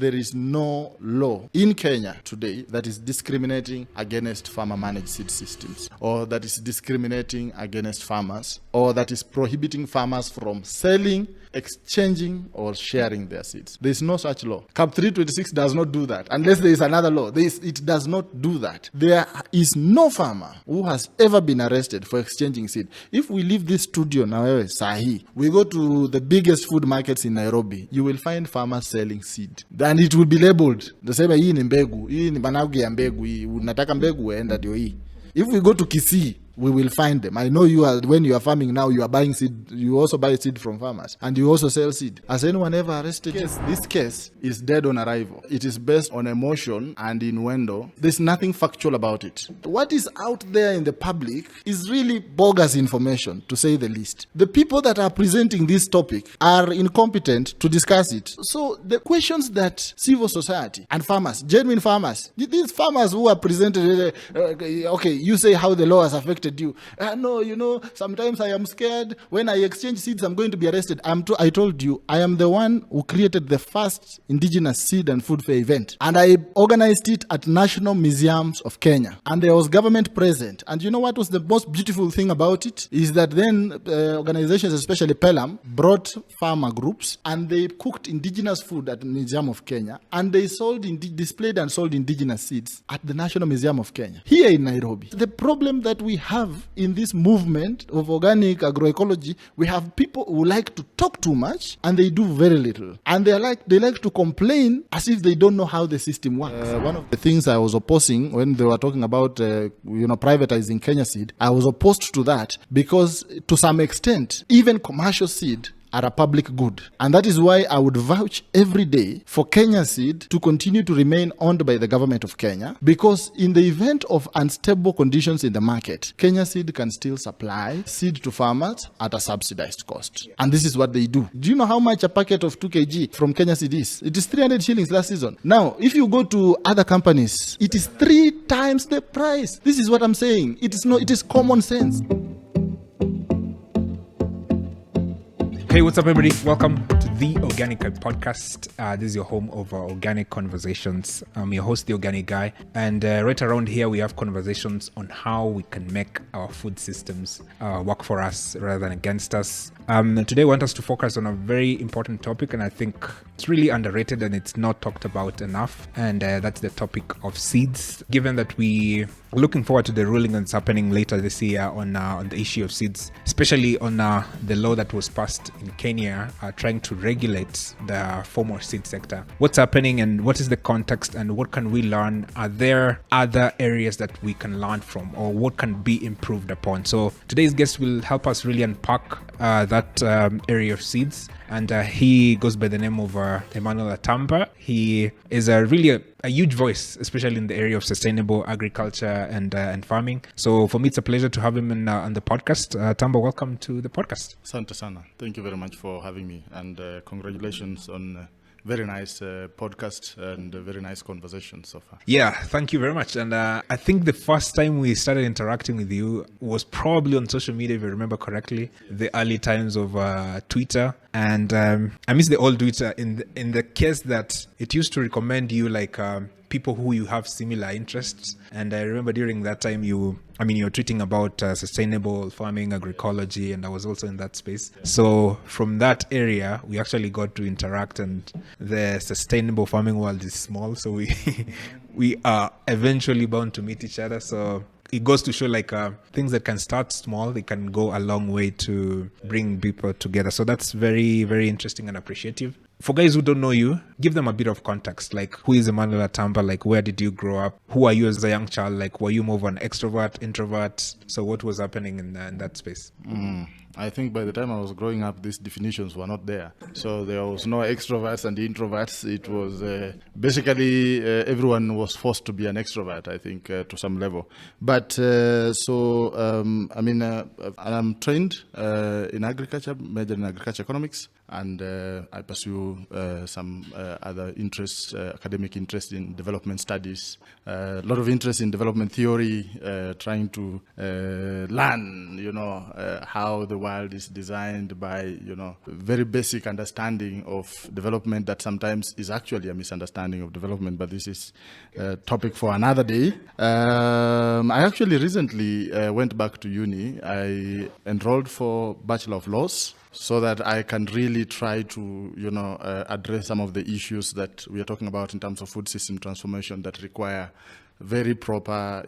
there is no law in Kenya today that is discriminating against farmer-managed seed systems, or that is discriminating against farmers, or that is prohibiting farmers from selling, exchanging, or sharing their seeds. There is no such law. Cap 326 does not do that. Unless there is another law, it does not do that. There is no farmer who has ever been arrested for exchanging seed. If we leave this studio now, Sahi, we go to the biggest food markets in Nairobi, you will find farmers selling seed. And it will be labeled. The same hii ni mbegu, hii ni managu ya mbegu, hii unataka mbegu enda ndio hii. If we go to Kisii, we will find them. I know when you are farming now, you are buying seed. You also buy seed from farmers, and you also sell seed. Has anyone ever arrested you? This case is dead on arrival. It is based on emotion and innuendo. There's nothing factual about it. What is out there in the public is really bogus information, to say the least. The people that are presenting this topic are incompetent to discuss it. So the questions that civil society and farmers, genuine farmers, these farmers who are presented, okay, you say how the law has affected you. No, sometimes I am scared. When I exchange seeds, I'm going to be arrested. I told you, I am the one who created the first Indigenous seed and food fair event. And I organized it at National Museums of Kenya. And there was government present. And you know what was the most beautiful thing about it? Is that then organizations, especially Pelham, brought farmer groups and they cooked indigenous food at the Museum of Kenya. And they displayed and sold indigenous seeds at the National Museum of Kenya, here in Nairobi. The problem that we have in this movement of organic agroecology, we have people who like to talk too much and they do very little. And they like to complain as if they don't know how the system works. One of the things I was opposing when they were talking about privatizing Kenya seed, I was opposed to that because to some extent, even commercial seed are a public good. And that is why I would vouch every day for Kenya seed to continue to remain owned by the government of Kenya, because in the event of unstable conditions in the market, Kenya seed can still supply seed to farmers at a subsidized cost. And this is what they do. Do you know how much a packet of 2 kg from Kenya seed is? It is 300 shillings last season. Now, if you go to other companies, it is 3 times the price. This is what I'm saying. It is common sense. Hey, what's up, everybody? Welcome to the Organic Guy podcast. This is your home of organic conversations. I'm your host, the Organic Guy. And right around here, we have conversations on how we can make our food systems work for us rather than against us. Today, I want us to focus on a very important topic, and I think it's really underrated and it's not talked about enough. And that's the topic of seeds. Given that we are looking forward to the ruling that's happening later this year on the issue of seeds, especially on the law that was passed in Kenya, trying to regulate the formal seed sector. What's happening and what is the context and what can we learn? Are there other areas that we can learn from, or what can be improved upon? So today's guest will help us really unpack that area of seeds. And he goes by the name of Emmanuel Atamba. He is really a huge voice, especially in the area of sustainable agriculture and farming. So for me, it's a pleasure to have him on the podcast. Atamba, welcome to the podcast. Santa sana. Thank you very much for having me. And congratulations on very nice podcast and very nice conversation so far. Yeah, thank you very much. And I think the first time we started interacting with you was probably on social media, if I remember correctly, the early times of Twitter. And I miss the old Twitter in the case that it used to recommend you like people who you have similar interests. And I remember during that time you were tweeting about sustainable farming, agroecology, and I was also in that space. So from that area, we actually got to interact, and the sustainable farming world is small. So we are eventually bound to meet each other. So it goes to show things that can start small, they can go a long way to bring people together. So that's very, very interesting and appreciative. For guys who don't know you, give them a bit of context. Like, who is Emmanuel Atamba? Like, where did you grow up? Who are you as a young child? Like, were you more of an extrovert, introvert? So what was happening in that space? I think by the time I was growing up, these definitions were not there. So there was no extroverts and introverts. It was basically everyone was forced to be an extrovert, I think, to some level. But I'm trained in agriculture, major in agriculture economics. and I pursue some other interests, academic interest in development studies, a lot of interest in development theory, trying to learn, how the world is designed by, very basic understanding of development that sometimes is actually a misunderstanding of development, but this is a topic for another day. I actually recently went back to uni. I enrolled for Bachelor of Laws so that I can really try to, address some of the issues that we are talking about in terms of food system transformation that require very proper,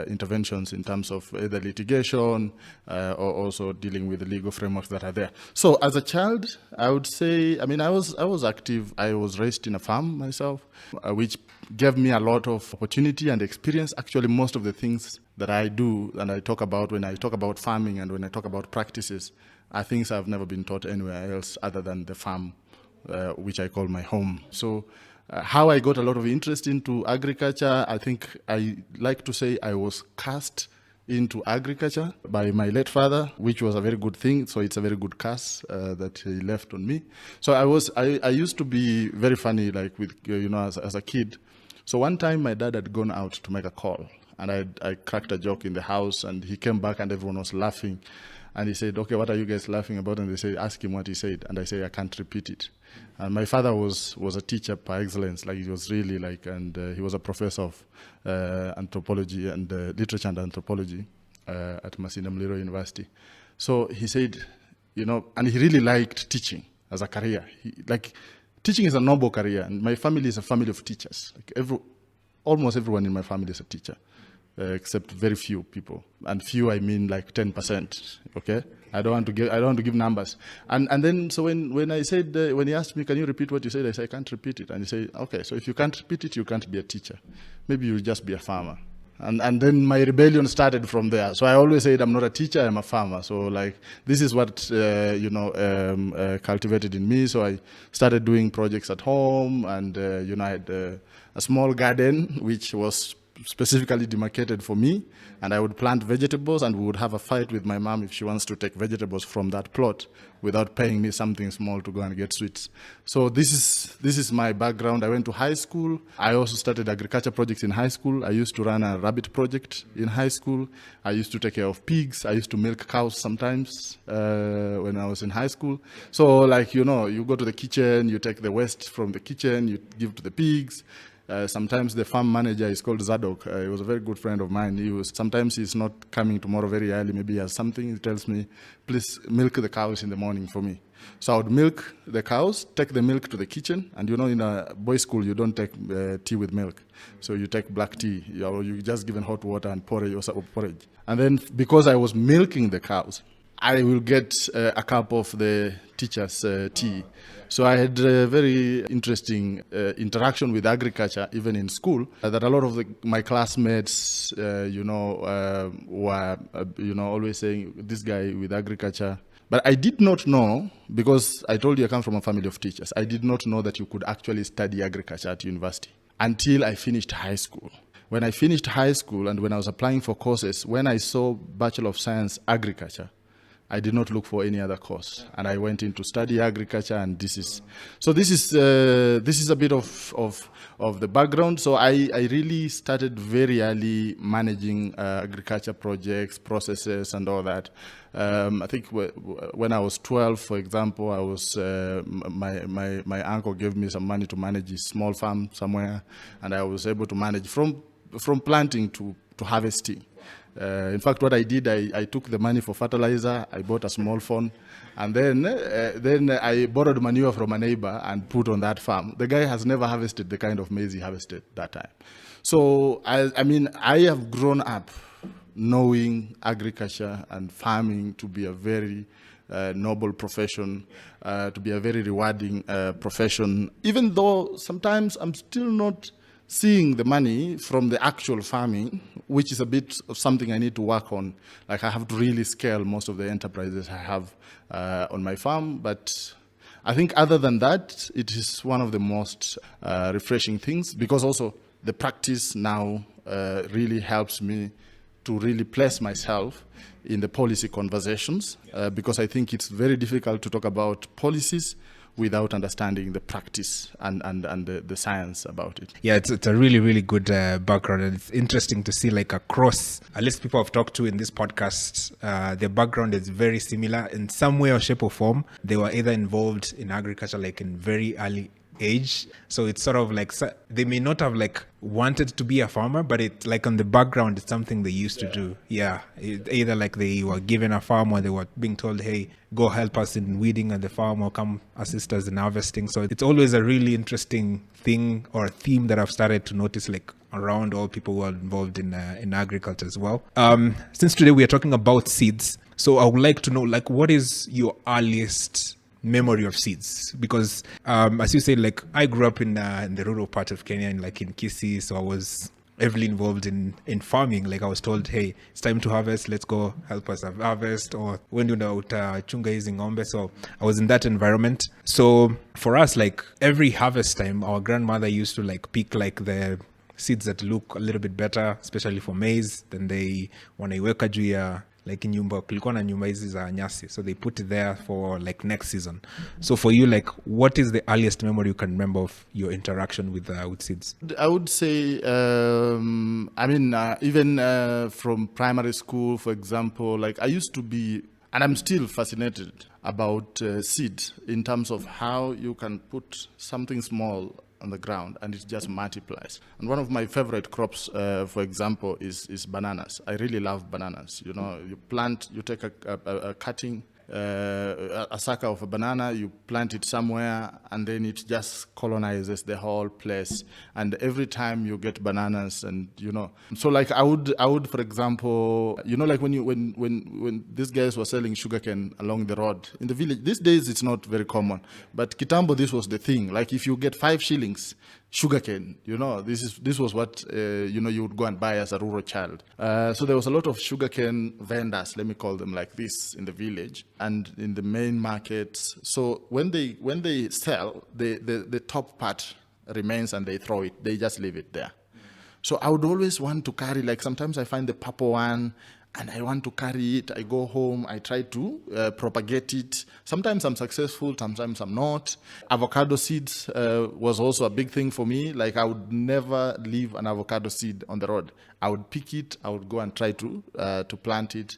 interventions in terms of either litigation or also dealing with the legal frameworks that are there. So as a child, I would say, I was active. I was raised in a farm myself, which gave me a lot of opportunity and experience. Actually, most of the things that I do and I talk about when I talk about farming and when I talk about practices are things I've never been taught anywhere else other than the farm, which I call my home. So how I got a lot of interest into agriculture, I think I like to say I was cast into agriculture by my late father, which was a very good thing. So it's a very good curse that he left on me. So I used to be very funny, like with, as a kid. So one time my dad had gone out to make a call and I cracked a joke in the house and he came back and everyone was laughing. And he said, okay, what are you guys laughing about? And they say, ask him what he said. And I say, I can't repeat it. And my father was a teacher par excellence. Like he was really and he was a professor of anthropology and literature and anthropology at Masina Muliro University. So he said, and he really liked teaching as a career. Teaching is a noble career. And my family is a family of teachers. Almost everyone in my family is a teacher. Except very few people, and few I mean like 10%. Okay, I don't want to give numbers. And then so when I said when he asked me, can you repeat what you said? I said I can't repeat it. And he said, okay, so if you can't repeat it, you can't be a teacher. Maybe you'll just be a farmer. And then my rebellion started from there. So I always said I'm not a teacher, I'm a farmer. So this is what cultivated in me. So I started doing projects at home, and I had a small garden which was specifically demarcated for me, and I would plant vegetables, and we would have a fight with my mom if she wants to take vegetables from that plot without paying me something small to go and get sweets. So this is my background. I went to high school. I also started agriculture projects in high school. I used to run a rabbit project in high school. I used to take care of pigs. I used to milk cows sometimes when I was in high school. So you go to the kitchen, you take the waste from the kitchen, you give to the pigs. Sometimes the farm manager is called Zadok. He was a very good friend of mine. Sometimes he's not coming tomorrow very early. Maybe he has something. He tells me, please milk the cows in the morning for me. So I would milk the cows, take the milk to the kitchen. And in a boys' school, you don't take tea with milk. So you take black tea, or you just give in hot water and porridge or porridge. And then because I was milking the cows, I will get a cup of the teacher's tea. So I had a very interesting interaction with agriculture, even in school, that a lot of my classmates, were, always saying, this guy with agriculture. But I did not know, because I told you I come from a family of teachers, I did not know that you could actually study agriculture at university until I finished high school. When I finished high school and when I was applying for courses, when I saw Bachelor of Science Agriculture, I did not look for any other course, and I went in to study agriculture. And this is a bit of the background. So I really started very early managing agriculture projects, processes, and all that. I think when I was 12, for example, I was my uncle gave me some money to manage a small farm somewhere, and I was able to manage from planting to harvesting. In fact, what I did, I took the money for fertilizer, I bought a small phone, and then I borrowed manure from a neighbor and put on that farm. The guy has never harvested the kind of maize he harvested that time. So, I have grown up knowing agriculture and farming to be a very noble profession, to be a very rewarding profession, even though sometimes I'm still not seeing the money from the actual farming, which is a bit of something I need to work on. Like I have to really scale most of the enterprises I have on my farm. But I think other than that, it is one of the most refreshing things, because also the practice now really helps me to really place myself in the policy conversations because I think it's very difficult to talk about policies without understanding the practice and the science about it. Yeah, it's a really, really good background. And it's interesting to see like across, at least people I've talked to in this podcast, their background is very similar in some way or shape or form. They were either involved in agriculture like in very early age. So it's sort of like they may not have like wanted to be a farmer, but it like on the background, it's something they used to do. Yeah. Either like they were given a farm or they were being told, hey, go help us in weeding at the farm or come assist us in harvesting. So it's always a really interesting thing or theme that I've started to notice like around all people who are involved in agriculture as well. Since today we are talking about seeds, so I would like to know like what is your earliest memory of seeds? Because as you say, like I grew up in the rural part of Kenya, in Kisii, so I was heavily involved in farming. Like I was told, hey, it's time to harvest, let's go help us harvest, or when you know chunga hizi ng'ombe. So I was in that environment. So for us, like every harvest time, our grandmother used to like pick like the seeds that look a little bit better, especially for maize. Then they wanaiweka juu ya like nyumba, kulikuwa na nyumba hizi za nyasi, so they put it there for like next season. So for you, like what is the earliest memory you can remember of your interaction with seeds? I would say even from primary school, for example, like I used to be, and I'm still fascinated about seeds in terms of how you can put something small on the ground and it just multiplies. And one of my favorite crops, for example, is bananas. I really love bananas. You know, you take a cutting, a sucker of a banana, you plant it somewhere, and then it just colonizes the whole place. And every time you get bananas, and you know, so like I would, for example, you know, like when these guys were selling sugarcane along the road in the village. These days it's not very common, but Kitambo, this was the thing. Like if you get 5 shillings sugarcane, you know, this was what you would go and buy as a rural child. So there was a lot of sugarcane vendors, let me call them like this, in the village and in the main markets. So when they sell, the top part remains and they throw it. They just leave it there. So I would always want to carry, like sometimes I find the purple one and I want to carry it. I go home, I try to propagate it. Sometimes I'm successful, sometimes I'm not. Avocado seeds was also a big thing for me. Like I would never leave an avocado seed on the road. I would pick it, I would go and try to plant it.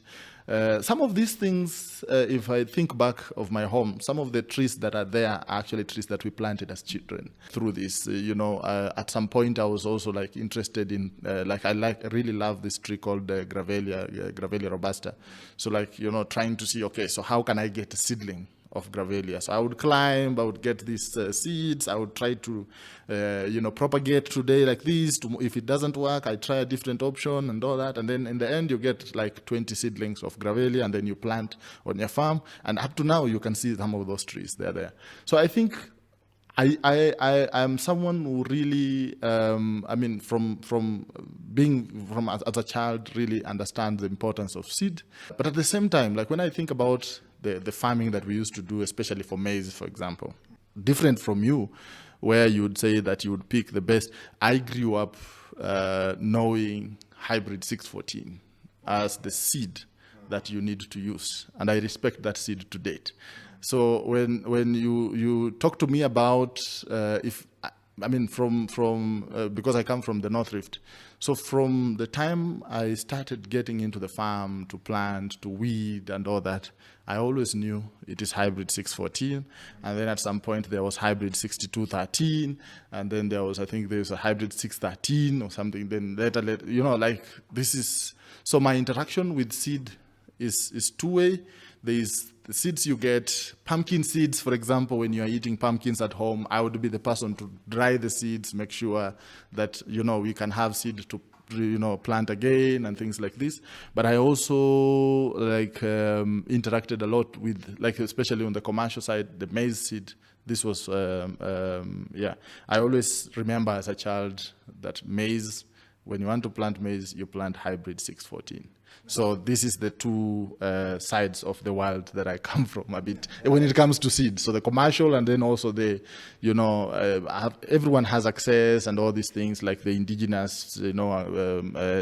Some of these things, if I think back of my home, some of the trees that are there are actually trees that we planted as children. Through this, at some point I was also like interested in, I really love this tree called Gravelia robusta. So like, trying to see, okay, so how can I get a seedling of Gravelia? So I would climb, I would get these seeds, I would try to, propagate today like this. If it doesn't work, I try a different option and all that. And then in the end, you get like 20 seedlings of Gravelia, and then you plant on your farm. And up to now, you can see some of those trees. They're there. So I think I'm someone who really, from as a child, really understand the importance of seed. But at the same time, like when I think about the farming that we used to do, especially for maize, for example, different from you, where you would say that you would pick the best. I grew up knowing hybrid 614 as the seed that you need to use, and I respect that seed to date. So when you talk to me about because I come from the North Rift, so from the time I started getting into the farm to plant, to weed and all that, I always knew it is hybrid 614, and then at some point there was hybrid 6213, and then there's a hybrid 613 or something. Then later, this is, so my interaction with seed is two-way. There is the seeds you get, pumpkin seeds, for example. When you are eating pumpkins at home, I would be the person to dry the seeds, make sure that, we can have seed to, plant again and things like this. But I also interacted a lot with, especially on the commercial side, the maize seed. This was, I always remember as a child that maize, when you want to plant maize, you plant hybrid 614. So this is the two sides of the world that I come from a bit when it comes to seeds. So the commercial, and then also the, everyone has access and all these things like the indigenous,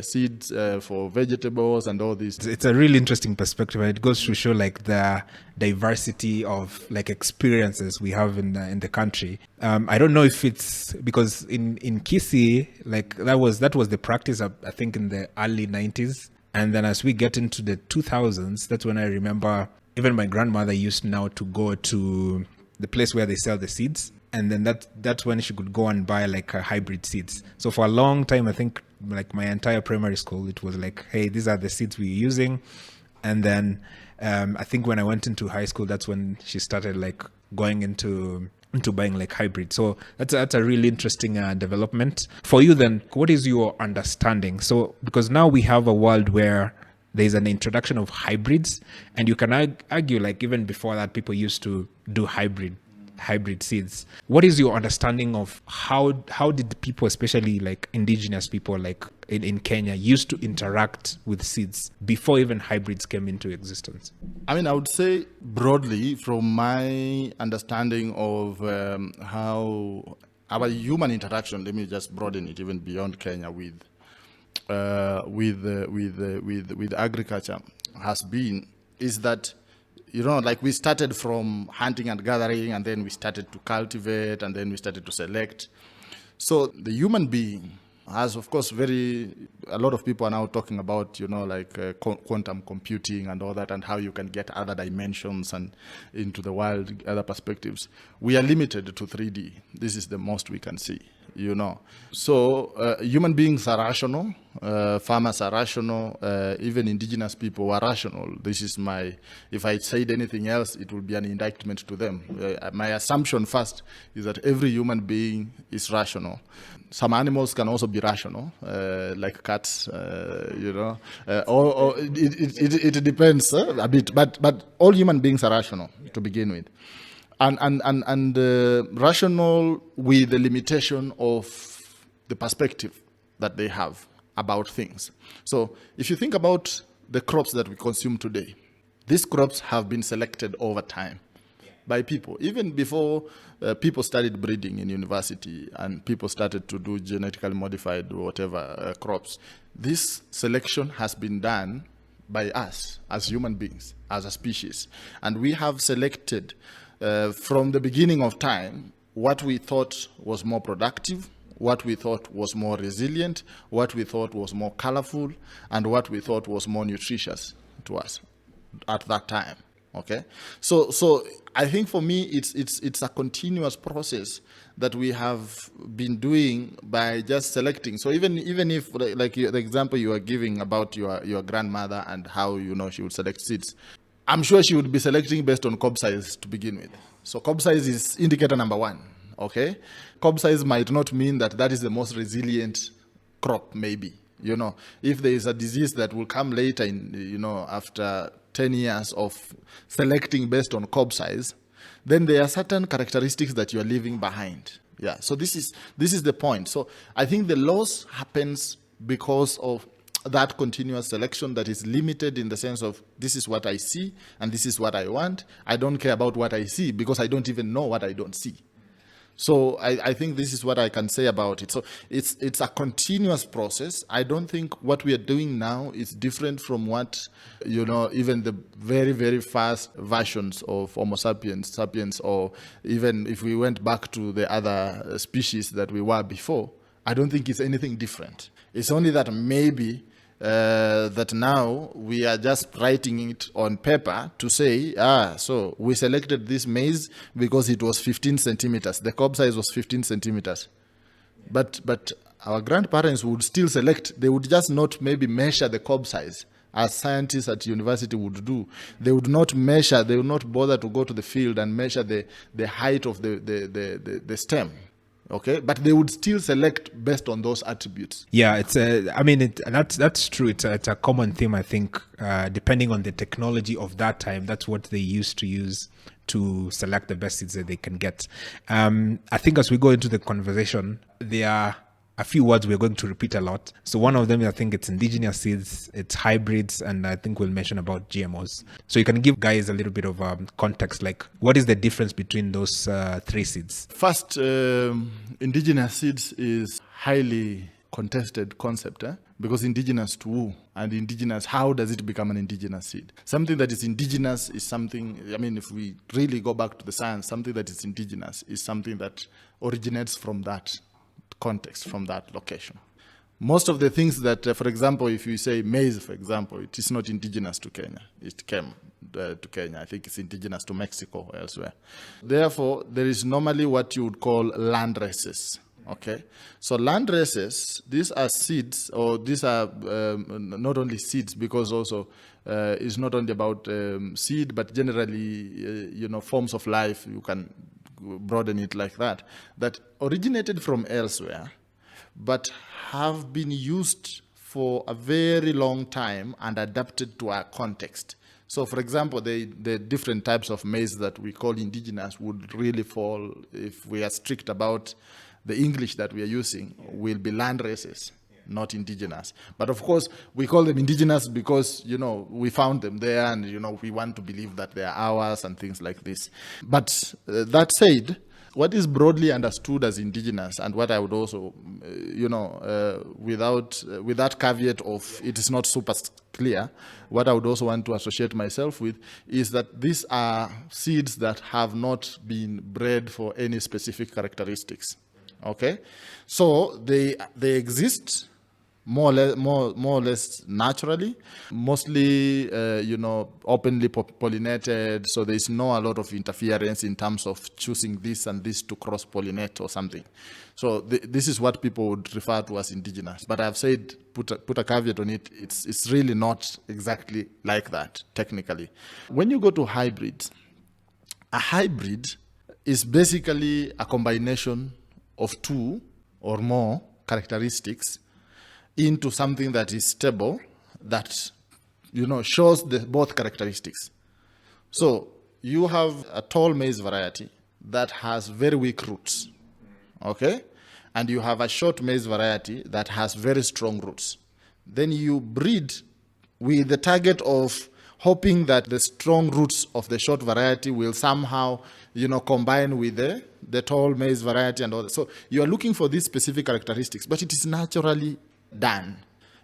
seeds for vegetables and all these. It's a really interesting perspective, and it goes to show like the diversity of like experiences we have in the country. I don't know if it's because in Kisii, like that was the practice, I think, in the early 90s. And then as we get into the 2000s, that's when I remember even my grandmother used now to go to the place where they sell the seeds. And then that's when she could go and buy like hybrid seeds. So for a long time, I think like my entire primary school, it was like, hey, these are the seeds we're using. And then I think when I went into high school, that's when she started like going into buying like hybrid. So that's a really interesting development. For you then, what is your understanding? So because now we have a world where there's an introduction of hybrids, and you can argue like even before that people used to do hybrid seeds. What is your understanding of how did people, especially like indigenous people like in Kenya, used to interact with seeds before even hybrids came into existence? I mean, I would say broadly, from my understanding of how our human interaction, let me just broaden it even beyond Kenya with agriculture has been, is that, like we started from hunting and gathering, and then we started to cultivate, and then we started to select. So the human being has, of course, a lot of people are now talking about, quantum computing and all that, and how you can get other dimensions and into the world, other perspectives. We are limited to 3D. This is the most we can see, So human beings are rational, farmers are rational, even indigenous people are rational. This is if I said anything else, it will be an indictment to them. My assumption first is that every human being is rational. Some animals can also be rational, like cats, or it depends a bit, but all human beings are rational to begin with. And rational with the limitation of the perspective that they have about things. So if you think about the crops that we consume today, these crops have been selected over time by people. Even before people started breeding in university and people started to do genetically modified crops, this selection has been done by us as human beings, as a species. And we have selected from the beginning of time what we thought was more productive, what we thought was more resilient, what we thought was more colorful, and what we thought was more nutritious to us at that time. Okay, so I think for me it's a continuous process that we have been doing by just selecting. So even if like the example you are giving about your grandmother and how she would select seeds, I'm sure she would be selecting based on cob size to begin with. So cob size is indicator number one. Okay, cob size might not mean that is the most resilient crop. Maybe if there is a disease that will come later in after 10 years of selecting based on cob size, then there are certain characteristics that you are leaving behind. Yeah. So this is the point. So I think the loss happens because of that continuous selection that is limited in the sense of this is what I see and this is what I want. I don't care about what I see because I don't even know what I don't see. So I think this is what I can say about it. So it's a continuous process. I don't think what we are doing now is different from what, even the very, very first versions of Homo sapiens, or even if we went back to the other species that we were before, I don't think it's anything different. It's only that maybe that now we are just writing it on paper to say, so we selected this maize because it was 15 centimeters. The cob size was 15 centimeters. But our grandparents would still select. They would just not maybe measure the cob size as scientists at university would do. They would not measure. They would not bother to go to the field and measure the height of the stem. Okay, but they would still select based on those attributes. Yeah, it's that's true. It's a common theme, I think. Depending on the technology of that time, that's what they used to use to select the best seeds that they can get. I think as we go into the conversation, there are a few words we're going to repeat a lot. So one of them, I think it's indigenous seeds, it's hybrids, and I think we'll mention about GMOs. So you can give guys a little bit of context, like what is the difference between those three seeds? First, indigenous seeds is highly contested concept, because indigenous to who? And indigenous, how does it become an indigenous seed? Something that is indigenous is something, I mean, if we really go back to the science, something that is indigenous is something that originates from that context, from that location. Most of the things that, for example, if you say maize, for example, it is not indigenous to Kenya. It came to Kenya. I think it's indigenous to Mexico or elsewhere. Therefore, there is normally what you would call land races. Okay, so land races, these are seeds, or these are not only seeds, because also it's not only about seed, but generally, forms of life, you can broaden it like that, that originated from elsewhere, but have been used for a very long time and adapted to our context. So, for example, the different types of maize that we call indigenous would really fall, if we are strict about the English that we are using, will be land races, not indigenous. But of course, we call them indigenous because, we found them there and, we want to believe that they are ours and things like this. But that said, what is broadly understood as indigenous, and what I would also, with that caveat of it is not super clear, what I would also want to associate myself with is that these are seeds that have not been bred for any specific characteristics. Okay, so they exist more or less naturally, mostly openly pollinated. So there is not a lot of interference in terms of choosing this and this to cross pollinate or something. So this is what people would refer to as indigenous. But I've said put a caveat on it. It's really not exactly like that technically. When you go to hybrids, a hybrid is basically a combination of two or more characteristics into something that is stable, that shows both characteristics. So you have a tall maize variety that has very weak roots, okay, and you have a short maize variety that has very strong roots. Then you breed with the target of hoping that the strong roots of the short variety will somehow combine with the tall maize variety and all that. So you are looking for these specific characteristics, but it is naturally done.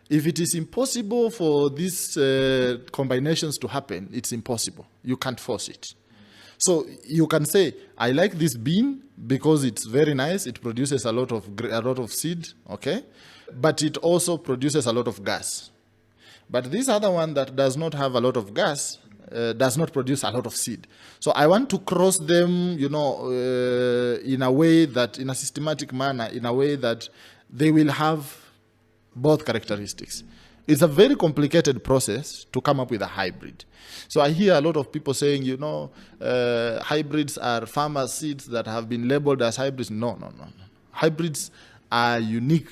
If it is impossible for these combinations to happen, it's impossible. You can't force it. So you can say, I like this bean because it's very nice. It produces a lot of seed, okay, but it also produces a lot of gas. But this other one that does not have a lot of gas does not produce a lot of seed. So I want to cross them, in a way that, in a systematic manner, in a way that they will have both characteristics. It's a very complicated process to come up with a hybrid. So I hear a lot of people saying, hybrids are farmer seeds that have been labeled as hybrids. No. Hybrids are unique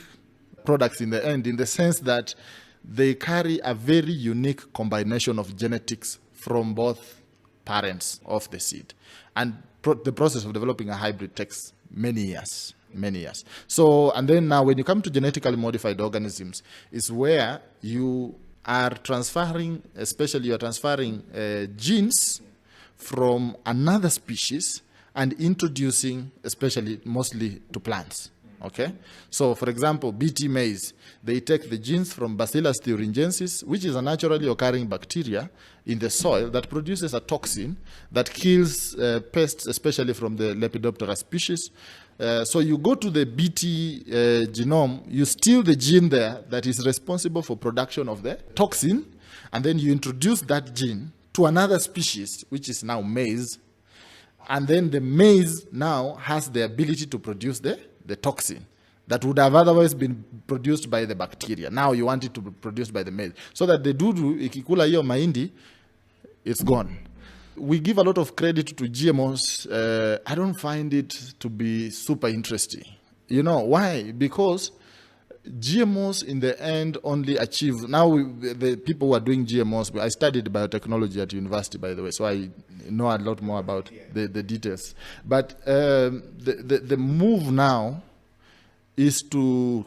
products in the end, in the sense that they carry a very unique combination of genetics from both parents of the seed. And the process of developing a hybrid takes many years. So, and then now when you come to genetically modified organisms, is where you are transferring, genes from another species and introducing, mostly to plants. Okay, so for example, BT maize, they take the genes from Bacillus thuringiensis, which is a naturally occurring bacteria in the soil that produces a toxin that kills pests, especially from the Lepidoptera species. So you go to the BT genome, you steal the gene there that is responsible for production of the toxin, and then you introduce that gene to another species, which is now maize, and then the maize now has the ability to produce the toxin that would have otherwise been produced by the bacteria. Now you want it to be produced by the maize. So that the dudu, ikikula hiyo mahindi, it's gone. We give a lot of credit to GMOs. I don't find it to be super interesting. Why? Because GMOs in the end only achieve, the people who are doing GMOs, I studied biotechnology at university, by the way, so I know a lot more about the details. But the move now is to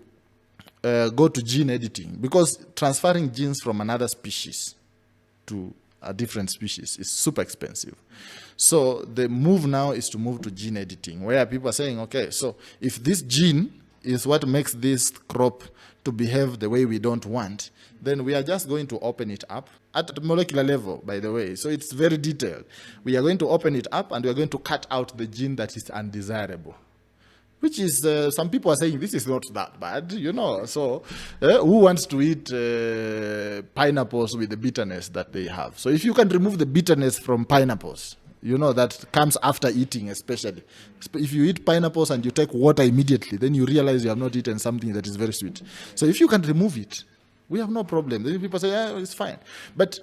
go to gene editing, because transferring genes from another species to a different species is super expensive. So the move now is to move to gene editing, where people are saying, okay, so if this gene is what makes this crop to behave the way we don't want, then we are just going to open it up at molecular level, by the way. So it's very detailed. We are going to open it up and we are going to cut out the gene that is undesirable, which is, some people are saying this is not that bad, So who wants to eat pineapples with the bitterness that they have? So if you can remove the bitterness from pineapples, that comes after eating, especially. If you eat pineapples and you take water immediately, then you realize you have not eaten something that is very sweet. So if you can remove it, we have no problem. Then people say, yeah, it's fine. But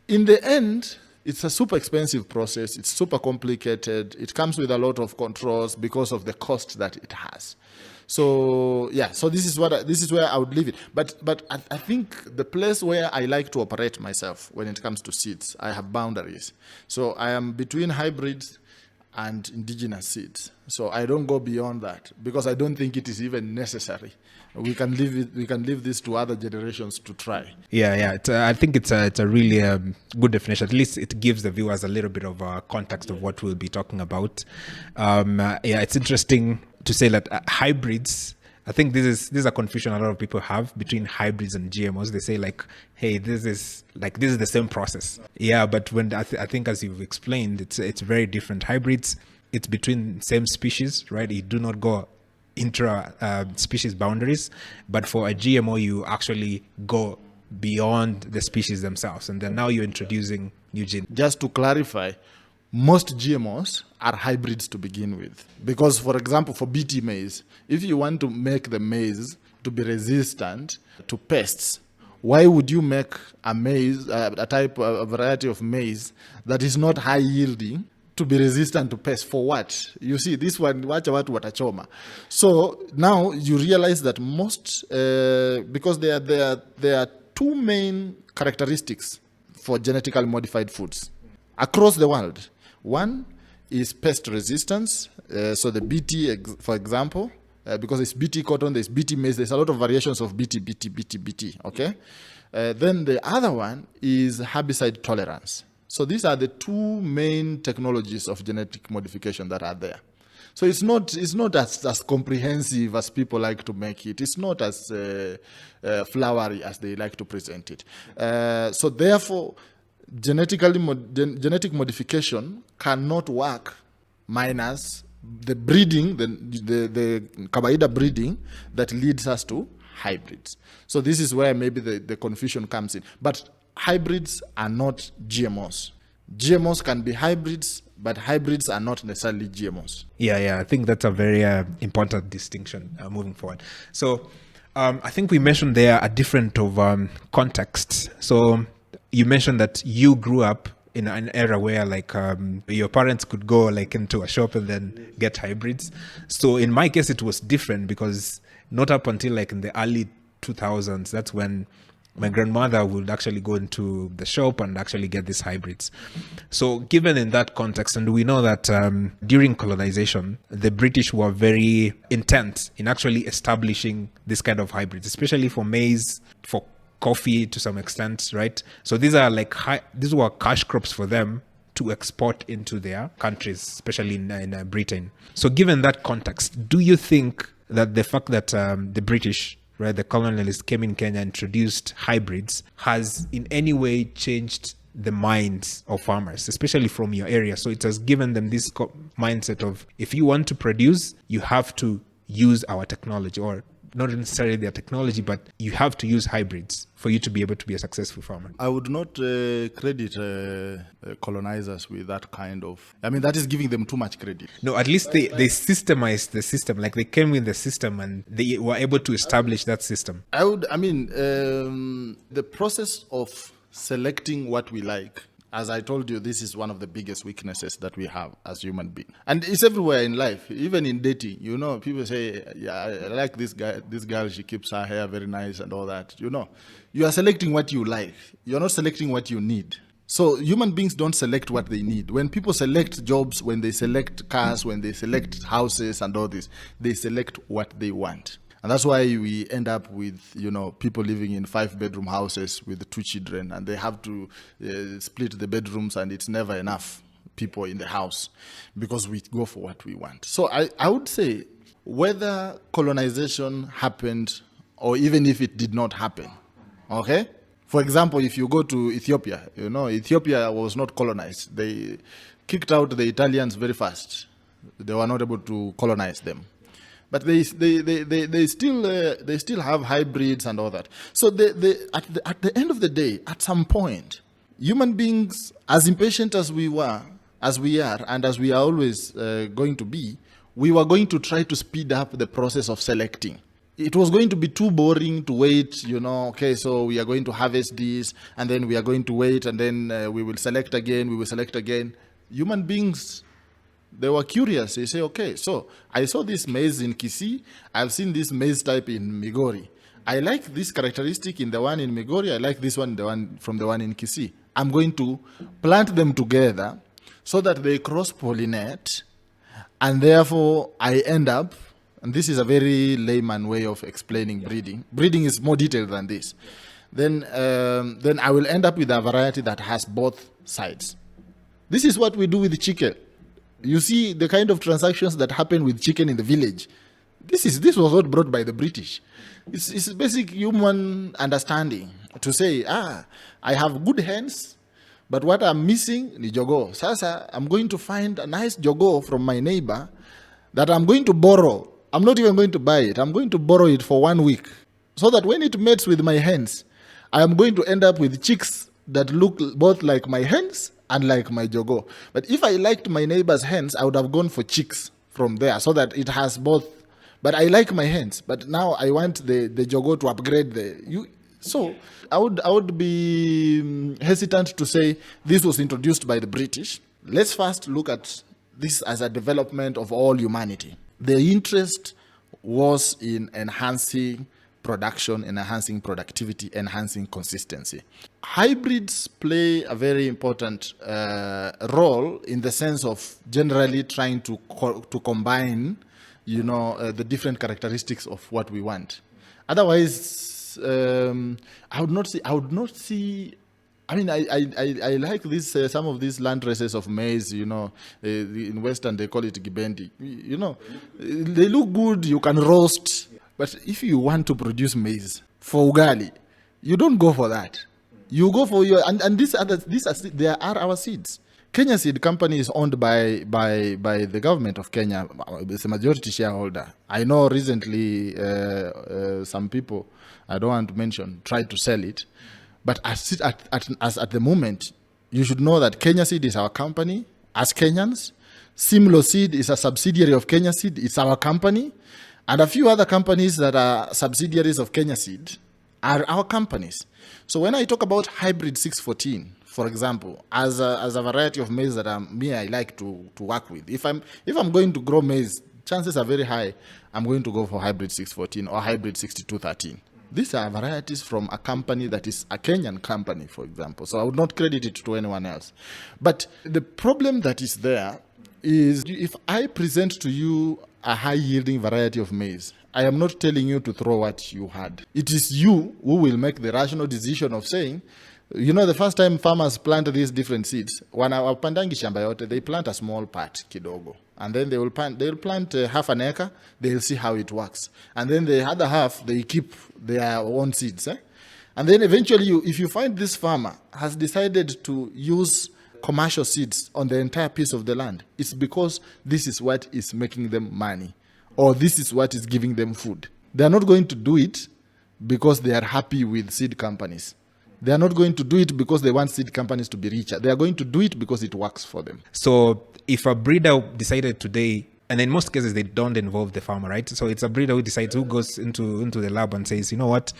in the end, it's a super expensive process. It's super complicated. It comes with a lot of controls because of the cost that it has. So yeah, so this is where I would leave it. But I think the place where I like to operate myself when it comes to seeds, I have boundaries. So I am between hybrids and indigenous seeds. So I don't go beyond that because I don't think it is even necessary. We can leave this to other generations to try. Yeah. I think it's a really good definition. At least it gives the viewers a little bit of context of what we'll be talking about. It's interesting to say that hybrids. I think this is a confusion a lot of people have between hybrids and GMOs. They say like, hey, this is the same process. Yeah, but when I think as you've explained, it's very different. Hybrids, it's between same species, right? You do not go intra-species boundaries, but for a GMO, you actually go beyond the species themselves, and then now you're introducing new genes. Just to clarify, most GMOs are hybrids to begin with. Because, for example, for BT maize, if you want to make the maize to be resistant to pests, why would you make a variety of maize that is not high yielding to be resistant to pests? For what? You see, this one, watachoma. So now you realize that most, because there are two main characteristics for genetically modified foods across the world. One is pest resistance. So the BT, for example, because it's BT cotton, there's BT maize, there's a lot of variations of BT, okay? Then the other one is herbicide tolerance. So these are the two main technologies of genetic modification that are there. So it's not as comprehensive as people like to make it. It's not as flowery as they like to present it. So therefore, genetic modification cannot work minus the breeding, the kawaida breeding that leads us to hybrids. So this is where maybe the confusion comes in. But hybrids are not GMOs. GMOs can be hybrids, but hybrids are not necessarily GMOs. Yeah, I think that's a very important distinction moving forward. So I think we mentioned there a different of contexts. So you mentioned that you grew up in an era where like your parents could go like into a shop and then get hybrids. So in my case, it was different because not up until like in the early 2000s, that's when my grandmother would actually go into the shop and actually get these hybrids. So given in that context, and we know that during colonization, the British were very intent in actually establishing this kind of hybrids, especially for maize, for coffee to some extent, right? So these are like these were cash crops for them to export into their countries, especially in Britain. So given that context, do you think that the fact that the British, right, the colonialists came in Kenya and introduced hybrids has in any way changed the minds of farmers, especially from your area? So it has given them this mindset of, if you want to produce, you have to use our technology, or not necessarily their technology, but you have to use hybrids for you to be able to be a successful farmer. I would not credit colonizers with that kind of... that is giving them too much credit. No, at least they systemized the system. Like they came with the system and they were able to establish that system. The process of selecting what we like, as I told you, this is one of the biggest weaknesses that we have as human beings. And it's everywhere in life, even in dating. People say, yeah, I like this guy, this girl, she keeps her hair very nice and all that. You are selecting what you like. You're not selecting what you need. So human beings don't select what they need. When people select jobs, when they select cars, when they select houses and all this, they select what they want. And that's why we end up with, people living in 5-bedroom houses with 2 children, and they have to split the bedrooms, and it's never enough people in the house because we go for what we want. So I would say whether colonization happened or even if it did not happen, okay? For example, if you go to Ethiopia, Ethiopia was not colonized. They kicked out the Italians very fast. They were not able to colonize them. But they still have hybrids and all that. So at the end of the day, at some point, human beings, as impatient as we are, and as we are always going to be, we were going to try to speed up the process of selecting. It was going to be too boring to wait, okay, so we are going to harvest this, and then we are going to wait, and then we will select again. Human beings, they were curious. They say, okay, so I saw this maize in Kisii. I've seen this maize type in Migori. I like this characteristic in the one in Migori. I like this one, the one in Kisii. I'm going to plant them together so that they cross-pollinate, and therefore I end up, and this is a very layman way of explaining breeding. Breeding is more detailed than this. Then I will end up with a variety that has both sides. This is what we do with chicken. You see the kind of transactions that happen with chicken in the village. This was not brought by the British. It's basic human understanding to say, I have good hens, but what I'm missing is jogo. Sasa, I'm going to find a nice jogo from my neighbor that I'm going to borrow. I'm not even going to buy it. I'm going to borrow it for 1 week so that when it mates with my hens, I am going to end up with chicks that look both like my hens and like my jogo. But if I liked my neighbor's hens, I would have gone for chicks from there so that it has both. But I like my hens. But now I want the jogo to upgrade So I would be hesitant to say this was introduced by the British. Let's first look at this as a development of all humanity. The interest was in enhancing production, enhancing productivity, enhancing consistency. Hybrids play a very important role in the sense of generally trying to combine, the different characteristics of what we want. Otherwise, I would not see. I mean, I like this. Some of these land races of maize, in Western they call it gibendi. They look good. You can roast. But if you want to produce maize for ugali, you don't go for that. You go for and they are our seeds. Kenya Seed Company is owned by the government of Kenya. It's a majority shareholder. I know recently some people, I don't want to mention, tried to sell it. But as at the moment, you should know that Kenya Seed is our company as Kenyans. Simlo Seed is a subsidiary of Kenya Seed. It's our company. And a few other companies that are subsidiaries of Kenya Seed are our companies. So when I talk about hybrid 614, for example, as a variety of maize that I like to work with, if I'm going to grow maize, chances are very high I'm going to go for hybrid 614 or hybrid 6213. These are varieties from a company that is a Kenyan company, for example. So I would not credit it to anyone else. But the problem that is there is if I present to you a high-yielding variety of maize, I am not telling you to throw what you had. It is you who will make the rational decision of saying, the first time farmers plant these different seeds, wanapandangi shamba yote, they plant a small part kidogo. And then they'll plant half an acre, they'll see how it works. And then the other half, they keep their own seeds. And then eventually, if you find this farmer has decided to use commercial seeds on the entire piece of the land, it's because this is what is making them money, or this is what is giving them food. They are not going to do it because they are happy with seed companies. They are not going to do it because they want seed companies to be richer. They are going to do it because it works for them. So if a breeder decided today, and in most cases they don't involve the farmer, right? So it's a breeder who decides, who goes into the lab and says, you know what,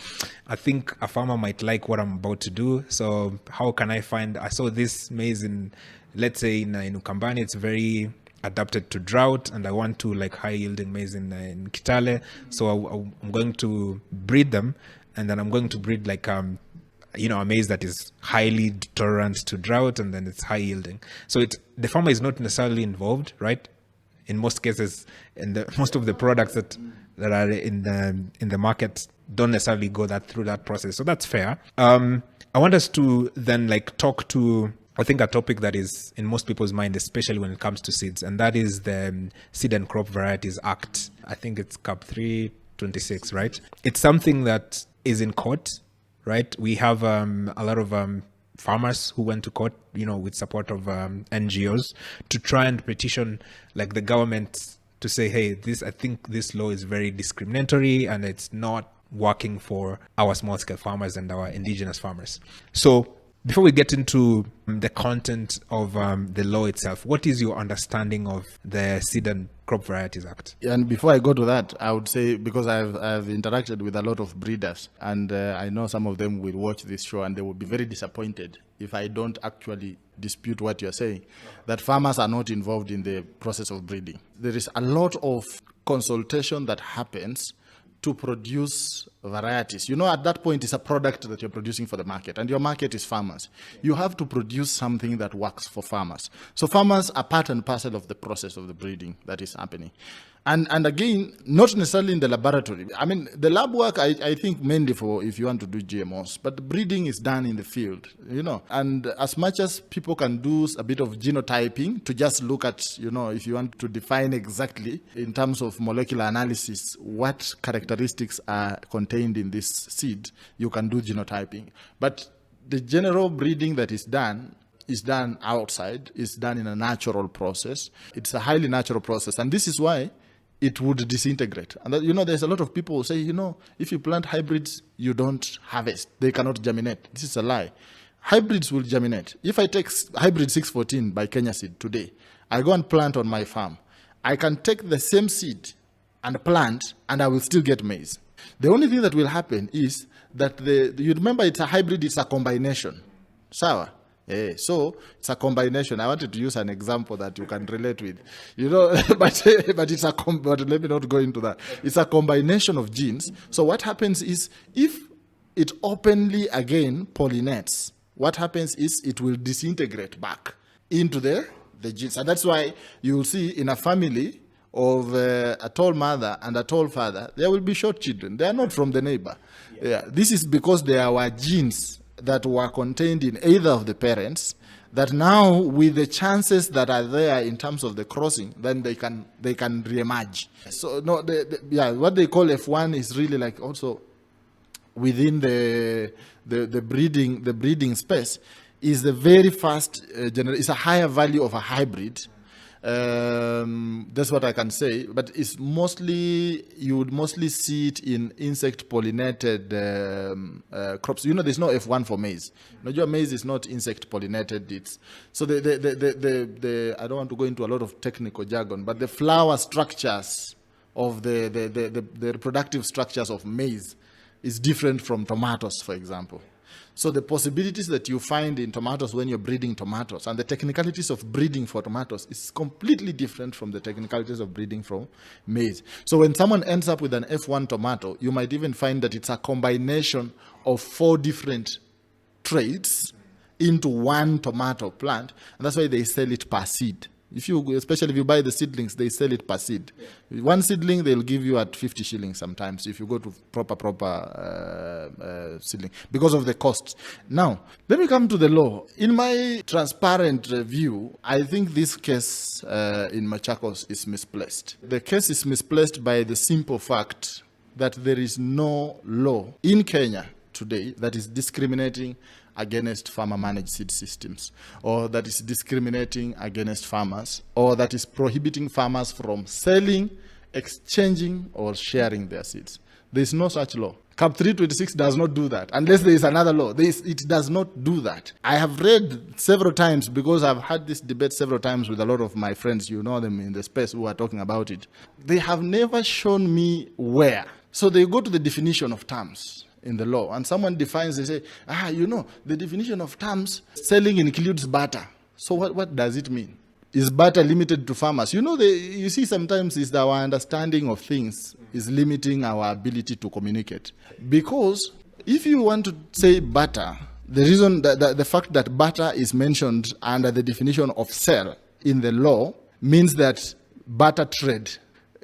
I think a farmer might like what I'm about to do. So how can I saw this maize in, let's say in Ukambani, it's very adapted to drought, and I want to like high yielding maize in Kitale. So I'm going to breed them, and then I'm going to breed like a maize that is highly tolerant to drought, and then it's high yielding. So the farmer is not necessarily involved, right? In most cases, and most of the products that that are in the market don't necessarily go through that process. So that's fair. I want us to then talk to, I think, a topic that is in most people's mind, especially when it comes to seeds, and that is the Seed and Crop Varieties Act. I think it's CAP 326, right? It's something that is in court, right? We have a lot of farmers who went to court, with support of NGOs to try and petition the government to say, hey, I think this law is very discriminatory and it's not working for our small scale farmers and our indigenous farmers. So before we get into the content of the law itself, what is your understanding of the Seed and Crop Varieties Act? And before I go to that, I would say, because I've interacted with a lot of breeders, and I know some of them will watch this show and they will be very disappointed if I don't actually dispute what you're saying, that farmers are not involved in the process of breeding. There is a lot of consultation that happens to produce varieties. At that point, it's a product that you're producing for the market, and your market is farmers. You have to produce something that works for farmers. So farmers are part and parcel of the process of the breeding that is happening. And again, not necessarily in the laboratory. I mean, the lab work, I think, mainly for if you want to do GMOs, but the breeding is done in the field, And as much as people can do a bit of genotyping to just look at, if you want to define exactly in terms of molecular analysis what characteristics are contained in this seed, you can do genotyping. But the general breeding that is done outside, is done in a natural process. It's a highly natural process. And this is why it would disintegrate. And there's a lot of people who say, if you plant hybrids, you don't harvest. They cannot germinate. This is a lie. Hybrids will germinate. If I take hybrid 614 by Kenya Seed today, I go and plant on my farm, I can take the same seed and plant, and I will still get maize. The only thing that will happen is that you remember it's a hybrid, it's a combination. Sawa? Yeah, so it's a combination. I wanted to use an example that you can relate with, but let me not go into that. It's a combination of genes. So what happens is, if it openly again pollinates, what happens is it will disintegrate back into the genes. And that's why you will see in a family of a tall mother and a tall father, there will be short children. They are not from the neighbor. Yeah. This is because there were genes that were contained in either of the parents, that now, with the chances that are there in terms of the crossing, then they can reemerge. So what they call F1 is really also within the breeding space, is the very first it's a higher value of a hybrid. That's what I can say. But it's you would mostly see it in insect pollinated crops. There's no F1 for maize. Maize is not insect pollinated. I don't want to go into a lot of technical jargon, but the flower structures of the reproductive structures of maize is different from tomatoes, for example. So the possibilities that you find in tomatoes when you're breeding tomatoes, and the technicalities of breeding for tomatoes, is completely different from the technicalities of breeding from maize. So when someone ends up with an F1 tomato, you might even find that it's a combination of 4 different traits into one tomato plant, and that's why they sell it per seed. Especially if you buy the seedlings, they sell it per seed. Yeah. One seedling, they'll give you at 50 shillings sometimes if you go to proper seedling, because of the costs. Now, let me come to the law. In my transparent view, I think this case in Machakos is misplaced. The case is misplaced by the simple fact that there is no law in Kenya today that is discriminating against farmer-managed seed systems, or that is discriminating against farmers, or that is prohibiting farmers from selling, exchanging, or sharing their seeds. There is no such law. CAP 326 does not do that, unless there is another law. It does not do that. I have read several times, because I've had this debate several times with a lot of my friends, them in the space, who are talking about it. They have never shown me where. So they go to the definition of terms in the law, and someone defines, they say, the definition of terms, selling includes barter. So what does it mean? Is barter limited to farmers? You see, sometimes it's our understanding of things is limiting our ability to communicate. Because if you want to say barter, the reason that the fact that barter is mentioned under the definition of sell in the law means that barter trade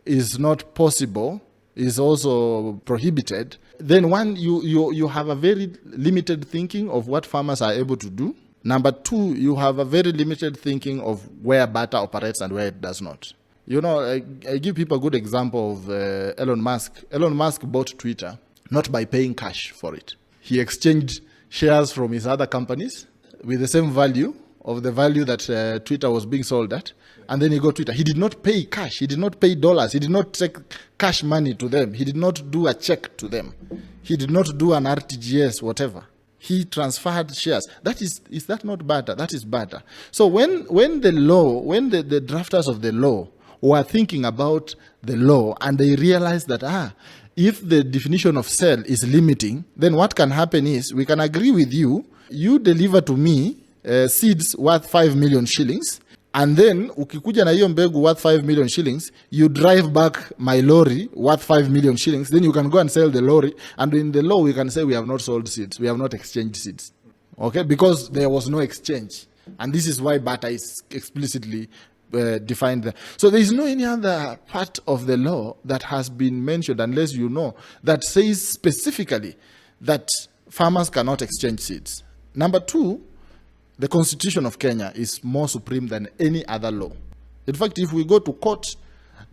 is not possible is also prohibited, then one, you have a very limited thinking of what farmers are able to do. Number two, you have a very limited thinking of where barter operates and where it does not. I give people a good example of Elon Musk. Elon Musk bought Twitter not by paying cash for it. He exchanged shares from his other companies with the same value of the value that Twitter was being sold at. And then he got Twitter. He did not pay cash. He did not pay dollars. He did not take cash money to them. He did not do a check to them. He did not do an RTGS, whatever. He transferred shares. Is that not barter? That is barter. So when the drafters of the law were thinking about the law and they realized that, if the definition of sell is limiting, then what can happen is we can agree with you. You deliver to me seeds worth 5 million shillings. And then, ukikuja na hiyo mbegu worth 5 million shillings, you drive back my lorry worth 5 million shillings, then you can go and sell the lorry. And in the law, we can say we have not sold seeds. We have not exchanged seeds. Okay? Because there was no exchange. And this is why barter is explicitly defined there. So there is no any other part of the law that has been mentioned, unless you know, that says specifically that farmers cannot exchange seeds. Number two, the Constitution of Kenya is more supreme than any other law. In fact, if we go to court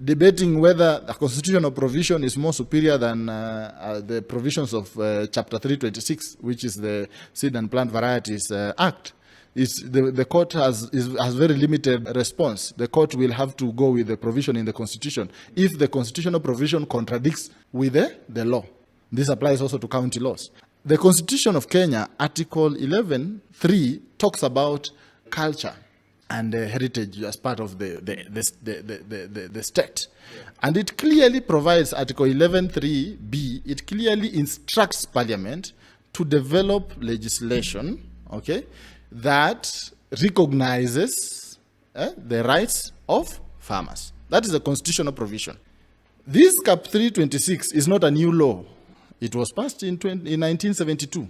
debating whether the constitutional provision is more superior than the provisions of Chapter 326, which is the Seed and Plant Varieties Act, the court has very limited response. The court will have to go with the provision in the Constitution if the constitutional provision contradicts with the law. This applies also to county laws. The Constitution of Kenya, Article 11.3, talks about culture and heritage as part of the state. And it clearly provides, Article 11.3b, it clearly instructs Parliament to develop legislation, okay, that recognizes the rights of farmers. That is a constitutional provision. This Cap 326 is not a new law. It was passed in 1972.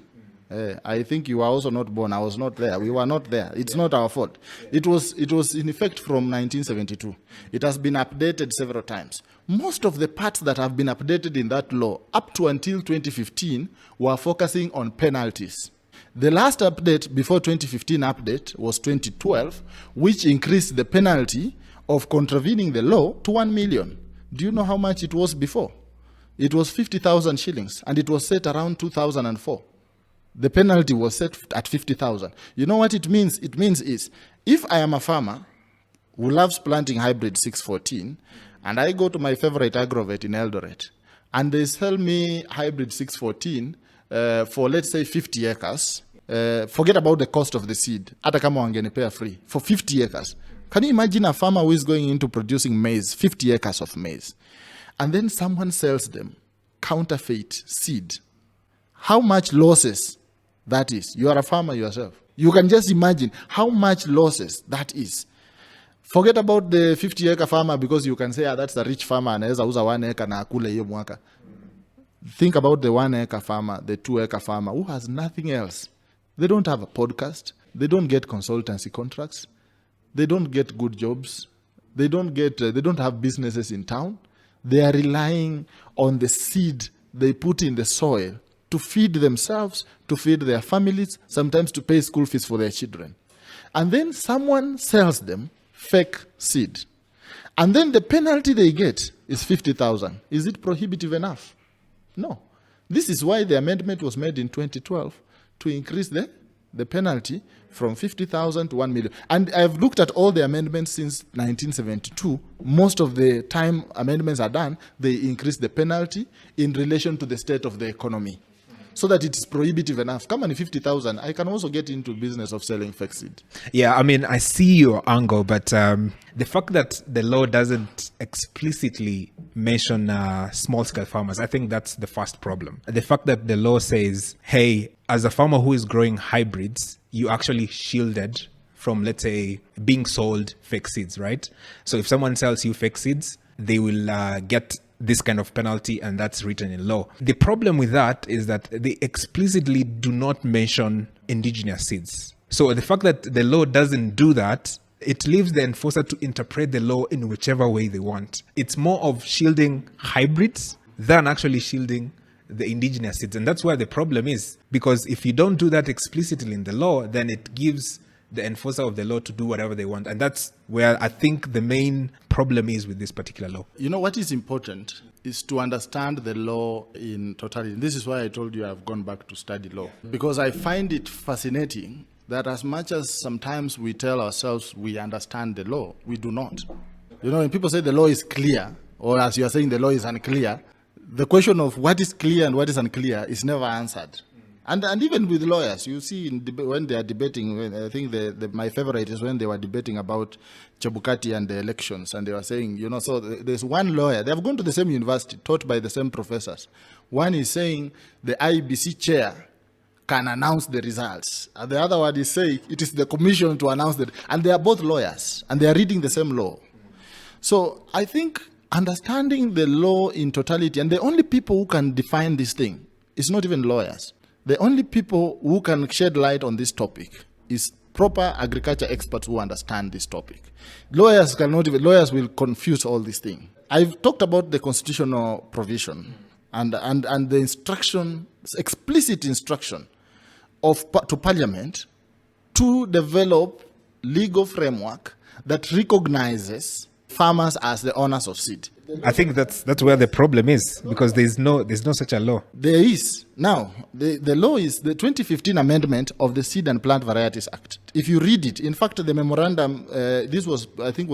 I think you were also not born. I was not there. We were not there. It's not our fault. It was in effect from 1972. It has been updated several times. Most of the parts that have been updated in that law up to until 2015 were focusing on penalties. The last update before 2015 update was 2012, which increased the penalty of contravening the law to 1 million. Do you know how much it was before? It was 50,000 shillings, and it was set around 2004. The penalty was set at 50,000. You know what it means? It means is, if I am a farmer who loves planting hybrid 614, and I go to my favorite agrovet in Eldoret, and they sell me hybrid 614 for, let's say, 50 acres, forget about the cost of the seed, hata kama wangenipea free, for 50 acres. Can you imagine a farmer who is going into producing maize, 50 acres of maize? And then someone sells them counterfeit seed. How much losses that is? You are a farmer yourself. You can just imagine how much losses that is. Forget about the 50-acre farmer, because you can say, that's a rich farmer, anaweza uza 1 acre na akule hiyo mwaka. Think about the 1-acre farmer, the 2-acre farmer who has nothing else. They don't have a podcast. They don't get consultancy contracts. They don't get good jobs. They don't have businesses in town. They are relying on the seed they put in the soil to feed themselves, to feed their families, sometimes to pay school fees for their children. And then someone sells them fake seed. And then the penalty they get is 50,000. Is it prohibitive enough? No. This is why the amendment was made in 2012 to increase the penalty from 50,000 to 1 million. And I've looked at all the amendments since 1972. Most of the time amendments are done, they increase the penalty in relation to the state of the economy, so that it is prohibitive enough. Come on, 50,000, I can also get into business of selling fake seed. Yeah, I mean, I see your angle, but the fact that the law doesn't explicitly mention small-scale farmers, I think that's the first problem. The fact that the law says, hey, as a farmer who is growing hybrids, you actually shielded from, let's say, being sold fake seeds, right? So if someone sells you fake seeds, they will get this kind of penalty, and that's written in law. The problem with that is that they explicitly do not mention indigenous seeds. So the fact that the law doesn't do that, it leaves the enforcer to interpret the law in whichever way they want. It's more of shielding hybrids than actually shielding the indigenous seeds. And that's where the problem is, because if you don't do that explicitly in the law, then it gives the enforcer of the law to do whatever they want. And that's where I think the main problem is with this particular law. You know, what is important is to understand the law in totality. This is why I told you I've gone back to study law, because I find it fascinating that as much as sometimes we tell ourselves we understand the law, we do not. You know, when people say the law is clear, or as you are saying the law is unclear, the question of what is clear and what is unclear is never answered. And even with lawyers, you see when they are debating, I think my favorite is when they were debating about Chebukati and the elections, and they were saying, you know, so there's one lawyer, they have gone to the same university, taught by the same professors. One is saying the IBC chair can announce the results, and the other one is saying it is the commission to announce that, and they are both lawyers, and they are reading the same law. So I think understanding the law in totality, and the only people who can define this thing is not even lawyers. The only people who can shed light on this topic is proper agriculture experts who understand this topic. Lawyers will confuse all these things. I've talked about the constitutional provision and the instruction, explicit instruction to Parliament to develop legal framework that recognizes farmers as the owners of seed. I think that's where the problem is, because there's no such a law. There is. Now, the law is the 2015 amendment of the Seed and Plant Varieties Act. If you read it, in fact, the memorandum, this was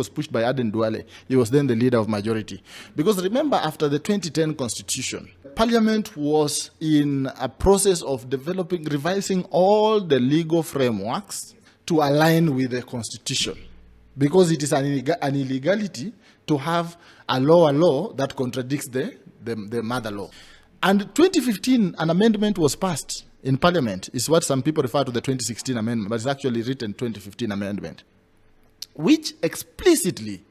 pushed by Aden Duale. He was then the leader of majority. Because remember, after the 2010 constitution, Parliament was in a process of revising all the legal frameworks to align with the constitution. Because it is an illegality to have a law that contradicts the mother law. And 2015, an amendment was passed in Parliament. It's what some people refer to the 2016 amendment, but it's actually written 2015 amendment, which explicitly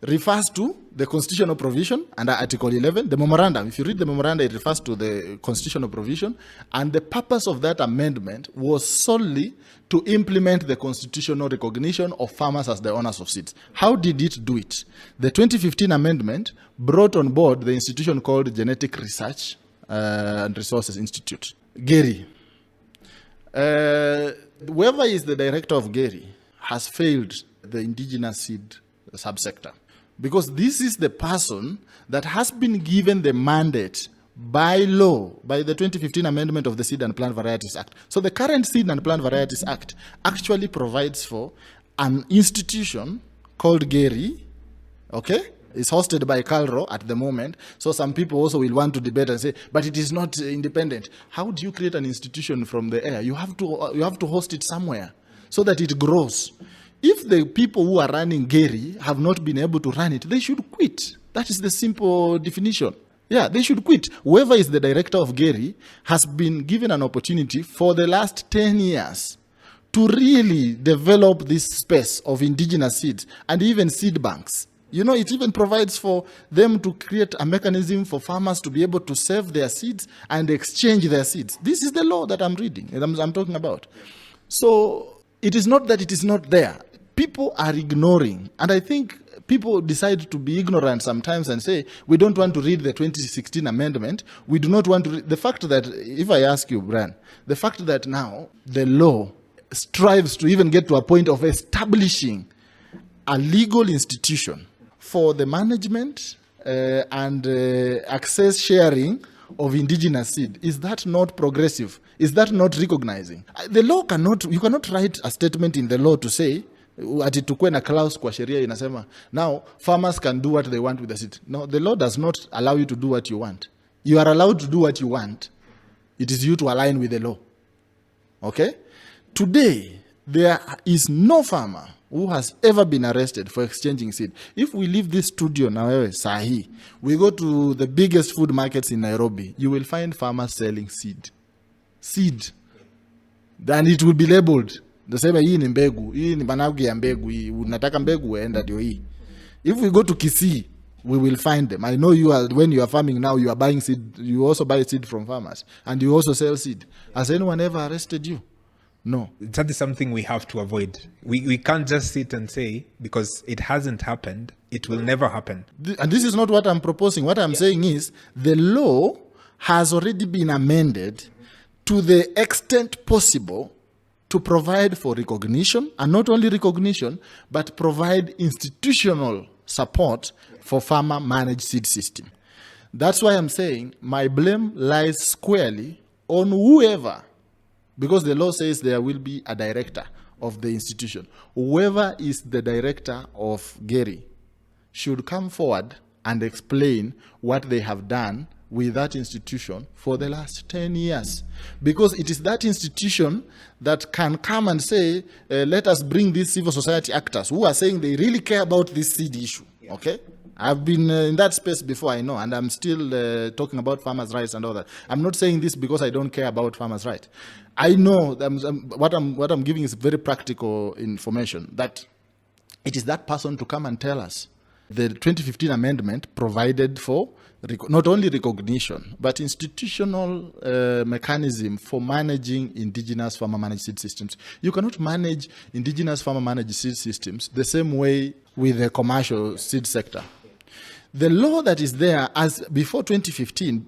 refers to the constitutional provision under Article 11. The memorandum, if you read the memorandum, it refers to the constitutional provision. And the purpose of that amendment was solely to implement the constitutional recognition of farmers as the owners of seeds. How did it do it? The 2015 amendment brought on board the institution called Genetic Research and Resources Institute, GERI. Whoever is the director of GERI has failed the indigenous seed subsector, because this is the person that has been given the mandate by law, by the 2015 amendment of the Seed and Plant Varieties Act. So the current Seed and Plant Varieties Act actually provides for an institution called GERI, okay? It's hosted by CalRO at the moment. So some people also will want to debate and say, but it is not independent. How do you create an institution from the air? You have to host it somewhere so that it grows. If the people who are running GERI have not been able to run it, they should quit. That is the simple definition. Yeah, they should quit. Whoever is the director of GERI has been given an opportunity for the last 10 years to really develop this space of indigenous seeds and even seed banks. You know, it even provides for them to create a mechanism for farmers to be able to save their seeds and exchange their seeds. This is the law that I'm reading, and I'm talking about. So it is not that it is not there. People are ignoring, and I think people decide to be ignorant sometimes and say, we don't want to read the 2016 amendment. We do not want to read the fact that, if I ask you, Brian, the fact that now the law strives to even get to a point of establishing a legal institution for the management and access sharing of indigenous seed. Is that not progressive? Is that not recognizing? The law you cannot write a statement in the law to say, ati tukue na clause kwa sheria inasema, now farmers can do what they want with the seed. No, the law does not allow you to do what you want. You are allowed to do what you want. It is you to align with the law. Okay? Today, there is no farmer who has ever been arrested for exchanging seed. If we leave this studio now, sahi, we go to the biggest food markets in Nairobi, you will find farmers selling seed. Seed. Then it will be labeled. Nasema hii ni mbegu, hii ni managu ya mbegu, hii unataka mbegu enda ndio hii. If we go to Kisii, we will find them. I know when you are farming now, you are buying seed, you also buy seed from farmers, and you also sell seed. Has anyone ever arrested you? No. That is something we have to avoid. We can't just sit and say, because it hasn't happened, it will never happen. And this is not what I'm proposing. What I'm saying is the law has already been amended to the extent possible to provide for recognition, and not only recognition, but provide institutional support for farmer-managed seed system. That's why I'm saying my blame lies squarely on whoever, because the law says there will be a director of the institution. Whoever is the director of Gary should come forward and explain what they have done with that institution for the last 10 years. Because it is that institution that can come and say, let us bring these civil society actors who are saying they really care about this seed issue, okay? I've been in that space before, I know, and I'm still talking about farmers' rights and all that. I'm not saying this because I don't care about farmers' rights. I know what I'm giving is very practical information, that it is that person to come and tell us. The 2015 amendment provided for not only recognition, but institutional mechanism for managing indigenous farmer-managed seed systems. You cannot manage indigenous farmer-managed seed systems the same way with the commercial seed sector. The law that is there, as before 2015,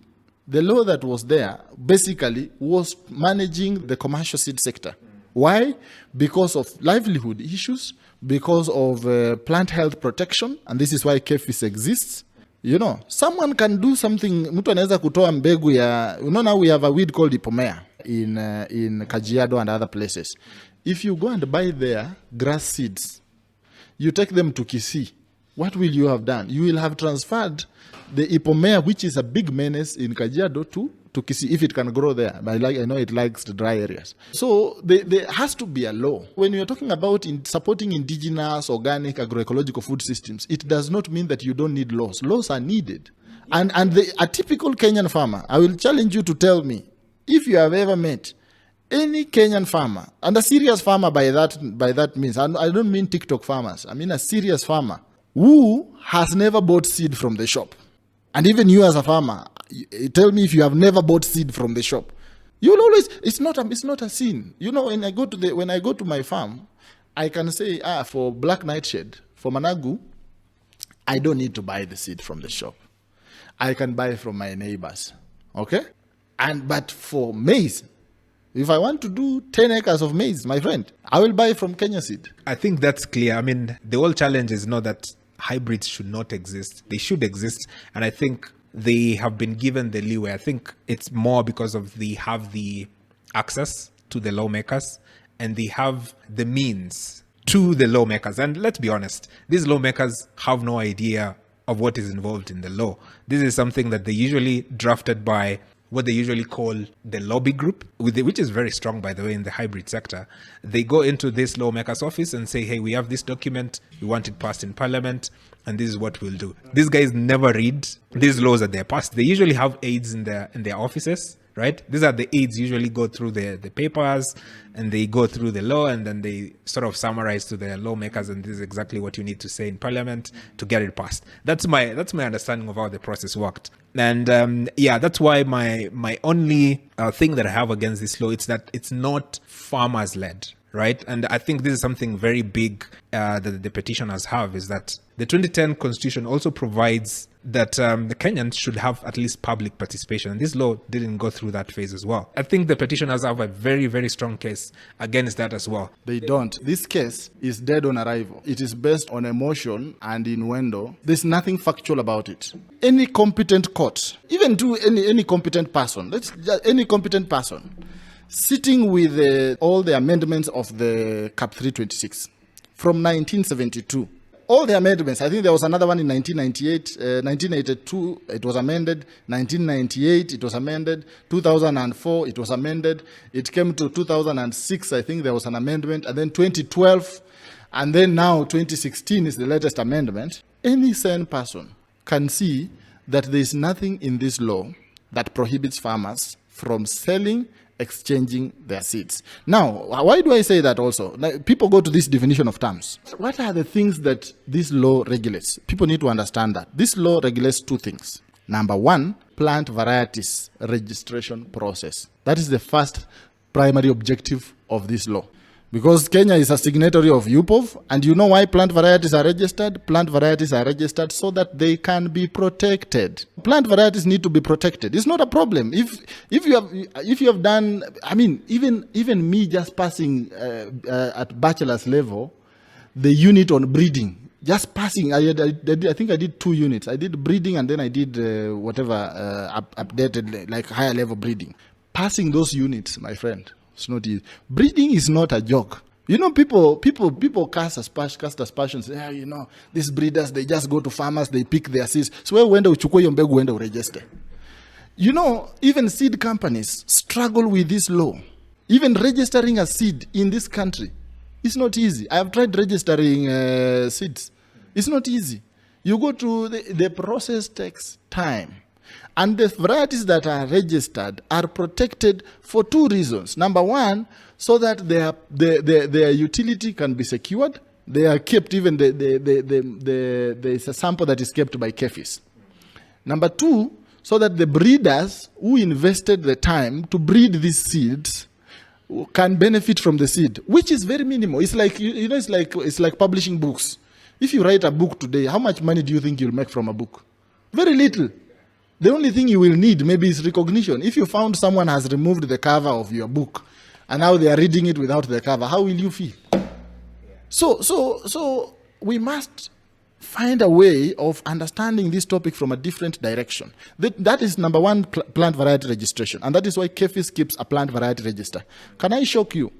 the law that was there basically was managing the commercial seed sector. Why? Because of livelihood issues, because of plant health protection, and this is why KEFIS exists. You know, someone can do something. Mtu anaweza kutoa mbegu ya, you know, now we have a weed called ipomea in Kajiado and other places. If you go and buy their grass seeds, you take them to Kisii, what will you have done? You will have transferred the ipomea, which is a big menace in Kajiado, to Kisii, if it can grow there. But I know it likes the dry areas. So there has to be a law. When you're talking about supporting indigenous, organic, agroecological food systems, it does not mean that you don't need laws. Laws are needed. And a typical Kenyan farmer, I will challenge you to tell me, if you have ever met any Kenyan farmer, and a serious farmer by that means, I don't mean TikTok farmers, I mean a serious farmer, who has never bought seed from the shop. And even you as a farmer, tell me if you have never bought seed from the shop. You will always, it's not a sin. You know, when I go to my farm, I can say, for black nightshade, for managu, I don't need to buy the seed from the shop. I can buy from my neighbors. Okay? But for maize, if I want to do 10 acres of maize, my friend, I will buy from Kenya Seed. I think that's clear. I mean, the whole challenge is not that hybrids should not exist. They should exist. And I think they have been given the leeway. I think it's more because they have the access to the lawmakers and they have the means to the lawmakers. And let's be honest, these lawmakers have no idea of what is involved in the law. This is something that they usually drafted by what they usually call the lobby group, which is very strong, by the way, in the hybrid sector. They go into this lawmaker's office and say, hey, we have this document, we want it passed in parliament, and this is what we'll do. These guys never read these laws that they're passed. They usually have aides in their offices, right? These are the aides usually go through the papers and they go through the law and then they sort of summarize to the lawmakers, and this is exactly what you need to say in parliament to get it passed. That's my understanding of how the process worked. And that's why my only thing that I have against this law is that it's not farmers led, right? And I think this is something very big that the petitioners have, is that the 2010 constitution also provides that the Kenyans should have at least public participation. And this law didn't go through that phase as well. I think the petitioners have a very, very strong case against that as well. They don't. This case is dead on arrival. It is based on emotion and innuendo. There's nothing factual about it. Any competent court, even to any competent person, any competent person, sitting with all the amendments of the CAP 326 from 1972, all the amendments, I think there was another one in 1998, 1982, it was amended, 1998, it was amended, 2004, it was amended, it came to 2006, I think there was an amendment, and then 2012, and then now 2016 is the latest amendment. Any sane person can see that there is nothing in this law that prohibits farmers from selling, exchanging their seeds. Now, why do I say that also? Like, people go to this definition of terms. What are the things that this law regulates? People need to understand that. This law regulates two things. Number one, plant varieties registration process. That is the first primary objective of this law. Because Kenya is a signatory of UPOV, and you know why plant varieties are registered? Plant varieties are registered so that they can be protected. Plant varieties need to be protected. It's not a problem. If you have done, I mean, even me just passing at bachelor's level, the unit on breeding, just passing, I think I did 2 units. I did breeding and then I did updated, like higher level breeding. Passing those units, my friend, it's not easy. Breeding is not a joke. You know, people cast aspersions. Yeah, you know, these breeders, they just go to farmers, they pick their seeds. So when they uchukue hiyo mbegu uende uregister. You know, even seed companies struggle with this law. Even registering a seed in this country, it's not easy. I have tried registering seeds. It's not easy. You go to the process takes time. And the varieties that are registered are protected for 2 reasons. Number one, so that their utility can be secured. They are kept, even there is a sample that is kept by KEFIS. Number 2, so that the breeders who invested the time to breed these seeds can benefit from the seed, which is very minimal. It's like, it's like publishing books. If you write a book today, how much money do you think you'll make from a book? Very little. The only thing you will need maybe is recognition. If you found someone has removed the cover of your book and now they are reading it without the cover, how will you feel? So we must find a way of understanding this topic from a different direction. That is number one, plant variety registration. And that is why KEFIS keeps a plant variety register. Can I shock you?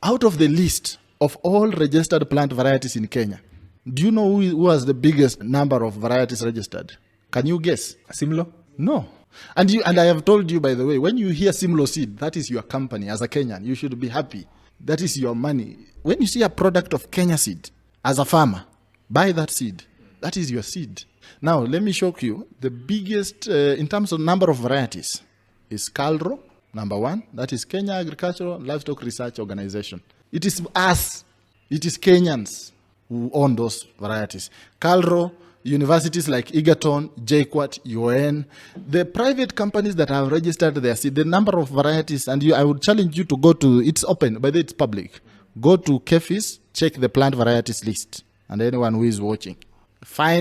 Out of the list of all registered plant varieties in Kenya, do you know who has the biggest number of varieties registered? Can you guess? Simlo? No. And I have told you, by the way, when you hear Simlo seed, that is your company. As a Kenyan, you should be happy. That is your money. When you see a product of Kenya seed, as a farmer, buy that seed. That is your seed. Now, let me show you. The biggest, in terms of number of varieties, is KALRO, number 1. That is Kenya Agricultural Livestock Research Organization. It is us. It is Kenyans who own those varieties. KALRO, universities like Egerton, JKUAT, UN, the private companies that have registered their seed, the number of varieties, and I would challenge you to go to, it's open, but it's public. Go to KEFIS, check the plant varieties list, and anyone who is watching.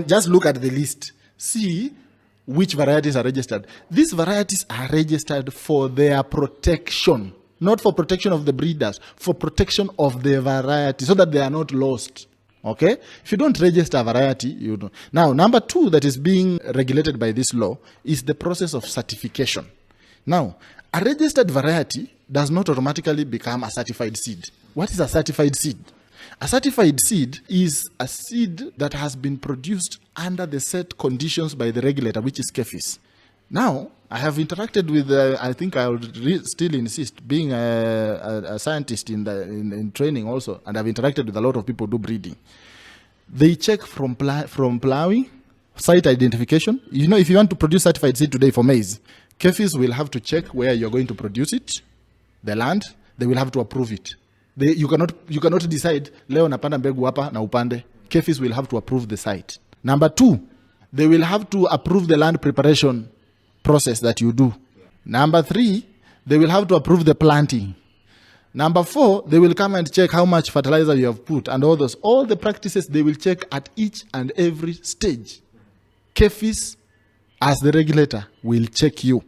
Just look at the list. See which varieties are registered. These varieties are registered for their protection, not for protection of the breeders, for protection of the variety, so that they are not lost. Okay? If you don't register a variety, you don't. Now, number 2 that is being regulated by this law is the process of certification. Now, a registered variety does not automatically become a certified seed. What is a certified seed? A certified seed is a seed that has been produced under the set conditions by the regulator, which is KEFIS. Now, I have interacted with, I think I would still insist, being a scientist in training also, and I've interacted with a lot of people who do breeding. They check from plowing, site identification. You know, if you want to produce certified seed today for maize, KEFIS will have to check where you're going to produce it, the land. They will have to approve it. You cannot decide, leo napanda mbegu hapa na upande. KEFIS will have to approve the site. Number 2, they will have to approve the land preparation process that you do. Number 3, they will have to approve the planting. Number 4, they will come and check how much fertilizer you have put and all those. All the practices they will check at each and every stage. KEFIS, as the regulator, will check you.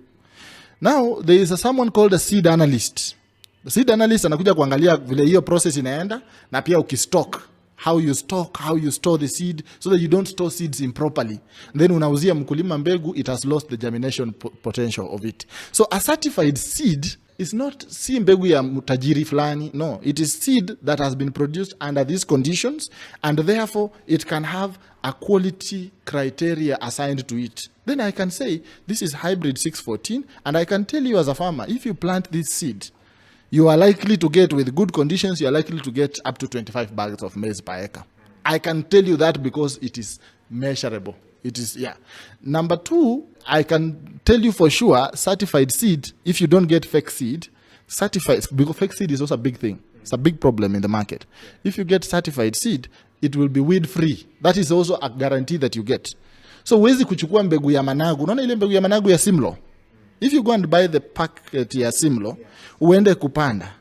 Now, there is someone called a seed analyst. The seed analyst anakuja kuangalia vile hiyo process inaenda na pia ukistock. How you store the seed so that you don't store seeds improperly. Then unauzia mkulima mbegu, it has lost the germination potential of it. So a certified seed is not si mbegu ya mutajiri fulani. No, it is seed that has been produced under these conditions, and therefore it can have a quality criteria assigned to it. Then I can say, this is hybrid 614, and I can tell you as a farmer, if you plant this seed, you are likely to get, with good conditions, you are likely to get up to 25 bags of maize per acre. I can tell you that because it is measurable. It is, yeah. Number 2, I can tell you for sure, certified seed, if you don't get fake seed, certified, because fake seed is also a big thing. It's a big problem in the market. If you get certified seed, it will be weed free. That is also a guarantee that you get. So huwezi kuchukua mbegu ya managu. Unaona ile mbegu ya managu ya Simlo? If you go and buy the packet ya Simlo, uende kupanda,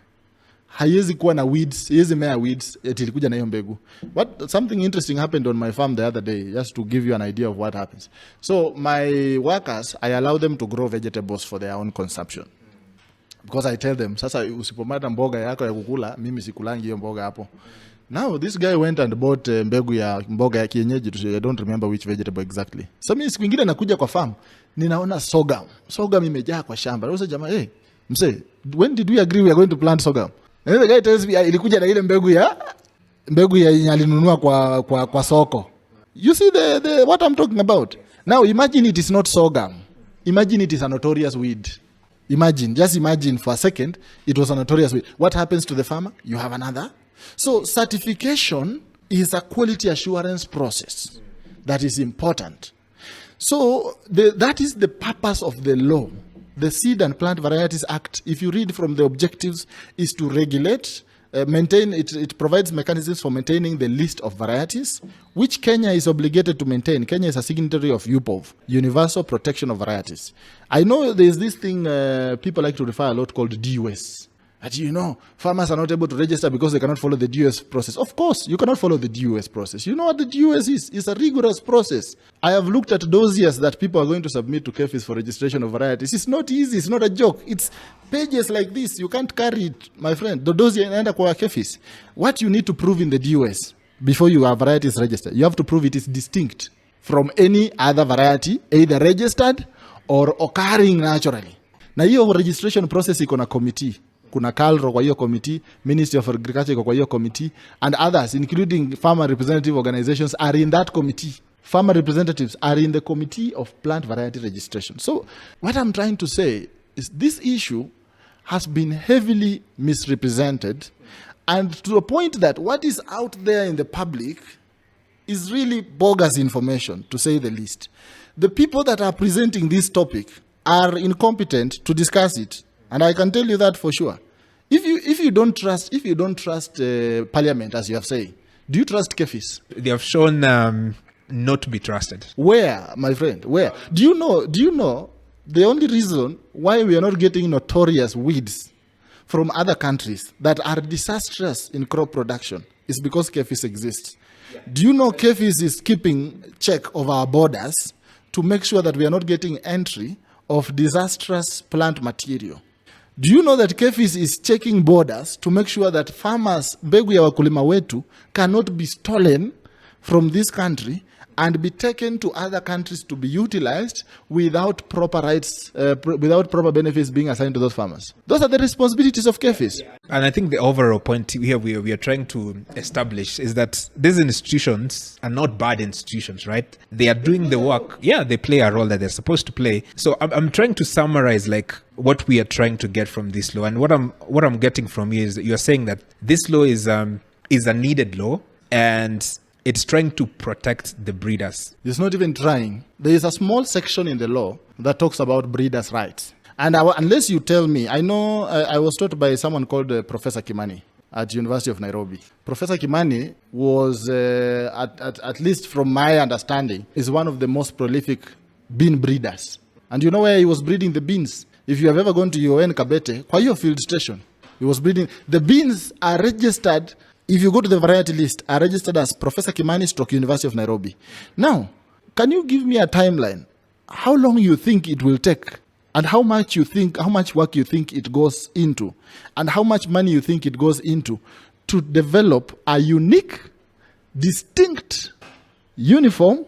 haiwezi kuwa na weeds, haiwezi mea weeds, ilikuja na hiyo mbegu. But something interesting happened on my farm the other day, just to give you an idea of what happens. So my workers, I allow them to grow vegetables for their own consumption. Because I tell them, sasa usipomata mboga yako ya kukula, mimi sikulangi hiyo mboga hapo. Now this guy went and bought mbegu ya mboga ya kienyeji. I don't remember which vegetable exactly. So mimi siku nyingine nakuja kwa farm, ninaona sorghum. Sorghum imejaa kwa shamba. Sasa jamaa, hey, mse, when did we agree we are going to plant sorghum? And the guy tells me ilikuja na ile mbegu ya alinunua kwa soko. You see the what I'm talking about? Now imagine it is not sorghum. Imagine it is a notorious weed. Just imagine for a second, it was a notorious weed. What happens to the farmer? You have another. So certification is a quality assurance process that is important. So that is the purpose of the law. The Seed and Plant Varieties Act, if you read from the objectives, is to regulate, maintain, it provides mechanisms for maintaining the list of varieties, which Kenya is obligated to maintain. Kenya is a signatory of UPOV, Universal Protection of Varieties. I know there's this thing people like to refer a lot called DUS. That, farmers are not able to register because they cannot follow the DUS process. Of course, you cannot follow the DUS process. You know what the DUS is? It's a rigorous process. I have looked at dossiers that people are going to submit to KEFIS for registration of varieties. It's not easy. It's not a joke. It's pages like this. You can't carry it, my friend. The dossier inaenda kwa KEFIS. What you need to prove in the DUS before you have varieties registered, you have to prove it is distinct from any other variety, either registered or occurring naturally. Na hiyo registration process iko na committee. Kuna KALRO kwa hiyo committee, Ministry of Agriculture kwa hiyo committee, and others, including farmer representative organizations, are in that committee. Farmer representatives are in the committee of plant variety registration. So what I'm trying to say is this issue has been heavily misrepresented, and to a point that what is out there in the public is really bogus information, to say the least. The people that are presenting this topic are incompetent to discuss it. And I can tell you that for sure. If you don't trust Parliament, as you have said, do you trust KEFIS? They have shown not to be trusted. Where, my friend? Where? Do you know the only reason why we are not getting notorious weeds from other countries that are disastrous in crop production is because KEFIS exists. Yeah. Do you know KEFIS is keeping check of our borders to make sure that we are not getting entry of disastrous plant material? Do you know that KEFIS is checking borders to make sure that farmers, mbegu ya wakulima wetu, cannot be stolen from this country and be taken to other countries to be utilized without proper rights, without proper benefits being assigned to those farmers? Those are the responsibilities of KEFIS. And I think the overall point here we are trying to establish is that these institutions are not bad institutions, right? They are doing the work. Yeah, they play a role that they're supposed to play. So I'm trying to summarize like what we are trying to get from this law. And what I'm getting from you is that you're saying that this law is a needed law, and it's trying to protect the breeders. It's not even trying. There is a small section in the law that talks about breeders' rights. And unless you tell me, I know I was taught by someone called Professor Kimani at University of Nairobi. Professor Kimani was, at least from my understanding, is one of the most prolific bean breeders. And you know where he was breeding the beans? If you have ever gone to UN Kabete, kwa hiyo field station, he was breeding. The beans are registered. If you go to the variety list, are registered as Professor Kimani / University of Nairobi. Now, can you give me a timeline? How long you think it will take, and how much work you think it goes into, and how much money you think it goes into to develop a unique, distinct, uniform,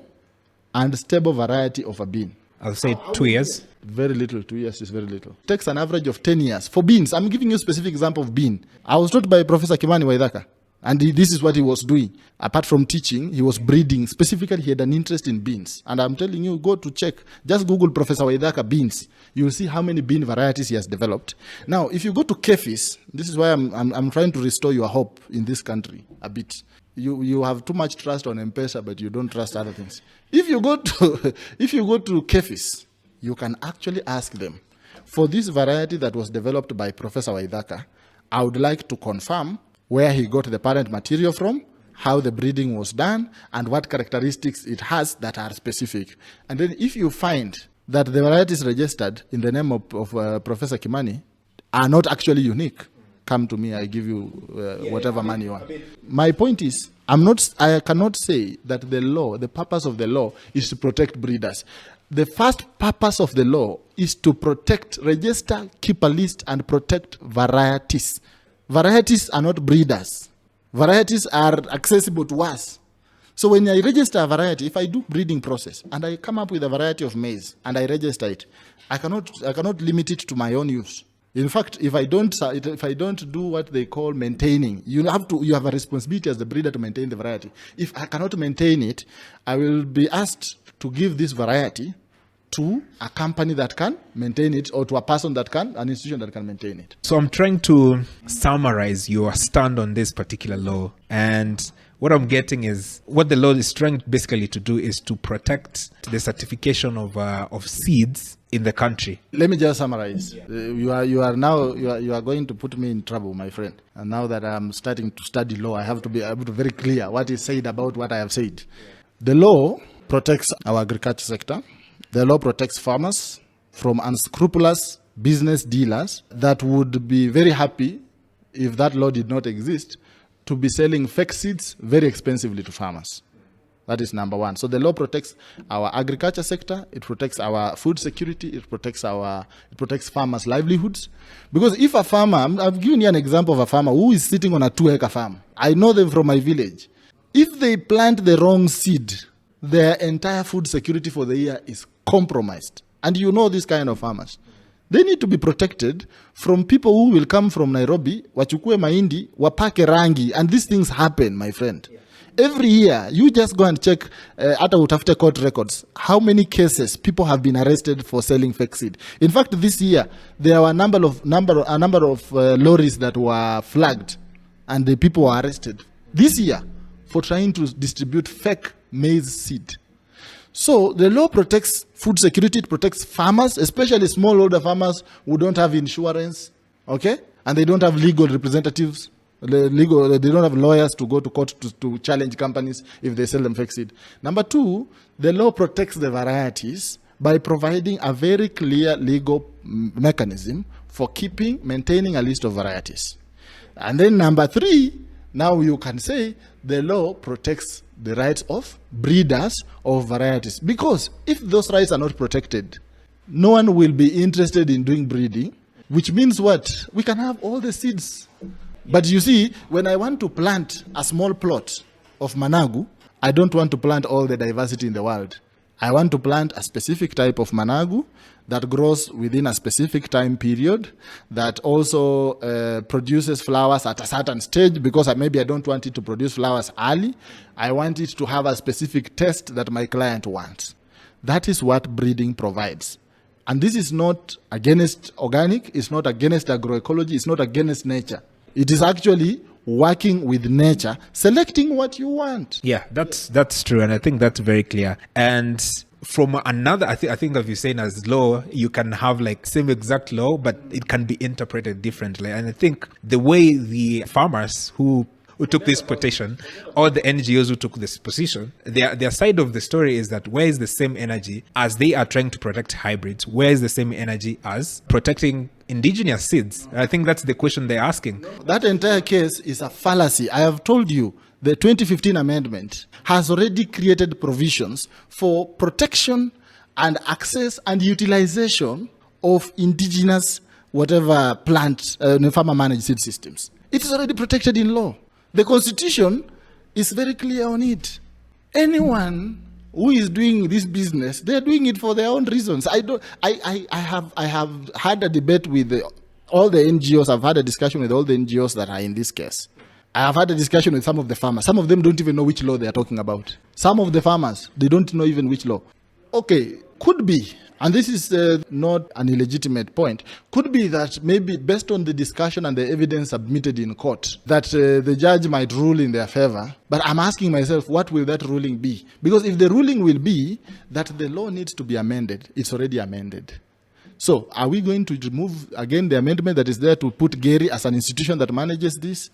and stable variety of a bean? I'll say 2 years. Very little. 2 years is very little. It takes an average of 10 years. For beans, I'm giving you a specific example of bean. I was taught by Professor Kimani Waithaka. And this is what he was doing. Apart from teaching, he was breeding. Specifically, he had an interest in beans. And I'm telling you, go to check. Just Google Professor Waithaka beans. You'll see how many bean varieties he has developed. Now, if you go to KEFIS, this is why I'm trying to restore your hope in this country a bit. You have too much trust on M-Pesa, but you don't trust other things. If you go to KEFIS, you can actually ask them, for this variety that was developed by Professor Waithaka, I would like to confirm where he got the parent material from, how the breeding was done, and what characteristics it has that are specific. And then if you find that the varieties registered in the name of Professor Kimani are not actually unique. Come to me, I give you whatever money you want. My point is, I cannot say that the law, the purpose of the law is to protect breeders. The first purpose of the law is to protect, register, keep a list, and protect varieties. Varieties are not breeders. Varieties are accessible to us. So when I register a variety, if I do breeding process and I come up with a variety of maize and I register it, I cannot limit it to my own use. In fact, if I don't do what they call maintaining, you have a responsibility as the breeder to maintain the variety. If I cannot maintain it, I will be asked to give this variety to a company that can maintain it, or to a person that can, an institution that can maintain it. So I'm trying to summarize your stand on this particular law, and what I'm getting is what the law is trying basically to do is to protect the certification of seeds in the country. Let me just summarize. You are going to put me in trouble, my friend. And now that I'm starting to study law, I have to be able to be very clear what is said about what I have said. The law protects our agriculture sector. The law protects farmers from unscrupulous business dealers that would be very happy, if that law did not exist, to be selling fake seeds very expensively to farmers. That is number one. So the law protects our agriculture sector. It protects our food security. It protects farmers' livelihoods. Because if a farmer, I've given you an example of a farmer who is sitting on a 2-acre farm. I know them from my village. If they plant the wrong seed, their entire food security for the year is compromised. And you know these kind of farmers. They need to be protected from people who will come from Nairobi, wachukue mahindi, wapake rangi, and these things happen, my friend. Every year, you just go and check ata utafute court records, how many cases people have been arrested for selling fake seed. In fact, this year, there were a number of lorries that were flagged, and the people were arrested this year for trying to distribute fake maize seed. So the law protects food security, it protects farmers, especially smallholder farmers who don't have insurance, okay? And they don't have legal representatives. They don't have lawyers to go to court to challenge companies if they sell them fake seed. Number two, the law protects the varieties by providing a very clear legal mechanism for maintaining a list of varieties. And then number three, now you can say the law protects the rights of breeders of varieties. Because if those rights are not protected, no one will be interested in doing breeding, which means what? We can have all the seeds. But you see, when I want to plant a small plot of managu, I don't want to plant all the diversity in the world. I want to plant a specific type of managu that grows within a specific time period, that also produces flowers at a certain stage, because maybe I don't want it to produce flowers early. I want it to have a specific taste that my client wants. That is what breeding provides. And this is not against organic, it's not against agroecology, it's not against nature. It is actually working with nature, selecting what you want. Yeah, that's true, and I think that's very clear. And from another, I think as you're saying, as law, you can have like same exact law, but it can be interpreted differently. And I think the way the farmers who took this petition, or the NGOs who took this position, their side of the story is that where is the same energy as they are trying to protect hybrids? Where is the same energy as protecting indigenous seeds? I think that's the question they're asking. That entire case is a fallacy. I have told you, the 2015 amendment has already created provisions for protection and access and utilization of indigenous whatever plant, farmer managed seed systems. It is already protected in law. The Constitution is very clear on it. Anyone who is doing this business, they're doing it for their own reasons. I have had a debate with all the NGOs. I've had a discussion with all the NGOs that are in this case. I have had a discussion with some of the farmers. Some of them don't even know which law they are talking about. Some of the farmers, they don't know even which law. Okay, could be, and this is not an illegitimate point, could be that maybe based on the discussion and the evidence submitted in court, that the judge might rule in their favor. But I'm asking myself, what will that ruling be? Because if the ruling will be that the law needs to be amended, it's already amended. So are we going to remove again the amendment that is there to put Gary as an institution that manages this?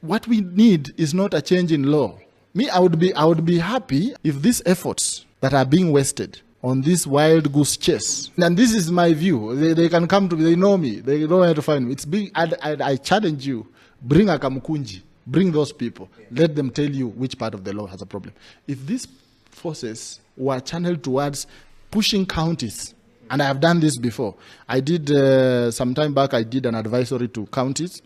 What we need is not a change in law. I would be happy if these efforts that are being wasted on this wild goose chase. And this is my view. They can come to me, they know me, they know where to find me. It's big. I challenge you, bring a Kamukunji, bring those people, let them tell you which part of the law has a problem. If these forces were channeled towards pushing counties, and I have done this before. I did, some time back, I did an advisory to counties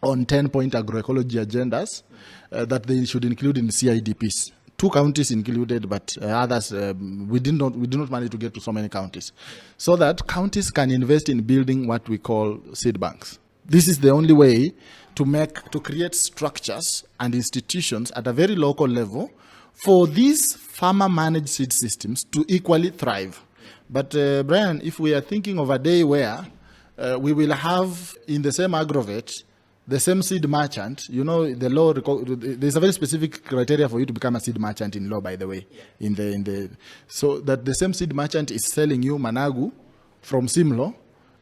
on 10-point agroecology agendas that they should include in CIDPs. 2 counties included, but others, we did not manage to get to so many counties. So that counties can invest in building what we call seed banks. This is the only way to create structures and institutions at a very local level for these farmer-managed seed systems to equally thrive. But Brian, if we are thinking of a day where we will have in the same aggregate the same seed merchant, you know, the law, there's a very specific criteria for you to become a seed merchant in law, by the way, so that the same seed merchant is selling you Managu from Simlo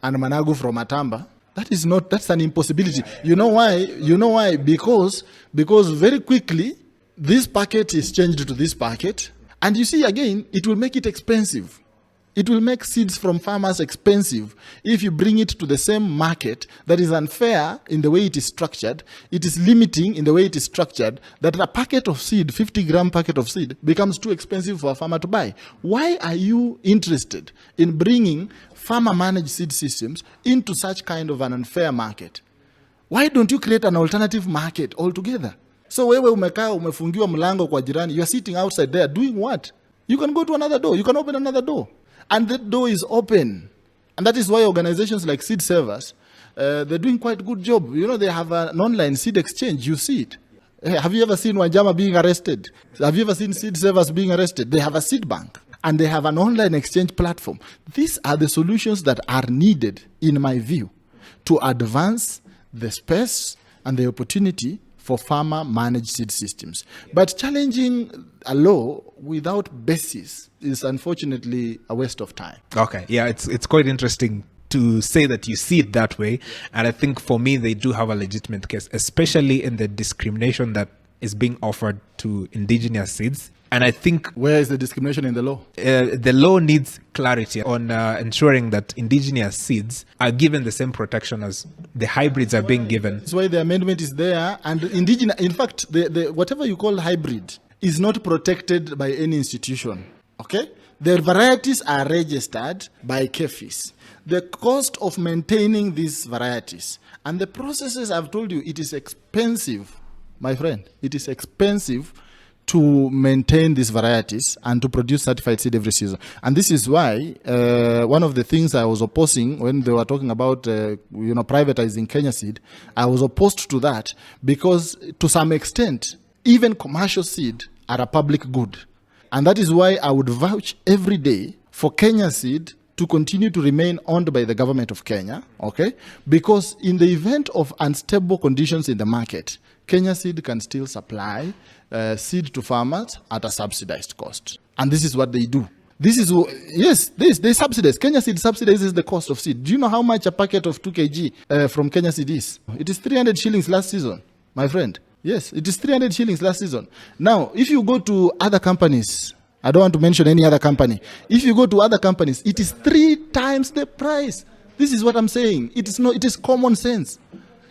and Managu from Atamba. That's an impossibility. You know why? Because very quickly this packet is changed to this packet, and you see again, it will make it expensive. It will make seeds from farmers expensive if you bring it to the same market that is unfair in the way it is structured. It is limiting in the way it is structured that a packet of seed, 50-gram packet of seed, becomes too expensive for a farmer to buy. Why are you interested in bringing farmer-managed seed systems into such kind of an unfair market? Why don't you create an alternative market altogether? So wewe umekaa umefungiwa mlango kwa jirani, you are sitting outside there doing what? You can go to another door. You can open another door. And that door is open. And that is why organizations like Seed Savers, they're doing quite a good job. You know, they have an online seed exchange. You see it. Have you ever seen Wajama being arrested? Have you ever seen Seed Savers being arrested? They have a seed bank. And they have an online exchange platform. These are the solutions that are needed, in my view, to advance the space and the opportunity for farmer-managed seed systems. But challenging a law without basis is unfortunately a waste of time. Okay, yeah, it's quite interesting to say that you see it that way. And I think for me, they do have a legitimate case, especially in the discrimination that is being offered to indigenous seeds. And I think... Where is the discrimination in the law? The law needs clarity on ensuring that indigenous seeds are given the same protection as the hybrids are being given. That's why the amendment is there. And indigenous, in fact, the whatever you call hybrid is not protected by any institution. Okay? The varieties are registered by KEFIS. The cost of maintaining these varieties and the processes, I've told you, it is expensive, my friend. It is expensive to maintain these varieties and to produce certified seed every season. And this is why one of the things I was opposing when they were talking about privatizing Kenya Seed, I was opposed to that because to some extent, even commercial seed are a public good. And that is why I would vouch every day for Kenya Seed to continue to remain owned by the government of Kenya, okay? Because in the event of unstable conditions in the market, Kenya Seed can still supply seed to farmers at a subsidized cost. And this is what they do. They subsidize. Kenya Seed subsidizes the cost of seed. Do you know how much a packet of 2 kg from Kenya Seed is? It is 300 shillings last season, my friend. Yes, it is 300 shillings last season. Now, if you go to other companies, I don't want to mention any other company. If you go to other companies, it is 3 times the price. This is what I'm saying. It is common sense.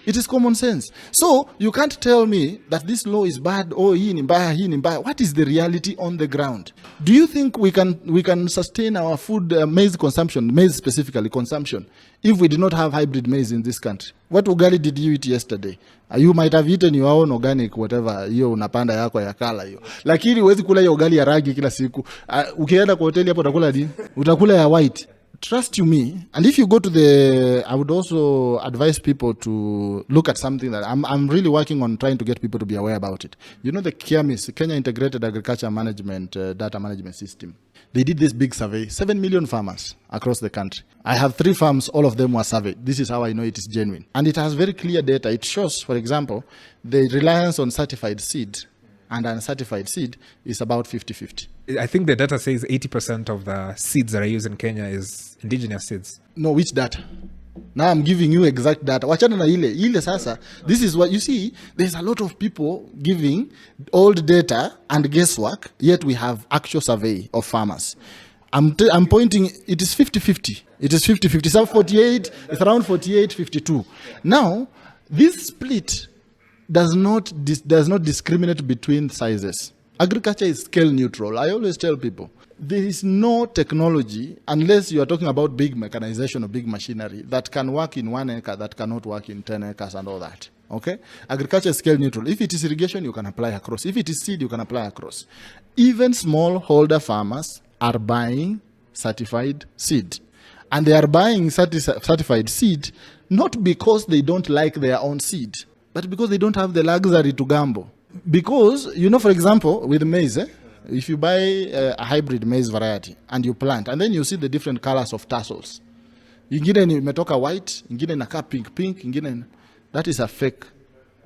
It is common sense. So you can't tell me that this law is bad. Oh, hii ni mbaya. What is the reality on the ground? Do you think we can sustain our food maize consumption, maize specifically consumption, if we did not have hybrid maize in this country? What ugali did you eat yesterday? You might have eaten your own organic whatever, hiyo unapanda yako ya kala hiyo. Lakini huwezi kula hiyo ugali ya rangi kila siku. Ukienda kwa hoteli hapo utakula nini? Utakula ya white. Trust you me, and if you go to I would also advise people to look at something that I'm really working on trying to get people to be aware about it. You know the KIAMIS, Kenya Integrated Agriculture Management Data Management System. They did this big survey, 7 million farmers across the country. I have 3 farms, all of them were surveyed. This is how I know it is genuine. And it has very clear data. It shows, for example, the reliance on certified seed and uncertified seed is about 50-50. I think the data says 80% of the seeds that are used in Kenya is indigenous seeds. No, which data? Now I'm giving you exact data. Wachana na ile sasa. This is what you see. There's a lot of people giving old data and guesswork, yet we have actual survey of farmers. I'm pointing, it is 50-50. It is 50-50. Some 48, it's around 48-52. Now, this split does not discriminate between sizes. Agriculture is scale neutral. I always tell people, there is no technology, unless you are talking about big mechanization or big machinery, that can work in 1 acre, that cannot work in 10 acres and all that. Okay? Agriculture is scale neutral. If it is irrigation, you can apply across. If it is seed, you can apply across. Even smallholder farmers are buying certified seed. And they are buying certified seed not because they don't like their own seed, but because they don't have the luxury to gamble. Because, for example, with maize, if you buy a hybrid maize variety and you plant, and then you see the different colors of tassels. Ingine imetoka white, ingine inakaa pink, ingine, that is a fake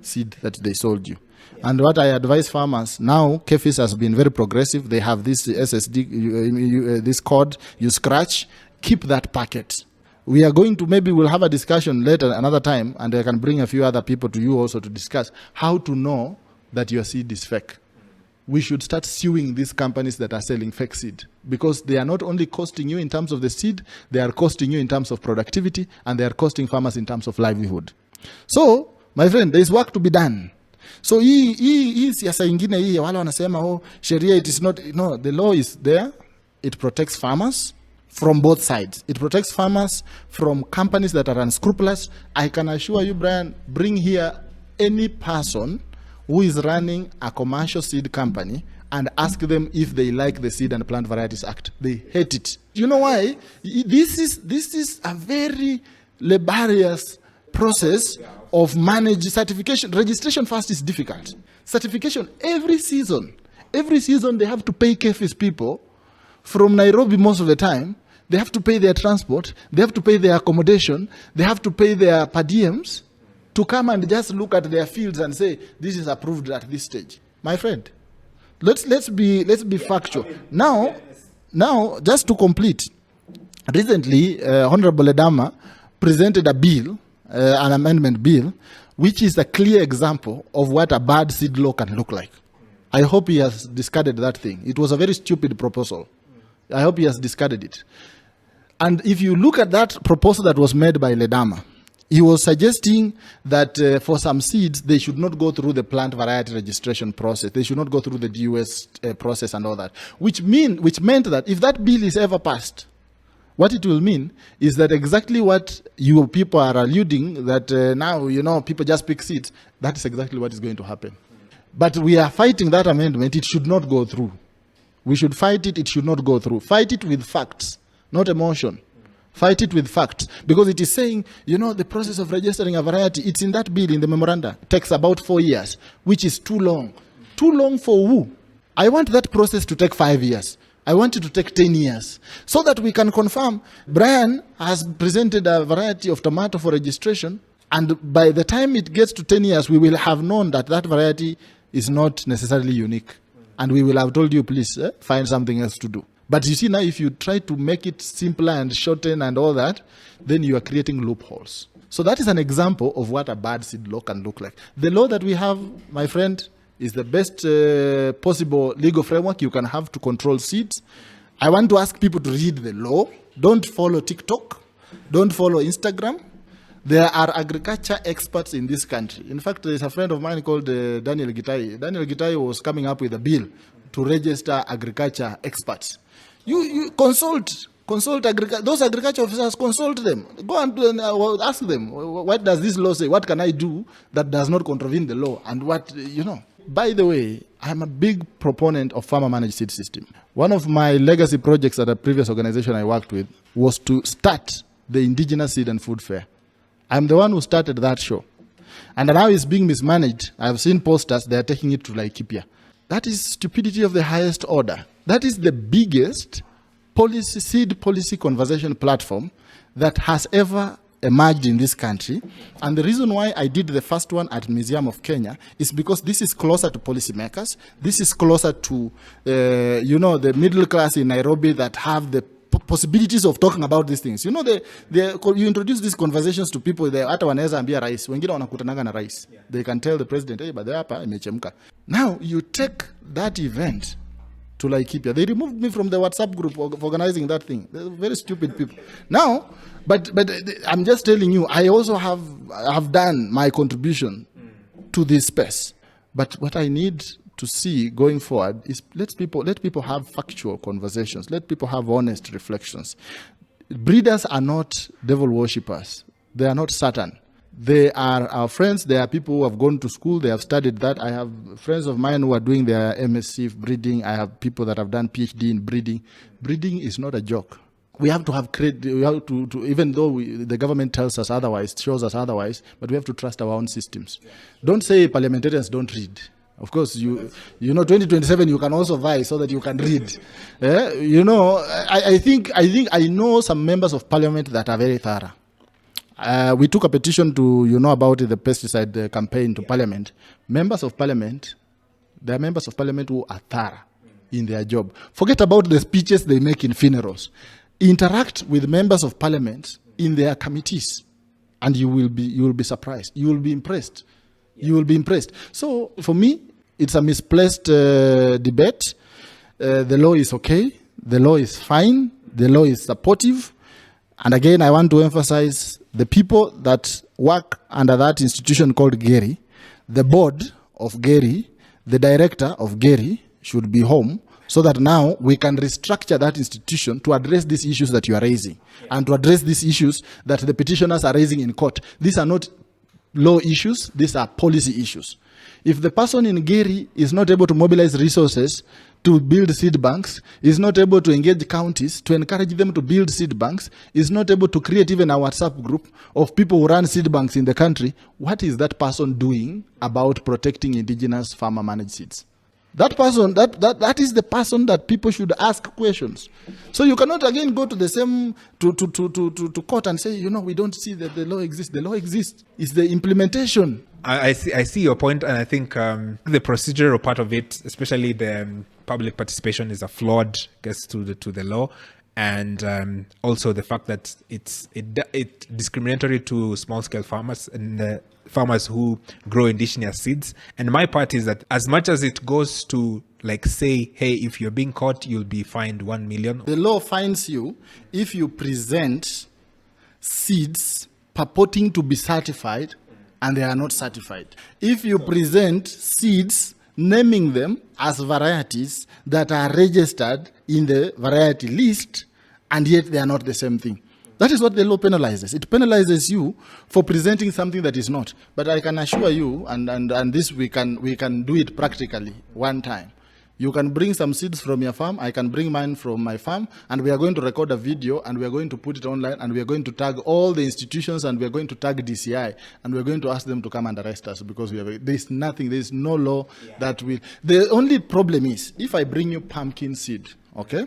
seed that they sold you. And what I advise farmers, now KEFIS has been very progressive. They have this SSD, this code, you scratch, keep that packet. We are going to, maybe we'll have a discussion later, another time, and I can bring a few other people to you also to discuss how to know that your seed is fake. We should start suing these companies that are selling fake seed, because they are not only costing you in terms of the seed, they are costing you in terms of productivity, and they are costing farmers in terms of livelihood. So, my friend, there is work to be done. So hii siasa ingine hii wale wanasema sheria, it is not, no, the law is there. It protects farmers from both sides. It protects farmers from companies that are unscrupulous. I can assure you, Brian, bring here any person who is running a commercial seed company and ask them if they like the Seed and Plant Varieties Act. They hate it. You know why? This is a very laborious process of managed certification. Registration first is difficult. Certification, every season they have to pay KEFIS people from Nairobi most of the time. They have to pay their transport, they have to pay their accommodation, they have to pay their per diems to come and just look at their fields and say, this is approved at this stage. My friend, let's be factual. Now, just to complete, recently, Honorable Atamba presented a bill, an amendment bill, which is a clear example of what a bad seed law can look like. I hope he has discarded that thing. It was a very stupid proposal. I hope he has discarded it. And if you look at that proposal that was made by Atamba, he was suggesting that for some seeds, they should not go through the plant variety registration process. They should not go through the DUS process and all that. Which meant that if that bill is ever passed, what it will mean is that exactly what you people are alluding, that now, people just pick seeds, that is exactly what is going to happen. But we are fighting that amendment. It should not go through. We should fight it. It should not go through. Fight it with facts, not emotion. Fight it with facts. Because it is saying, the process of registering a variety, it's in that bill, in the memoranda. It takes about 4 years, which is too long. Too long for who? I want that process to take 5 years. I want it to take 10 years. So that we can confirm Brian has presented a variety of tomato for registration. And by the time it gets to 10 years, we will have known that that variety is not necessarily unique. And we will have told you, please, find something else to do. But you see now, if you try to make it simpler and shorten and all that, then you are creating loopholes. So that is an example of what a bad seed law can look like. The law that we have, my friend, is the best possible legal framework you can have to control seeds. I want to ask people to read the law. Don't follow TikTok. Don't follow Instagram. There are agriculture experts in this country. In fact, there's a friend of mine called Daniel Gitai. Daniel Gitai was coming up with a bill to register agriculture experts. You consult those agriculture officers, consult them. Go and ask them, what does this law say? What can I do that does not contravene the law? And what, By the way, I'm a big proponent of farmer managed seed system. One of my legacy projects at a previous organization I worked with was to start the Indigenous Seed and Food Fair. I'm the one who started that show. And now it's being mismanaged. I've seen posters, they're taking it to Laikipia. That is stupidity of the highest order. That is the biggest seed policy conversation platform that has ever emerged in this country. And the reason why I did the first one at Museum of Kenya is because this is closer to policymakers. This is closer to, the middle class in Nairobi that have the possibilities of talking about these things. You introduce these conversations to people, hata wanaweza ambia rais, wengine wanakutananga na rais. They can tell the president, hey, but hapa imechemka. Now you take that event to Laikipia. They removed me from the WhatsApp group of organizing that thing. They're very stupid people. Now, but I'm just telling you, I also have done my contribution to this space. But what I need to see going forward is let people have factual conversations. Let people have honest reflections. Breeders are not devil worshippers. They are not Satan. They are our friends. They are people who have gone to school. They have studied that. I have friends of mine who are doing their MSc breeding. I have people that have done PhD in breeding. Breeding is not a joke. We have to have credit. We have to even though the government tells us otherwise, shows us otherwise, but we have to trust our own systems. Don't say parliamentarians don't read. Of course, you know, 2027 you can also vie so that you can read. I think I know some members of parliament that are very thorough. We took a petition to, about the pesticide campaign to Parliament. Members of Parliament, there are members of Parliament who are thorough in their job. Forget about the speeches they make in funerals. Interact with members of Parliament in their committees, and you will be surprised. You will be impressed. You will be impressed. So for me, it's a misplaced debate. The law is okay. The law is fine. The law is supportive. And again, I want to emphasize the people that work under that institution called Gary, the board of Gary, the director of Gary should be home so that now we can restructure that institution to address these issues that you are raising and to address these issues that the petitioners are raising in court. These are not law issues, these are policy issues. If the person in Gary is not able to mobilize resources to build seed banks, is not able to engage counties to encourage them to build seed banks, is not able to create even a WhatsApp group of people who run seed banks in the country, what is that person doing about protecting indigenous farmer managed seeds? That person, that is the person that people should ask questions. So you cannot again go to the same to court and say, we don't see that the law exists. The law exists. It's the implementation. I see your point, and I think the procedural part of it, especially the public participation, is a flawed guess to the law, and also the fact that it's discriminatory to small scale farmers and farmers who grow indigenous seeds. And my part is that as much as it goes to say, hey, if you're being caught, you'll be fined 1 million. The law fines you if you present seeds purporting to be certified and they are not certified. If you present seeds naming them as varieties that are registered in the variety list and yet they are not the same thing. That is what the law penalizes. It penalizes you for presenting something that is not. But I can assure you, and this we can do it practically one time. You can bring some seeds from your farm, I can bring mine from my farm, and we are going to record a video, and we are going to put it online, and we are going to tag all the institutions, and we are going to tag DCI, and we are going to ask them to come and arrest us, because there is no law that will... The only problem is, if I bring you pumpkin seed, okay?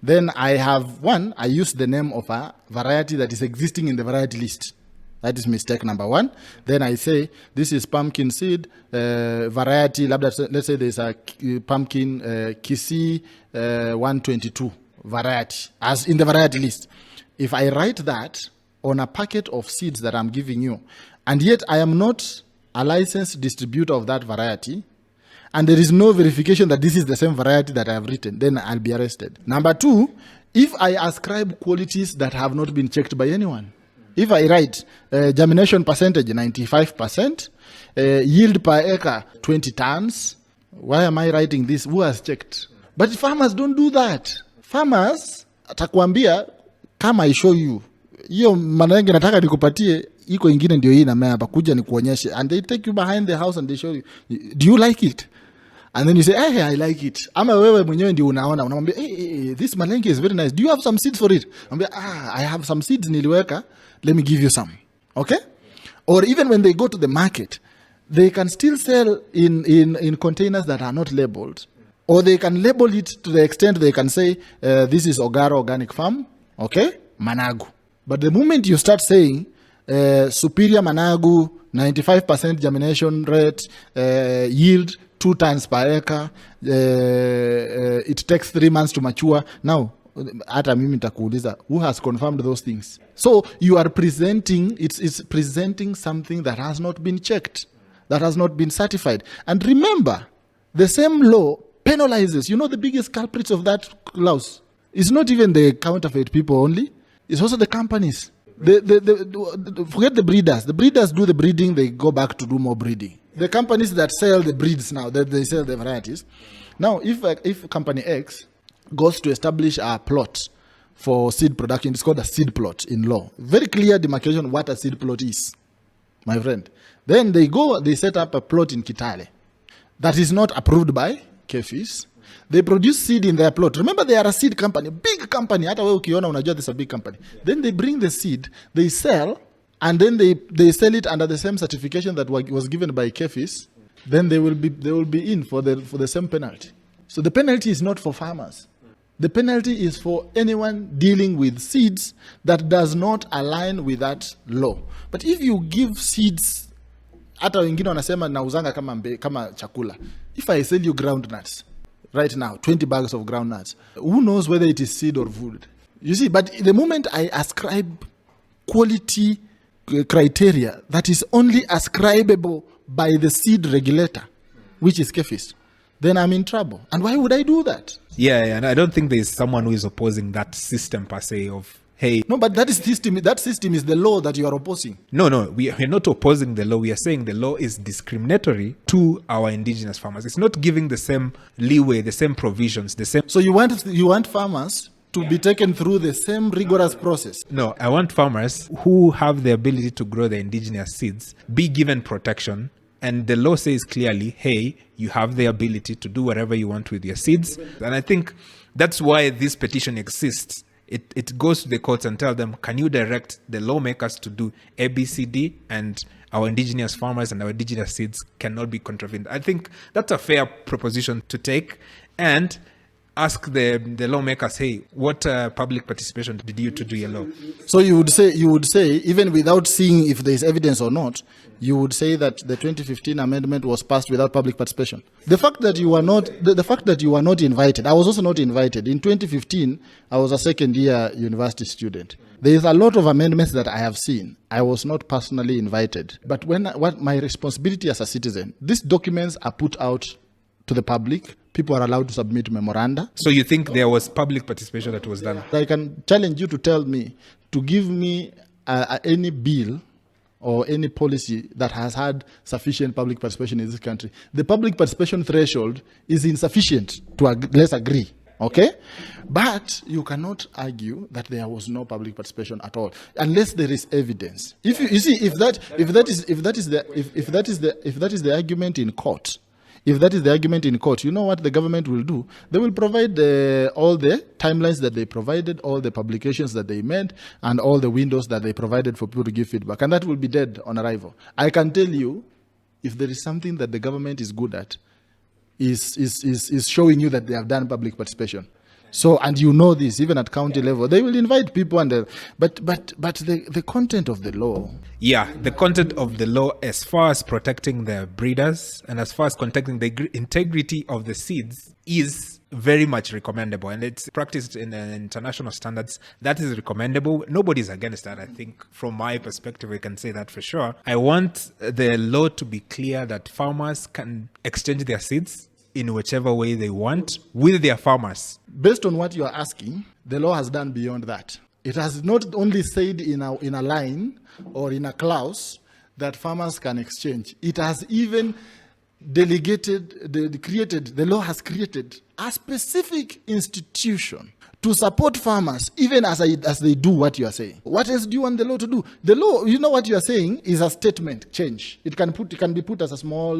Then I use the name of a variety that is existing in the variety list. That is mistake number one. Then I say, this is pumpkin seed, variety, let's say there's a pumpkin Kisii 122 variety, as in the variety list. If I write that on a packet of seeds that I'm giving you, and yet I am not a licensed distributor of that variety, and there is no verification that this is the same variety that I have written, then I'll be arrested. Number two, if I ascribe qualities that have not been checked by anyone. If I write germination percentage 95%, yield per acre 20 tons, why am I writing this? Who has checked? But farmers don't do that. Farmers, atakwambia, kama I show you, hiyo manenge nataka nikupatie, iko ingine ndio hii na mea hapa kuja nikuonyeshe, and they take you behind the house and they show you, do you like it? And then you say, hey, I like it. Ama wewe mwenyewe ndio unaona, unamwambia, hey, this malenge is very nice. Do you have some seeds for it? Unamwambia, I have some seeds niliweka. Let me give you some. Okay? Or even when they go to the market, they can still sell in containers that are not labeled. Or they can label it to the extent they can say, this is Ogaro Organic Farm, okay? Managu. But the moment you start saying, superior Managu, 95% germination rate, yield 2 tons per acre, it takes 3 months to mature. Now, hata mimi nitakuuliza, who has confirmed those things? So you are presenting, it's presenting something that has not been checked, that has not been certified. And remember, the same law penalizes. You know the biggest culprits of that clause? It's not even the counterfeit people only. It's also the companies. Forget the breeders. The breeders do the breeding. They go back to do more breeding. The companies that sell the breeds now, that they sell the varieties. Now, if company X goes to establish a plot for seed production, it's called a seed plot in law. Very clear demarcation what a seed plot is, my friend. Then they set up a plot in Kitale that is not approved by KEFIS. They produce seed in their plot. Remember, they are a seed company, big company. Hata wewe ukiona unajua this is a big company. Then they bring the seed, they sell, and then they sell it under the same certification that was given by KEFIS. Then they will be in for the same penalty. So the penalty is not for farmers. The penalty is for anyone dealing with seeds that does not align with that law. But if you give seeds, hata wengine wanasema nauzanga kama chakula. If I sell you groundnuts right now, 20 bags of groundnuts, who knows whether it is seed or food? You see, but the moment I ascribe quality criteria that is only ascribable by the seed regulator, which is KEFIS, then I'm in trouble. And why would I do that? Yeah, and I don't think there's someone who is opposing that system per se of, hey. No, but that system is the law that you are opposing. No, we are not opposing the law. We are saying the law is discriminatory to our indigenous farmers. It's not giving the same leeway, the same provisions, the same. So you want farmers to be taken through the same rigorous process? No, I want farmers who have the ability to grow the indigenous seeds be given protection. And the law says clearly, hey, you have the ability to do whatever you want with your seeds. And I think that's why this petition exists. It goes to the courts and tell them, can you direct the lawmakers to do A, B, C, D, and our indigenous farmers and our indigenous seeds cannot be contravened. I think that's a fair proposition to take. And ask the lawmakers, hey, what public participation did you to do your law? So you would say, even without seeing if there is evidence or not, you would say that the 2015 amendment was passed without public participation. The fact that you were not, the fact that you were not invited, I was also not invited. In 2015, I was a second-year university student. There is a lot of amendments that I have seen. I was not personally invited. But what my responsibility as a citizen, these documents are put out to the public. People are allowed to submit memoranda. So you think there was public participation that was done? I can challenge you to tell me, to give me any bill or any policy that has had sufficient public participation in this country. The public participation threshold is insufficient let's agree, okay? But you cannot argue that there was no public participation at all, unless there is evidence. If that is the argument in court, if that is the argument in court, you know what the government will do? They will provide all the timelines that they provided, all the publications that they made, and all the windows that they provided for people to give feedback. And that will be dead on arrival. I can tell you, if there is something that the government is good at, is showing you that they have done public participation. So, and you know this, even at county level, they will invite people, but the content of the law. Yeah, the content of the law, as far as protecting the breeders and as far as protecting the integrity of the seeds, is very much recommendable, and it's practiced in international standards. That is recommendable. Nobody's against that. I think from my perspective, we can say that for sure. I want the law to be clear that farmers can exchange their seeds in whichever way they want with their farmers. Based on what you are asking, the law has done beyond that. It has not only said in a line or in a clause that farmers can exchange. It has even the law has created a specific institution to support farmers, even as they do what you are saying. What else do you want the law to do? The law, you know what you are saying, is a statement change. It can be put as a small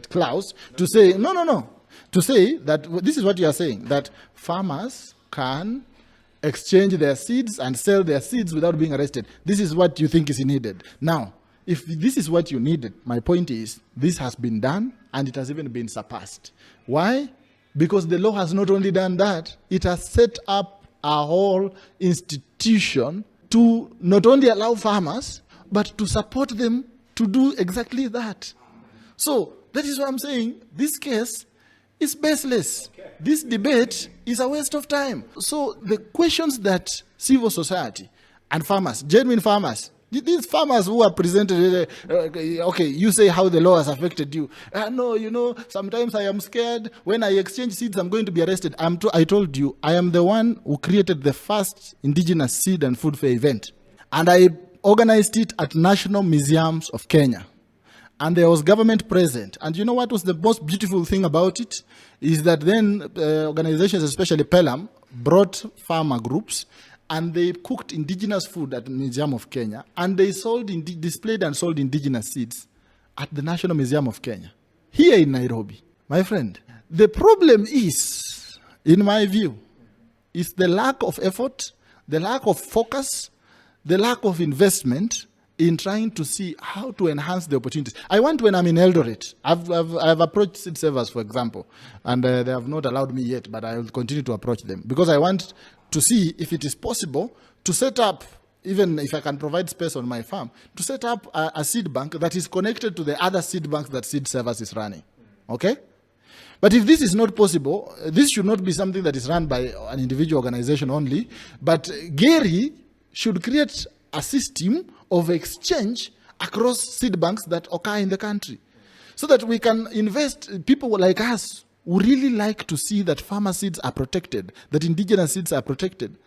clause to say, no. To say that this is what you are saying, that farmers can exchange their seeds and sell their seeds without being arrested. This is what you think is needed. Now, if this is what you needed, my point is, this has been done and it has even been surpassed. Why? Because the law has not only done that, it has set up a whole institution to not only allow farmers, but to support them to do exactly that. So that is what I'm saying. This case is baseless. This debate is a waste of time. So the questions that civil society and farmers, genuine farmers, These farmers who are presented, okay, you say how the law has affected you. No, sometimes I am scared. When I exchange seeds, I'm going to be arrested. I told you, I am the one who created the first indigenous seed and food fair event. And I organized it at National Museums of Kenya. And there was government present. And you know what was the most beautiful thing about it? Is that then organizations, especially Pelham, brought farmer groups and they cooked indigenous food at the Museum of Kenya. And they displayed and sold indigenous seeds at the National Museum of Kenya, here in Nairobi. My friend, the problem is, in my view, is the lack of effort, the lack of focus, the lack of investment in trying to see how to enhance the opportunities. I want, when I'm in Eldoret, I've approached seed savers, for example, and they have not allowed me yet, but I will continue to approach them because I want to see if it is possible to set up, even if I can provide space on my farm, to set up a seed bank that is connected to the other seed banks that seed savers is running. Okay? But if this is not possible, this should not be something that is run by an individual organization only, but Gary should create a system of exchange across seed banks that occur in the country so that we can invest. People like us who really like to see that farmer seeds are protected, that indigenous seeds are protected.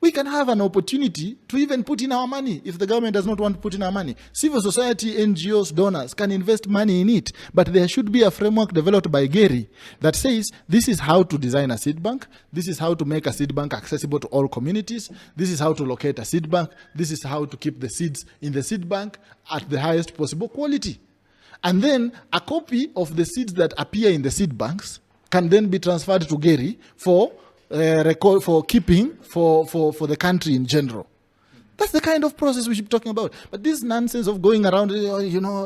We can have an opportunity to even put in our money if the government does not want to put in our money. Civil society, NGOs, donors can invest money in it, but there should be a framework developed by Gary that says this is how to design a seed bank, this is how to make a seed bank accessible to all communities, this is how to locate a seed bank, this is how to keep the seeds in the seed bank at the highest possible quality. And then a copy of the seeds that appear in the seed banks can then be transferred to Gary for keeping for the country in general. That's the kind of process we should be talking about. But this nonsense of going around,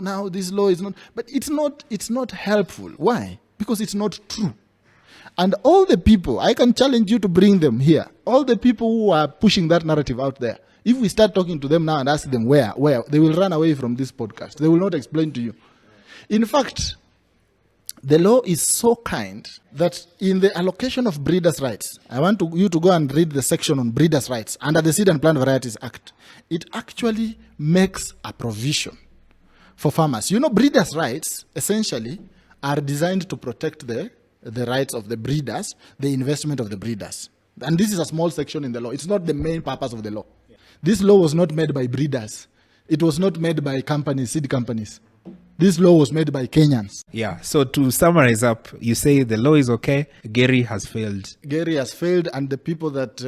now this law is not, but it's not helpful. Why? Because it's not true. And all the people, I can challenge you to bring them here. All the people who are pushing that narrative out there, if we start talking to them now and ask them where, they will run away from this podcast. They will not explain to you. In fact, the law is so kind that in the allocation of breeders' rights, I want you to go and read the section on breeders' rights under the Seed and Plant Varieties Act. It actually makes a provision for farmers. Breeders' rights essentially are designed to protect the rights of the breeders, the investment of the breeders. And this is a small section in the law. It's not the main purpose of the law. This law was not made by breeders. It was not made by companies, seed companies. This law was made by Kenyans. Yeah, so to summarize up, you say the law is okay, Gary has failed. Gary has failed, and the people that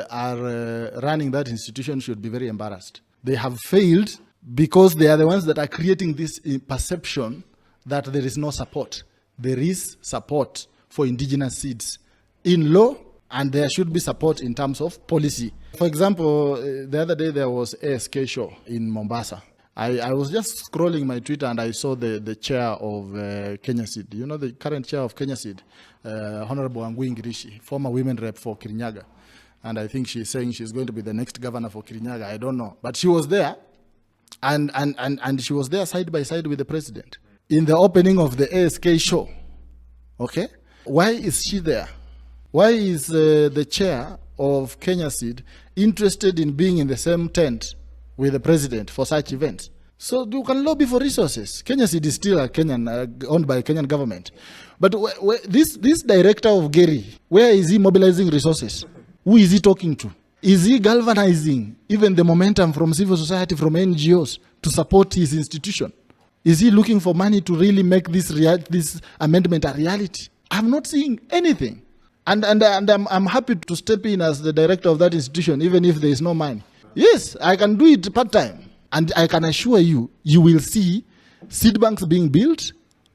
are running that institution should be very embarrassed. They have failed because they are the ones that are creating this perception that there is no support. There is support for indigenous seeds in law, and there should be support in terms of policy. For example, the other day there was ASK show in Mombasa. I was just scrolling my Twitter and I saw the chair of Kenya Seed. The current chair of Kenya Seed, Honorable Angui Ngirishi, former women rep for Kirinyaga. And I think she's saying she's going to be the next governor for Kirinyaga. I don't know. But she was there, and she was there side by side with the president in the opening of the ASK show. Okay? Why is she there? Why is the chair of Kenya Seed interested in being in the same tent with the president for such events? So you can lobby for resources. Kenya Seed is still a Kenyan, owned by a Kenyan government. But this director of Gary, where is he mobilizing resources? Who is he talking to? Is he galvanizing even the momentum from civil society, from NGOs to support his institution? Is he looking for money to really make this amendment a reality? I'm not seeing anything. And I'm happy to step in as the director of that institution, even if there is no money. Yes, I can do it part-time. And I can assure you, you will see seed banks being built.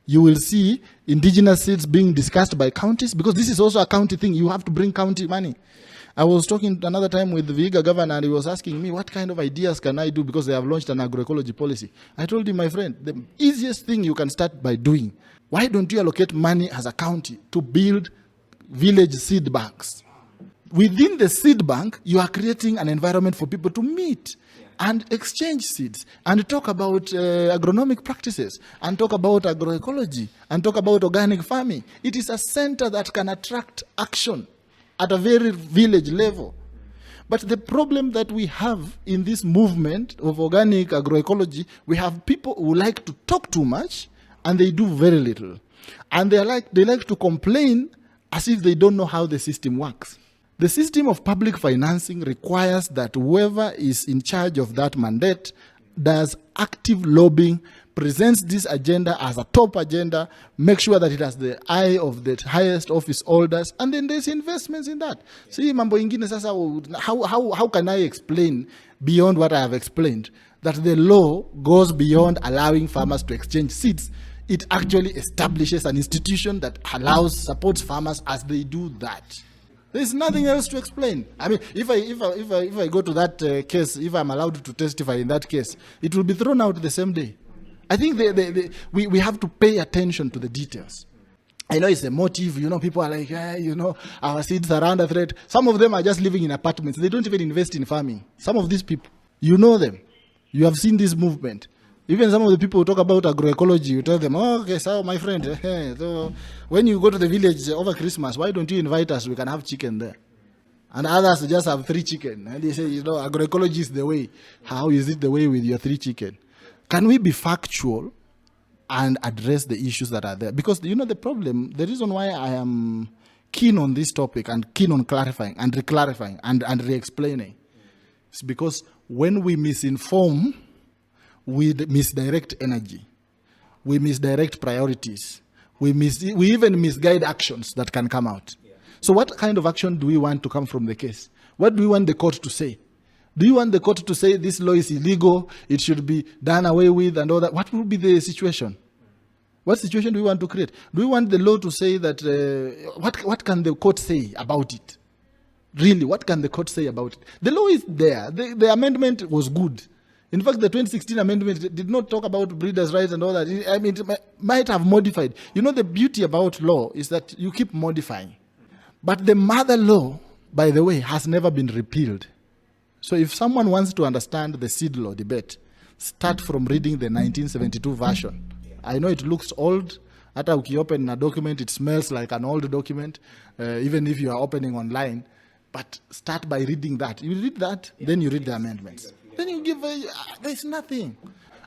You will see indigenous seeds being discussed by counties, because this is also a county thing. You have to bring county money. I was talking another time with the Vihiga governor, and he was asking me, what kind of ideas can I do, because they have launched an agroecology policy. I told him, my friend, the easiest thing you can start by doing, why don't you allocate money as a county to build village seed banks? Within the seed bank, you are creating an environment for people to meet and exchange seeds and talk about agronomic practices and talk about agroecology and talk about organic farming. It is a center that can attract action at a very village level. But the problem that we have in this movement of organic agroecology, we have people who like to talk too much and they do very little. And they like to complain as if they don't know how the system works. The system of public financing requires that whoever is in charge of that mandate does active lobbying, presents this agenda as a top agenda, make sure that it has the eye of the highest office holders, and then there's investments in that. See, mambo ingine sasa, how can I explain beyond what I have explained that the law goes beyond allowing farmers to exchange seeds? It actually establishes an institution that supports farmers as they do that. There's nothing else to explain. I mean, if I go to that case, if I'm allowed to testify in that case, it will be thrown out the same day. I think we have to pay attention to the details. I know it's a motive, people are like, our seeds are under threat. Some of them are just living in apartments. They don't even invest in farming. Some of these people, you know them. You have seen this movement. Even some of the people who talk about agroecology, you tell them, oh, okay, so my friend, so when you go to the village over Christmas, why don't you invite us? We can have chicken there. And others just have 3 chicken. And they say, agroecology is the way. How is it the way with your 3 chicken? Can we be factual and address the issues that are there? Because, the problem, the reason why I am keen on this topic and keen on clarifying and reclarifying and re-explaining is because when we misinform, we misdirect energy, we misdirect priorities, we even misguide actions that can come out. Yeah. So what kind of action do we want to come from the case? What do we want the court to say? Do you want the court to say this law is illegal, it should be done away with and all that? What will be the situation? What situation do we want to create? Do we want the law to say that, what can the court say about it? Really, what can the court say about it? The law is there. The amendment was good. In fact, the 2016 amendment did not talk about breeders' rights and all that. I mean, it might have modified. The beauty about law is that you keep modifying. But the mother law, by the way, has never been repealed. So if someone wants to understand the seed law debate, start from reading the 1972 version. I know it looks old. After you open a document, it smells like an old document, even if you are opening online. But start by reading that. You read that, then you read the amendments. Then you give, there's nothing.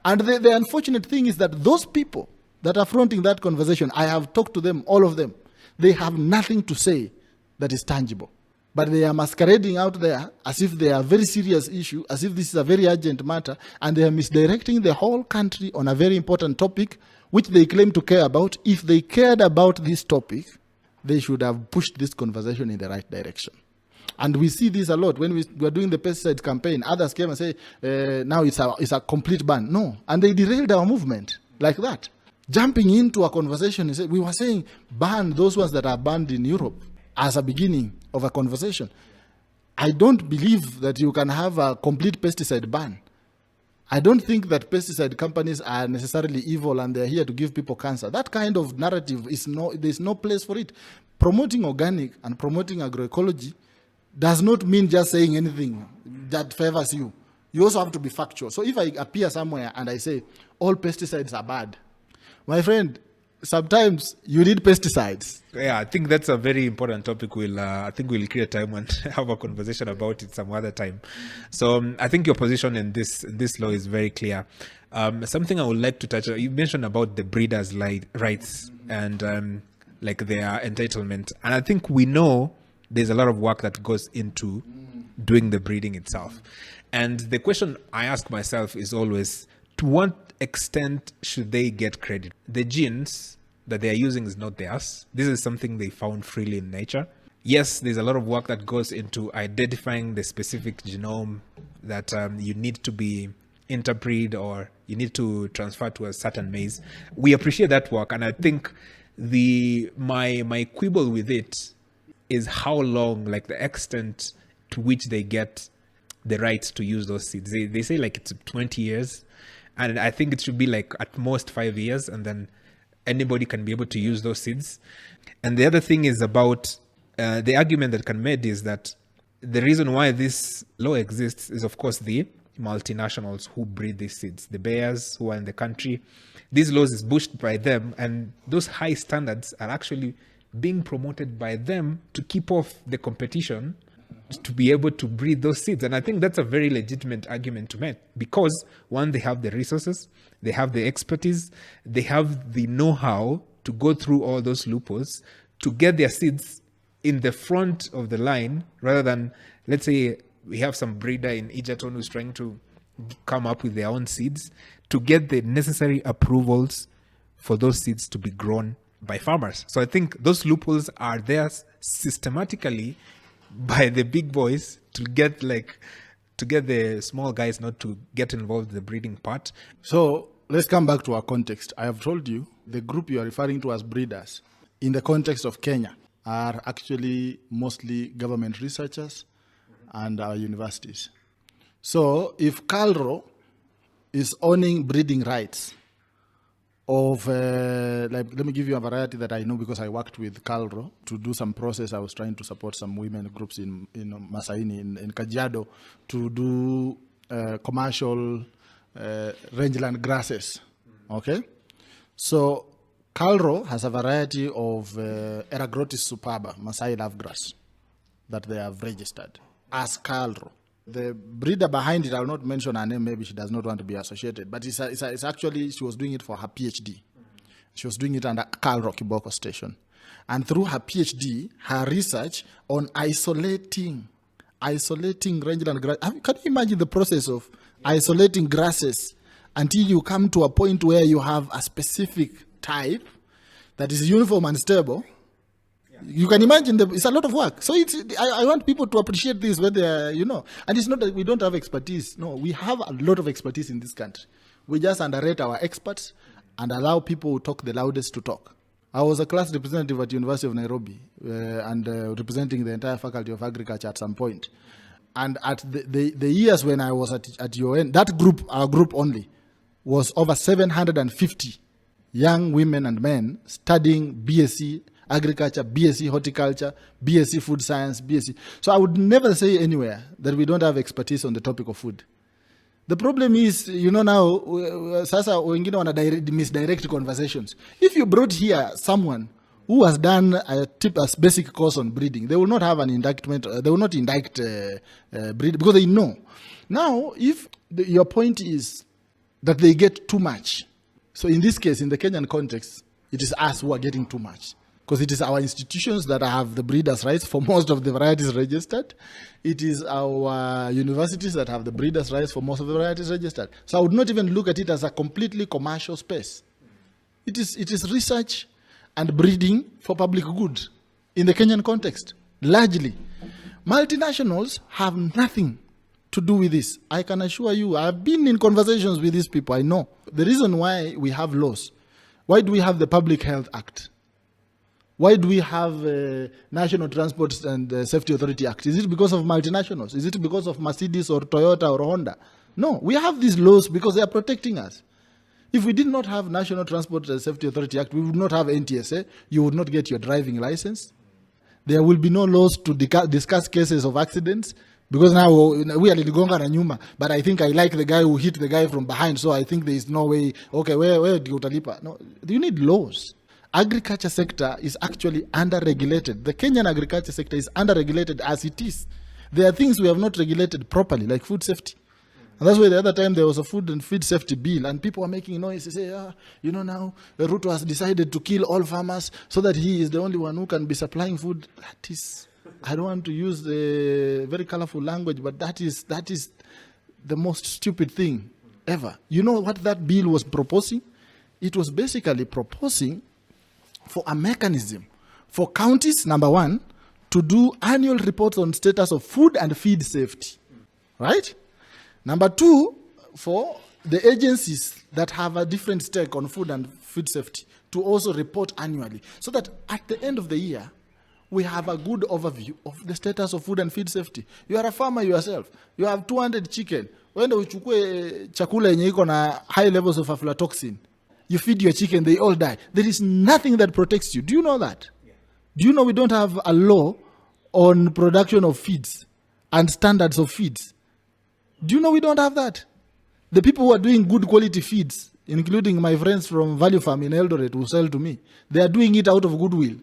And the unfortunate thing is that those people that are fronting that conversation, I have talked to them, all of them, they have nothing to say that is tangible. But they are masquerading out there as if they are a very serious issue, as if this is a very urgent matter, and they are misdirecting the whole country on a very important topic, which they claim to care about. If they cared about this topic, they should have pushed this conversation in the right direction. And we see this a lot. When we were doing the pesticides campaign, others came and say, now it's a complete ban. No. And they derailed our movement like that. Jumping into a conversation, we were saying ban those ones that are banned in Europe as a beginning of a conversation. I don't believe that you can have a complete pesticide ban. I don't think that pesticide companies are necessarily evil and they're here to give people cancer. That kind of narrative, there's no place for it. Promoting organic and promoting agroecology does not mean just saying anything that favors you. You also have to be factual. So if I appear somewhere and I say, all pesticides are bad, my friend, sometimes you need pesticides. Yeah, I think that's a very important topic. I think we'll create time and have a conversation about it some other time. So I think your position in this law is very clear. Something I would like to touch on, you mentioned about the breeders' rights and like their entitlement. And I think we know there's a lot of work that goes into doing the breeding itself. And the question I ask myself is always, to what extent should they get credit? The genes that they are using is not theirs. This is something they found freely in nature. Yes, there's a lot of work that goes into identifying the specific genome that you need to be interbreed or you need to transfer to a certain maize. We appreciate that work, and I think my quibble with it is how long, like the extent to which they get the rights to use those seeds. They say like it's 20 years, and I think it should be like at most 5 years, and then anybody can be able to use those seeds. And the other thing is about the argument that can be made is that the reason why this law exists is, of course, the multinationals who breed these seeds, the Bayers who are in the country. These laws is pushed by them, and those high standards are actually being promoted by them to keep off the competition to be able to breed those seeds. And I think that's a very legitimate argument to make because, one, they have the resources, they have the expertise, they have the know-how to go through all those loopholes to get their seeds in the front of the line rather than, let's say, we have some breeder in Egerton who's trying to come up with their own seeds to get the necessary approvals for those seeds to be grown by farmers. So I think those loopholes are there systematically by the big boys to get the small guys not to get involved in the breeding part. So let's come back to our context. I have told you the group you are referring to as breeders in the context of Kenya are actually mostly government researchers and our universities. So if Calro is owning breeding rights of, let me give you a variety that I know because I worked with Calro to do some process. I was trying to support some women groups in Masaini, in Kajiado, to do commercial rangeland grasses. Okay? So Calro has a variety of Eragrotis superba, Masai love grass, that they have registered as Calro. The breeder behind it, I will not mention her name, maybe she does not want to be associated, but it's actually, she was doing it for her PhD. She was doing it under Calro Kiboko Station. And through her PhD, her research on isolating rangeland grass. Can you imagine the process of isolating grasses until you come to a point where you have a specific type that is uniform and stable? You can imagine it's a lot of work. So I want people to appreciate this when they're, and it's not that we don't have expertise. No, we have a lot of expertise in this country. We just underrate our experts and allow people who talk the loudest to talk. I was a class representative at University of Nairobi and representing the entire faculty of agriculture at some point. And at the years when I was at UN, that group, our group only, was over 750 young women and men studying BSc agriculture, BSc horticulture, BSc food science, BSc. So I would never say anywhere that we don't have expertise on the topic of food. The problem is, now, sasa wengine wana misdirect conversations. If you brought here someone who has done a basic course on breeding, they will not have an indictment, they will not indict breed because they know. Now, if your point is that they get too much, so in this case, in the Kenyan context, it is us who are getting too much. Because it is our institutions that have the breeders' rights for most of the varieties registered. It is our universities that have the breeders' rights for most of the varieties registered. So I would not even look at it as a completely commercial space. It is research and breeding for public good in the Kenyan context, largely. Multinationals have nothing to do with this. I can assure you, I've been in conversations with these people, I know. The reason why we have laws, why do we have the Public Health Act? Why do we have National Transport and Safety Authority Act? Is it because of multinationals? Is it because of Mercedes or Toyota or Honda? No, we have these laws because they are protecting us. If we did not have National Transport and Safety Authority Act, we would not have NTSA. You would not get your driving license. There will be no laws to discuss cases of accidents because now we are Ligonga na nyuma. But I think I like the guy who hit the guy from behind, so I think there is no way. Okay, where do you utalipa? No, you need laws. Agriculture sector is actually under-regulated. The Kenyan agriculture sector is under-regulated as it is. There are things we have not regulated properly, like food safety. And that's why the other time there was a food and feed safety bill, and people were making noise. They say, now Ruto has decided to kill all farmers so that he is the only one who can be supplying food. That is, I don't want to use the very colorful language, but that is the most stupid thing ever. You know what that bill was proposing? It was basically proposing for a mechanism for counties, number one, to do annual reports on status of food and feed safety, right? Number two, for the agencies that have a different stake on food and food safety to also report annually, so that at the end of the year, we have a good overview of the status of food and feed safety. You are a farmer yourself. You have 200 chicken. Wenda uchukue chakula yenye iko na high levels of aflatoxin. You feed your chicken, they all die. There is nothing that protects you. Do you know that? Yeah. Do you know we don't have a law on production of feeds and standards of feeds? Do you know we don't have that? The people who are doing good quality feeds, including my friends from Value Farm in Eldoret who sell to me, they are doing it out of goodwill.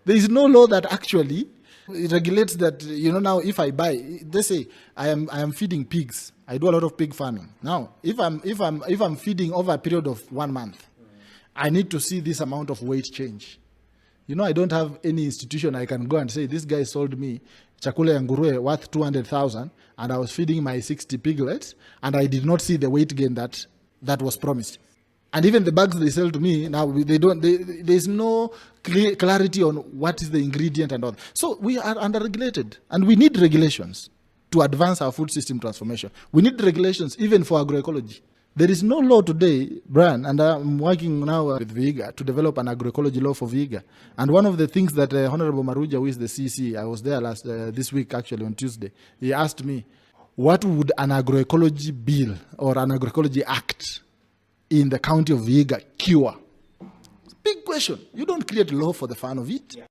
There is no law that actually It regulates that, now if I buy, let's say I am feeding pigs. I do a lot of pig farming. Now, if I'm feeding over a period of 1 month, I need to see this amount of weight change. I don't have any institution I can go and say, this guy sold me chakula ya nguruwe worth 200,000 and I was feeding my 60 piglets and I did not see the weight gain that was promised. And even the bags they sell to me now, there's no clarity on what is the ingredient and all. So we are under-regulated, and we need regulations to advance our food system transformation. We need regulations even for agroecology. There is no law today, Brian, and I'm working now with Vihiga to develop an agroecology law for Vihiga. And one of the things that Honorable Maruja, who is the CC, I was there this week actually on Tuesday, he asked me, what would an agroecology bill or an agroecology act in the county of Vihiga cure? It's a big question. You don't create law for the fun of it. Yeah.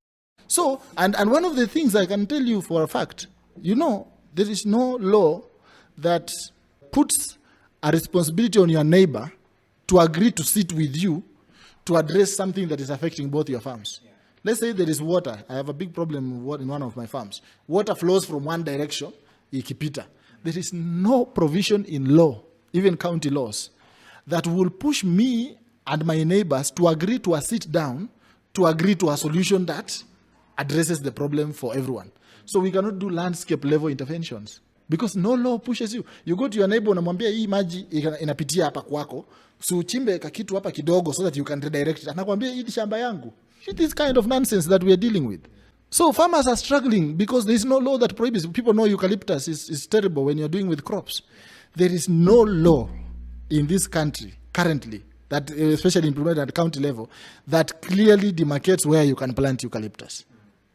So, and one of the things I can tell you for a fact, there is no law that puts a responsibility on your neighbor to agree to sit with you to address something that is affecting both your farms. Yeah. Let's say there is water. I have a big problem in one of my farms. Water flows from one direction, ikipita. There is no provision in law, even county laws, that will push me and my neighbors to agree to a sit down, to agree to a solution that addresses the problem for everyone. So we cannot do landscape level interventions because no law pushes you. You go to your neighbor unamwambia hii maji inapitia hapa kwako, so uchimbe kakitu hapa kidogo so that you can redirect it. Anakuambia hii shamba yangu. It is kind of nonsense that we are dealing with. So farmers are struggling because there is no law that prohibits. People know eucalyptus is terrible when you're doing with crops. There is no law in this country currently, that especially implemented at county level, that clearly demarcates where you can plant eucalyptus.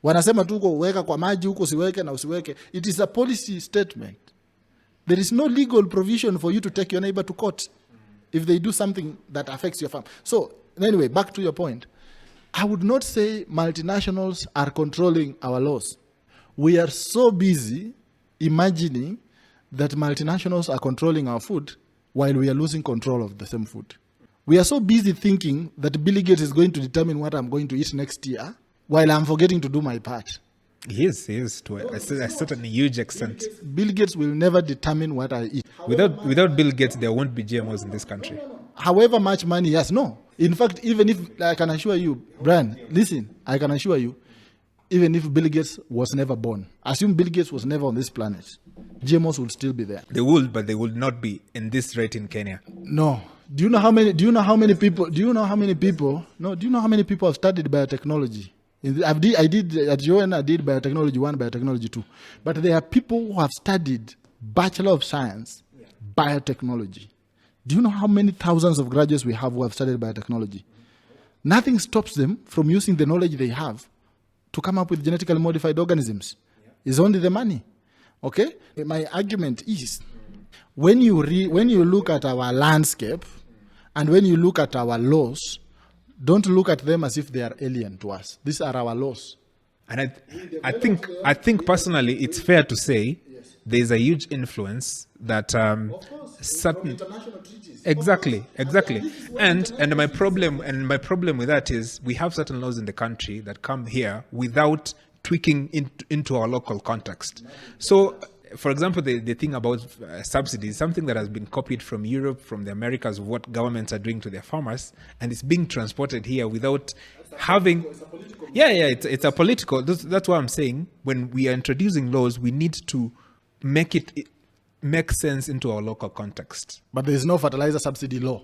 Wanasema tu weka kwa maji huko siweke na usiweke. It is a policy statement. There is no legal provision for you to take your neighbor to court if they do something that affects your farm. So anyway, back to your point. I would not say multinationals are controlling our laws. We are so busy imagining that multinationals are controlling our food while we are losing control of the same food. We are so busy thinking that Bill Gates is going to determine what I'm going to eat next year while I'm forgetting to do my part. He is to a certain huge extent. Bill Gates will never determine what I eat. Without Bill Gates, there won't be GMOs in this country. However much money he has, no. In fact, even if, I can assure you, Brian, listen, I can assure you, even if Bill Gates was never born, assume Bill Gates was never on this planet, GMOs will still be there. They would, but they would not be in this rate in Kenya. No. Do you know how many people have studied biotechnology? I did at UN, I did biotechnology 1, biotechnology 2. But there are people who have studied Bachelor of Science, biotechnology. Do you know how many thousands of graduates we have who have studied biotechnology? Nothing stops them from using the knowledge they have to come up with genetically modified organisms. It's only the money. Okay? My argument is, when you look at our landscape and when you look at our laws, don't look at them as if they are alien to us. These are our laws. And I think personally, it's fair to say there's a huge influence that certain international treaties. Exactly. And my problem with that is we have certain laws in the country that come here without tweaking into our local context. So, for example, the thing about subsidies, something that has been copied from Europe, from the Americas, of what governments are doing to their farmers, and it's being transported here without having... It's a political... That's what I'm saying. When we are introducing laws, we need to make it make sense into our local context. But there is no fertilizer subsidy law.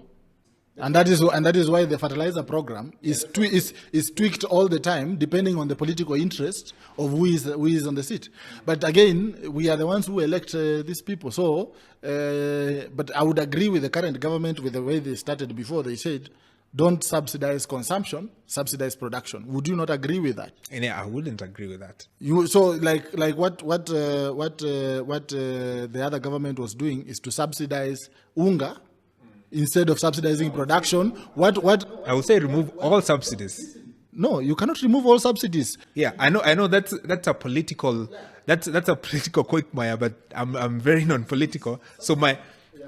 And that is why the fertilizer program is tweaked all the time, depending on the political interest of who is on the seat. But again, we are the ones who elect these people. So, but I would agree with the current government with the way they started before. They said, don't subsidize consumption, subsidize production. Would you not agree with that? Yeah, I wouldn't agree with that. So like what the other government was doing is to subsidize unga. Instead of subsidizing production, what I would say remove all subsidies. No, you cannot remove all subsidies. Yeah, I know that's a political quagmire, but I'm very non-political. So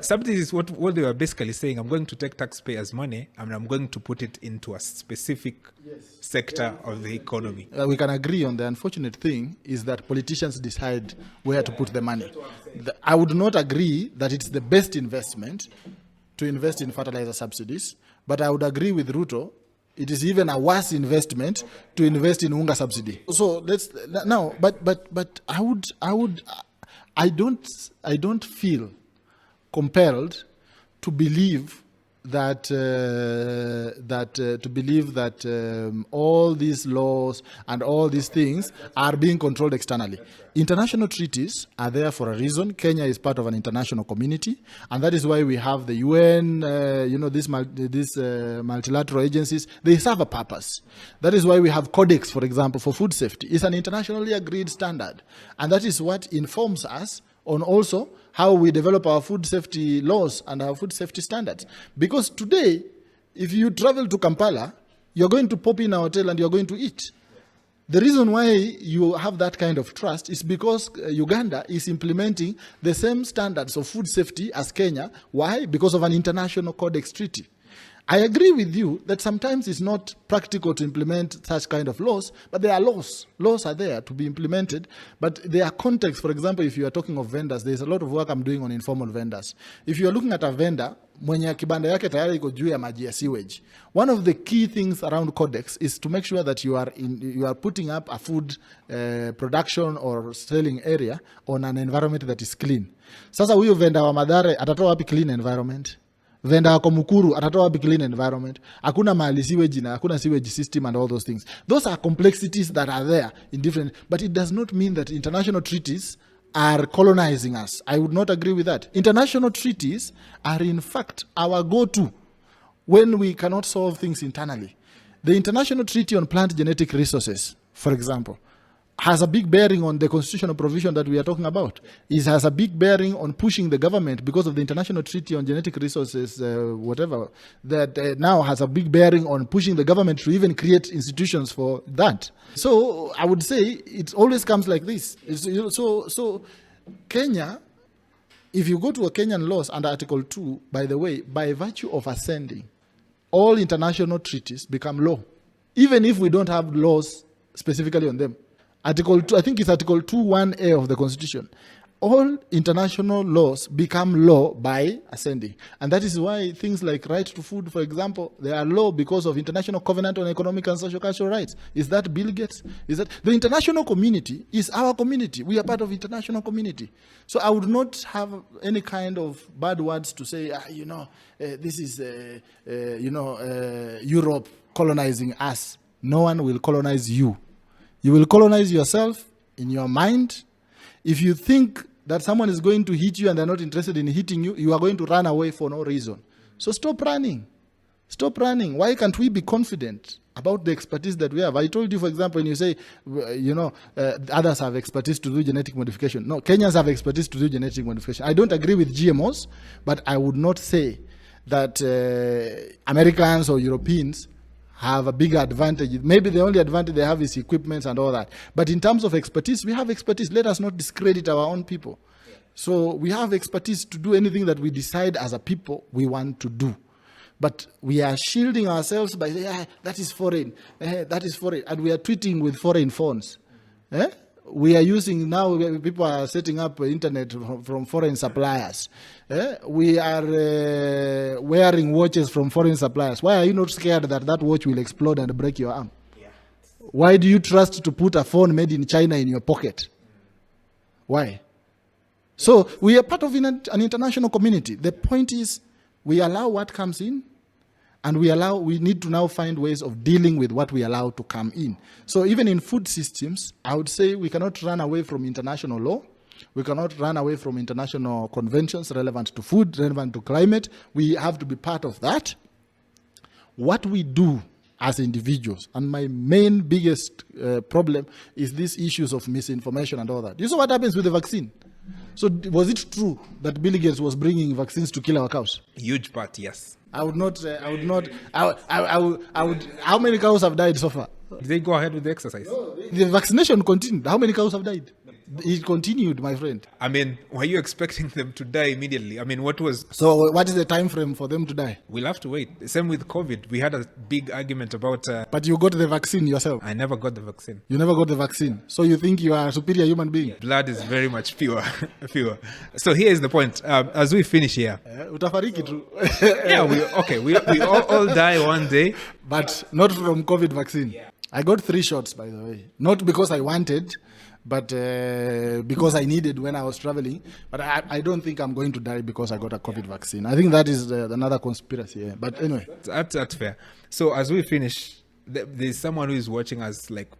Subsidies is what they were basically saying. I'm going to take taxpayers' money and I'm going to put it into a specific sector of the economy. We can agree on the unfortunate thing is that politicians decide where to put the money. I would not agree that it's the best investment to invest in fertilizer subsidies, but I would agree with Ruto. It is even a worse investment to invest in unga subsidy. So let's now, but I don't feel compelled to believe that all these laws and all these things are being controlled externally. International treaties are there for a reason. Kenya is part of an international community, and that is why we have the UN. These multilateral agencies, they serve a purpose. That is why we have Codex, for example, for food safety. It's an internationally agreed standard, and that is what informs us on also how we develop our food safety laws and our food safety standards. Because today, if you travel to Kampala, you're going to pop in a hotel and you're going to eat. The reason why you have that kind of trust is because Uganda is implementing the same standards of food safety as Kenya. Why? Because of an international codex treaty. I agree with you that sometimes it's not practical to implement such kind of laws, but there are laws. Laws are there to be implemented, but there are contexts. For example, if you are talking of vendors, there's a lot of work I'm doing on informal vendors. If you are looking at a vendor, mwenye kibanda yake tayari iko juu ya maji ya sewage, one of the key things around codex is to make sure that you are putting up a food production or selling area on an environment that is clean. Sasa huyo vendor wa Mathare atatoa wapi clean environment? Venda wako Mukuru atatoa wapi clean environment? Hakuna mahali sewage na hakuna sewage system and all those things. Those are complexities that are there in different, but it does not mean that international treaties are colonizing us. I would not agree with that. International treaties are in fact our go-to when we cannot solve things internally. The International Treaty on Plant Genetic Resources, for example, has a big bearing on the constitutional provision that we are talking about. It has a big bearing on pushing the government because of the International Treaty on Genetic Resources, that now has a big bearing on pushing the government to even create institutions for that. So I would say it always comes like this. So Kenya, if you go to a Kenyan laws under Article 2, by the way, by virtue of ascending, all international treaties become law, even if we don't have laws specifically on them. Article 2, I think it's Article 2(1)(a) of the Constitution. All international laws become law by ascending. And that is why things like right to food, for example, they are law because of International Covenant on Economic and Social Cultural Rights. Is that Bill Gates? Is that the international community is our community. We are part of international community. So I would not have any kind of bad words to say, this is, Europe colonizing us. No one will colonize you. You will colonize yourself in your mind. If you think that someone is going to hit you and they're not interested in hitting you, you are going to run away for no reason. So stop running. Stop running. Why can't we be confident about the expertise that we have? I told you, for example, when you say, others have expertise to do genetic modification. No, Kenyans have expertise to do genetic modification. I don't agree with GMOs, but I would not say that Americans or Europeans have a bigger advantage. Maybe the only advantage they have is equipment and all that. But in terms of expertise, we have expertise. Let us not discredit our own people. So we have expertise to do anything that we decide as a people we want to do. But we are shielding ourselves by saying, that is foreign, that is foreign. And we are treating with foreign phones. We are using now, people are setting up internet from foreign suppliers. We are wearing watches from foreign suppliers. Why are you not scared that that watch will explode and break your arm? Yeah. Why do you trust to put a phone made in China in your pocket? Why? So we are part of an international community. The point is we allow what comes in, and we need to now find ways of dealing with what we allow to come in. So even in food systems, I would say we cannot run away from international law. We cannot run away from international conventions relevant to food, relevant to climate. We have to be part of that. What we do as individuals, and my main biggest problem is these issues of misinformation and all that. You saw what happens with the vaccine. So was it true that Bill Gates was bringing vaccines to kill our cows? Huge part, yes. I would, how many cows have died so far? Did they go ahead with the exercise? No, the vaccination continued. How many cows have died? It continued, my friend. I mean, were you expecting them to die immediately? I mean, what was... So what is the time frame for them to die? We'll have to wait. Same with COVID. We had a big argument about... But you got the vaccine yourself. I never got the vaccine. You never got the vaccine. So you think you are a superior human being? Blood is very much pure. Pure. So here is the point. As we finish here... Utafariki too. Yeah, we all die one day. But not from COVID vaccine. Yeah. I got 3 shots, by the way. Not because I wanted, but because I needed when I was traveling. But I don't think I'm going to die because I got a COVID vaccine. I think that is another conspiracy. Yeah. But anyway. That's fair. So as we finish, there's someone who is watching us, like,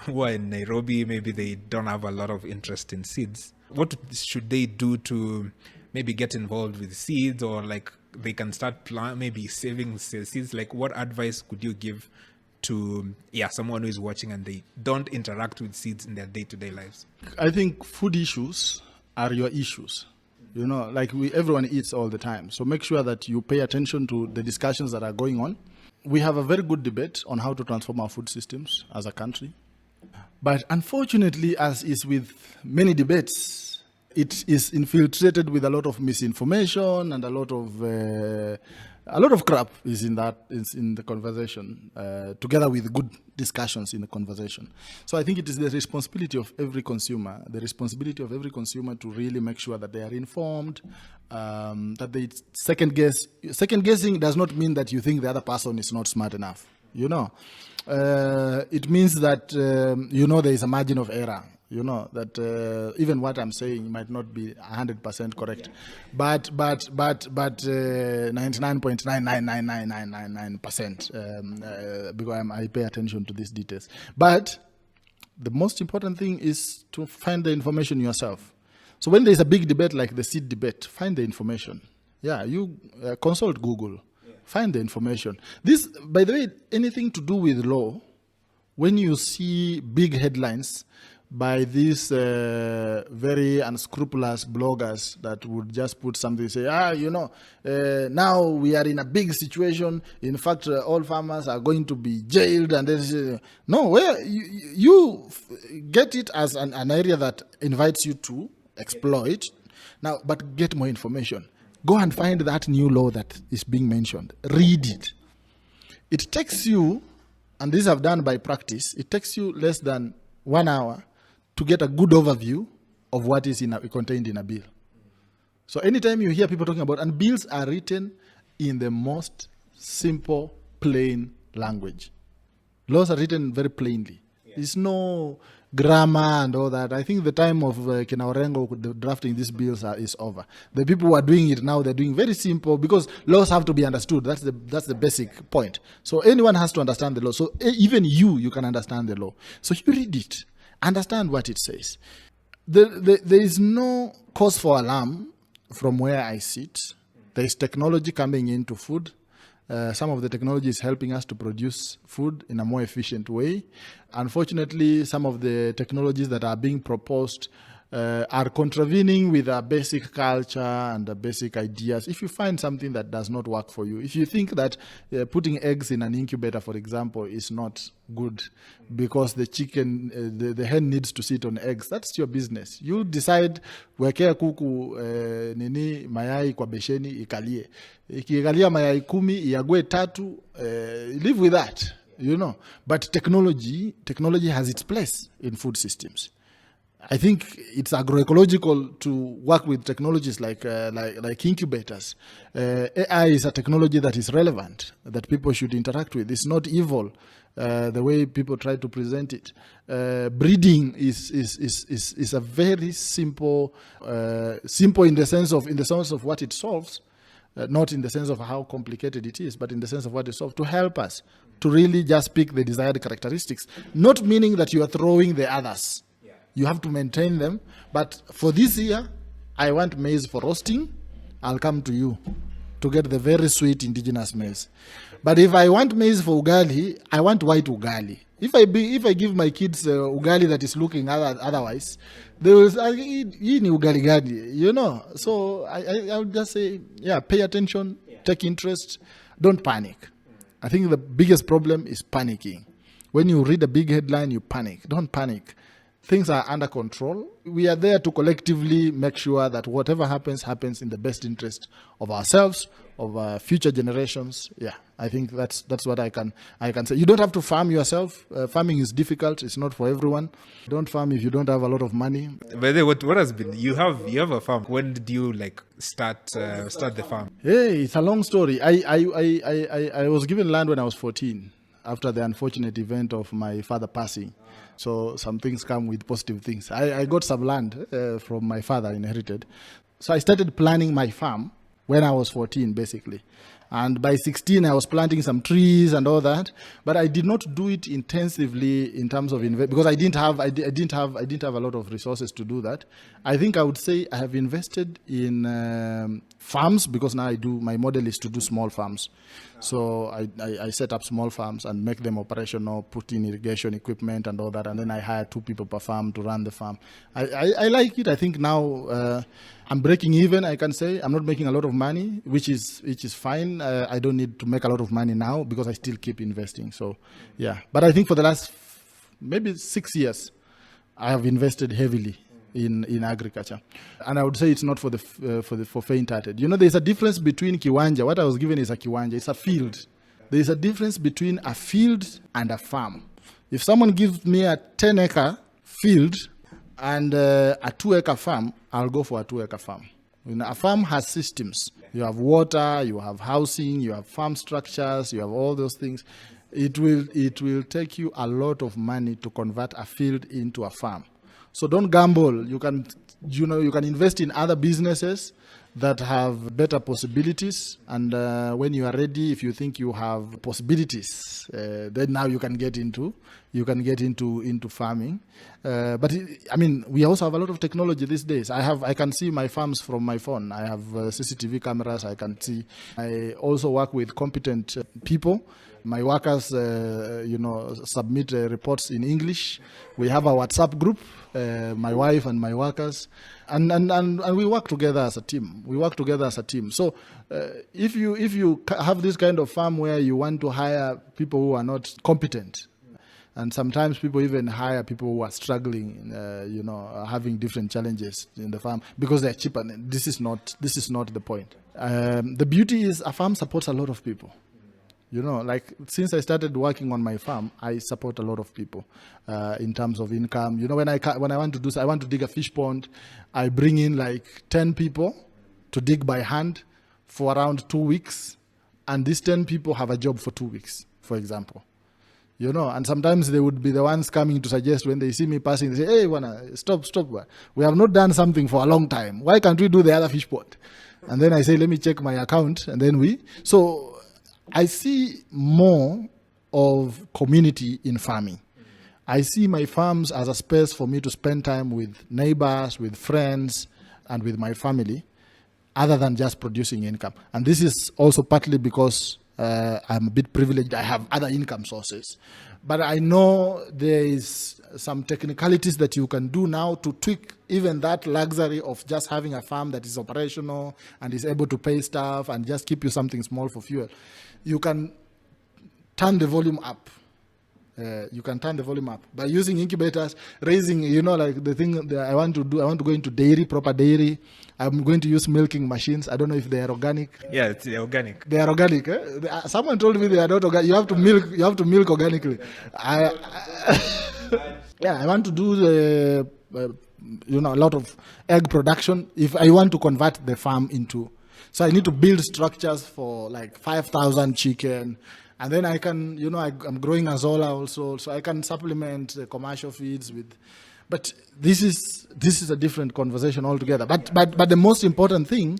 who are in Nairobi. Maybe they don't have a lot of interest in seeds. What should they do to maybe get involved with seeds, or like they can start maybe saving seeds? Like, what advice could you give to someone who is watching and they don't interact with seeds in their day-to-day lives? I think food issues are your issues. You know, like everyone eats all the time. So make sure that you pay attention to the discussions that are going on. We have a very good debate on how to transform our food systems as a country. But unfortunately, as is with many debates, it is infiltrated with a lot of misinformation and a lot of crap is in the conversation, together with good discussions in the conversation. So I think it is the responsibility of every consumer, to really make sure that they are informed, that they second guess. Second guessing does not mean that you think the other person is not smart enough. You know, it means that there is a margin of error. You know that even what I'm saying might not be 100% correct, but 99.9999999%, because I pay attention to these details. But the most important thing is to find the information yourself. So when there's a big debate like the seed debate, find the information. Yeah, you consult Google, find the information. This, by the way, anything to do with law, when you see big headlines by these very unscrupulous bloggers that would just put something, say, now we are in a big situation. In fact, all farmers are going to be jailed. And no, where you get it as an area that invites you to exploit. Now, but get more information. Go and find that new law that is being mentioned. Read it. It takes you, and this I've done by practice, it takes you less than 1 hour to get a good overview of what is contained in a bill. So anytime you hear people talking about, and bills are written in the most simple, plain language. Laws are written very plainly. There's no grammar and all that. I think the time of Kinaorengo drafting these bills is over. The people who are doing it now, they're doing very simple, because laws have to be understood. That's the basic point. So anyone has to understand the law. So even you can understand the law. So you read it. Understand what it says. There is no cause for alarm from where I sit. There is technology coming into food. Some of the technology is helping us to produce food in a more efficient way. Unfortunately, some of the technologies that are being proposed are contravening with our basic culture and the basic ideas. If you find something that does not work for you, if you think that putting eggs in an incubator, for example, is not good because the chicken, the hen needs to sit on eggs, that's your business. You decide, wekea kuku nini mayai kwa besheni ikalie. Ikikalia mayai 10, iagwe 3, live with that, you know. But technology has its place in food systems. I think it's agroecological to work with technologies like incubators. AI is a technology that is relevant, that people should interact with. It's not evil, the way people try to present it. Breeding is a very simple in the sense of what it solves, not in the sense of how complicated it is, but in the sense of what it solves, to help us to really just pick the desired characteristics. Not meaning that you are throwing the others. You have to maintain them. But for this year, I want maize for roasting. I'll come to you to get the very sweet indigenous maize. But if I want maize for ugali, I want white ugali. If I give my kids ugali that is looking otherwise, they will say, "Hii ni ugali gani?" You know. So I would just say, pay attention, take interest, don't panic. I think the biggest problem is panicking. When you read a big headline, you panic. Don't panic. things are under control. We are there to collectively make sure that whatever happens in the best interest of ourselves, of our future generations. Yeah, I think that's what I can say. You don't have to farm yourself. Farming is difficult. It's not for everyone. Don't farm if you don't have a lot of money. But then what has been, you have a farm. When did you like start the farm? Hey, it's a long story. I was given land when I was 14 after the unfortunate event of my father passing. So some things come with positive things. I got some land from my father, inherited. So I started planning my farm when I was 14, basically. And by 16, I was planting some trees and all that. But I did not do it intensively in terms of because I didn't have a lot of resources to do that. I think I would say I have invested in farms, because now my model is to do small farms. So I set up small farms and make them operational, put in irrigation equipment and all that, and then I hire 2 people per farm to run the farm. I like it. I think now I'm breaking even, I can say. I'm not making a lot of money, which is fine. I don't need to make a lot of money now because I still keep investing. So, yeah. But I think for the last maybe 6 years, I have invested heavily in agriculture, and I would say it's not for faint-hearted. You know, there's a difference between kiwanja. What I was given is a kiwanja. It's a field. There's a difference between a field and a farm. If someone gives me a 10-acre field and a 2-acre farm, I'll go for a 2-acre farm. You know, a farm has systems. You have water, you have housing, you have farm structures, you have all those things. It will take you a lot of money to convert a field into a farm. So don't gamble. You can invest in other businesses that have better possibilities. And when you are ready, if you think you have possibilities, then now you can get into farming. But we also have a lot of technology these days. I can see my farms from my phone. I have CCTV cameras. I can see. I also work with competent people. My workers, submit reports in English. We have a WhatsApp group, my wife and my workers, and we work together as a team. So, if you have this kind of farm where you want to hire people who are not competent, and sometimes people even hire people who are struggling, having different challenges in the farm because they're cheaper. This is not the point. The beauty is a farm supports a lot of people. You know, like since I started working on my farm, I support a lot of people in terms of income. You know, when I want to dig a fish pond, I bring in like 10 people to dig by hand for around 2 weeks, and these 10 people have a job for 2 weeks, for example. You know, and sometimes they would be the ones coming to suggest when they see me passing, they say, "Hey, Wana, stop. We have not done something for a long time. Why can't we do the other fish pond?" And then I say, "Let me check my account," and then so I see more of community in farming. I see my farms as a space for me to spend time with neighbors, with friends, and with my family, other than just producing income. And this is also partly because I'm a bit privileged. I have other income sources. But I know there is some technicalities that you can do now to tweak even that luxury of just having a farm that is operational and is able to pay staff and just keep you something small for fuel. You can turn the volume up. By using incubators, raising, like the thing that I want to do. I want to go into proper dairy. I'm going to use milking machines. I don't know if they are organic. Yeah, it's organic. They are organic. Someone told me they are not organic. You have to milk organically. I want to do a lot of egg production. If I want to convert the farm into, so I need to build structures for like 5,000 chicken. And then I can, I'm growing azola also, so I can supplement the commercial feeds with. But this is a different conversation altogether. But the most important thing,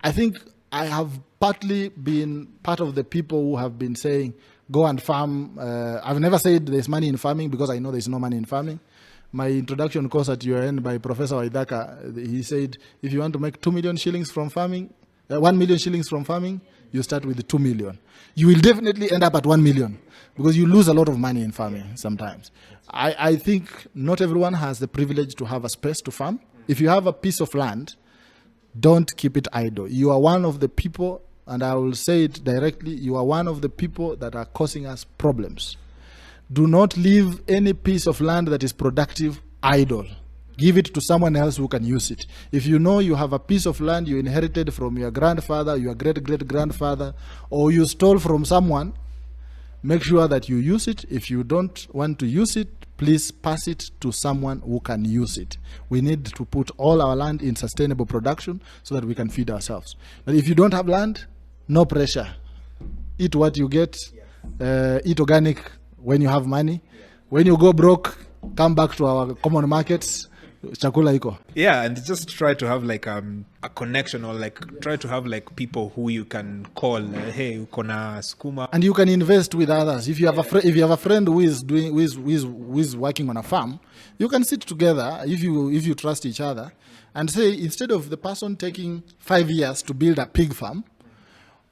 I think I have partly been part of the people who have been saying, go and farm. I've never said there's money in farming because I know there's no money in farming. My introduction course at UAN by Professor Waidaka, he said, if you want to make 2 million shillings from farming, 1 million shillings from farming, you start with the 2 million. You will definitely end up at 1 million because you lose a lot of money in farming sometimes. I think not everyone has the privilege to have a space to farm. If you have a piece of land, don't keep it idle. You are one of the people, and I will say it directly, you are one of the people that are causing us problems. Do not leave any piece of land that is productive idle. Give it to someone else who can use it. If you know you have a piece of land you inherited from your grandfather, your great-great-grandfather, or you stole from someone, make sure that you use it. If you don't want to use it, please pass it to someone who can use it. We need to put all our land in sustainable production so that we can feed ourselves. But if you don't have land, no pressure. Eat what you get. Eat organic when you have money. When you go broke, come back to our common markets. Chakula iko. Yeah, and just try to have like a connection, or like try to have like people who you can call. Hey, ukona skuma. And you can invest with others. If you have a friend who is working on a farm, you can sit together if you trust each other, and say, instead of the person taking 5 years to build a pig farm,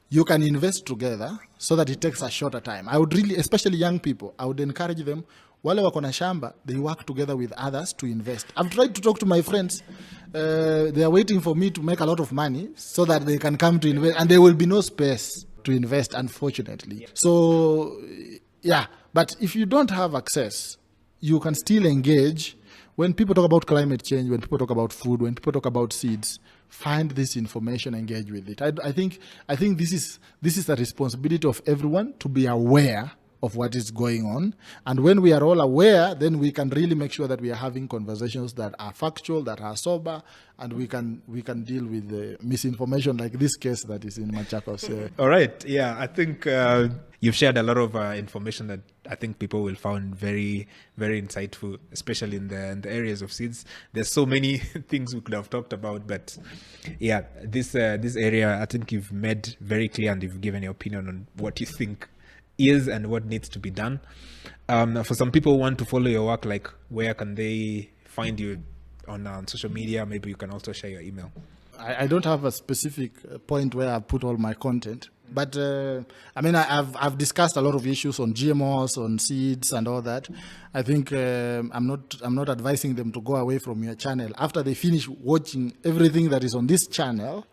you can invest together so that it takes a shorter time. I would really, especially young people, I would encourage them. Wale wako na shamba, they work together with others to invest. I've tried to talk to my friends. They are waiting for me to make a lot of money so that they can come to invest, and there will be no space to invest, unfortunately. So, yeah, but if you don't have access, you can still engage. When people talk about climate change, when people talk about food, when people talk about seeds, find this information, engage with it. I think this is the responsibility of everyone to be aware of what is going on. And when we are all aware, then we can really make sure that we are having conversations that are factual, that are sober, and we can deal with the misinformation like this case that is in Machakos. All right. Yeah, I think you've shared a lot of information that I think people will find very, very insightful, especially in the areas of seeds. There's so many things we could have talked about, but yeah, this area, I think you've made very clear, and you've given your opinion on what you think is and what needs to be done. For some people who want to follow your work, like, where can they find you on social media? Maybe you can also share your email. I don't have a specific point where I put all my content, but I've discussed a lot of issues on GMOs, on seeds, and all that. I think I'm not advising them to go away from your channel after they finish watching everything that is on this channel.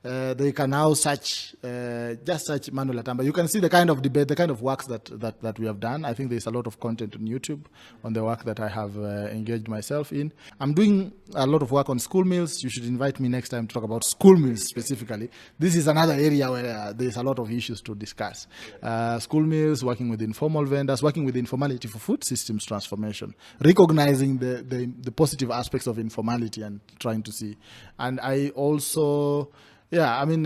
They can now just search Emmanuel Atamba. You can see the kind of debate, the kind of works that we have done. I think there's a lot of content on YouTube on the work that I have engaged myself in. I'm doing a lot of work on school meals. You should invite me next time to talk about school meals specifically. This is another area where there's a lot of issues to discuss. School meals, working with informal vendors, working with informality for food systems transformation, recognizing the positive aspects of informality and trying to see. And I also... Yeah, I'm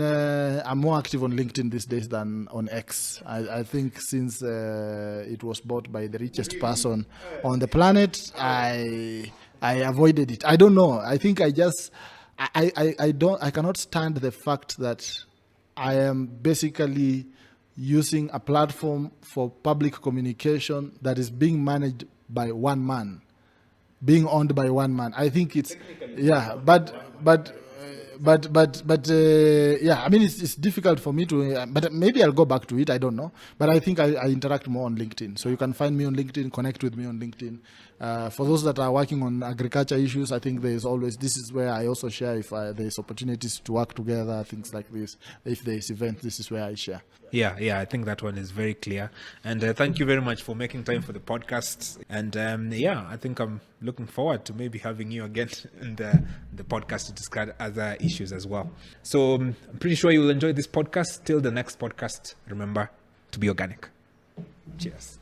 more active on LinkedIn these days than on X. I think since it was bought by the richest person on the planet, I avoided it. I don't know. I think I cannot stand the fact that I am basically using a platform for public communication that is being managed by one man, being owned by one man. I think it's, yeah, but it's difficult for me to, but maybe I'll go back to it. I don't know. But I think I interact more on LinkedIn. So you can find me on LinkedIn, connect with me on LinkedIn. For those that are working on agriculture issues, I think this is where I also share if there's opportunities to work together, things like this. If there's events, this is where I share. Yeah, I think that one is very clear. And thank you very much for making time for the podcast. And I think I'm looking forward to maybe having you again in the podcast to discuss other issues as well. So I'm pretty sure you'll enjoy this podcast. Till the next podcast, remember to be organic. Cheers.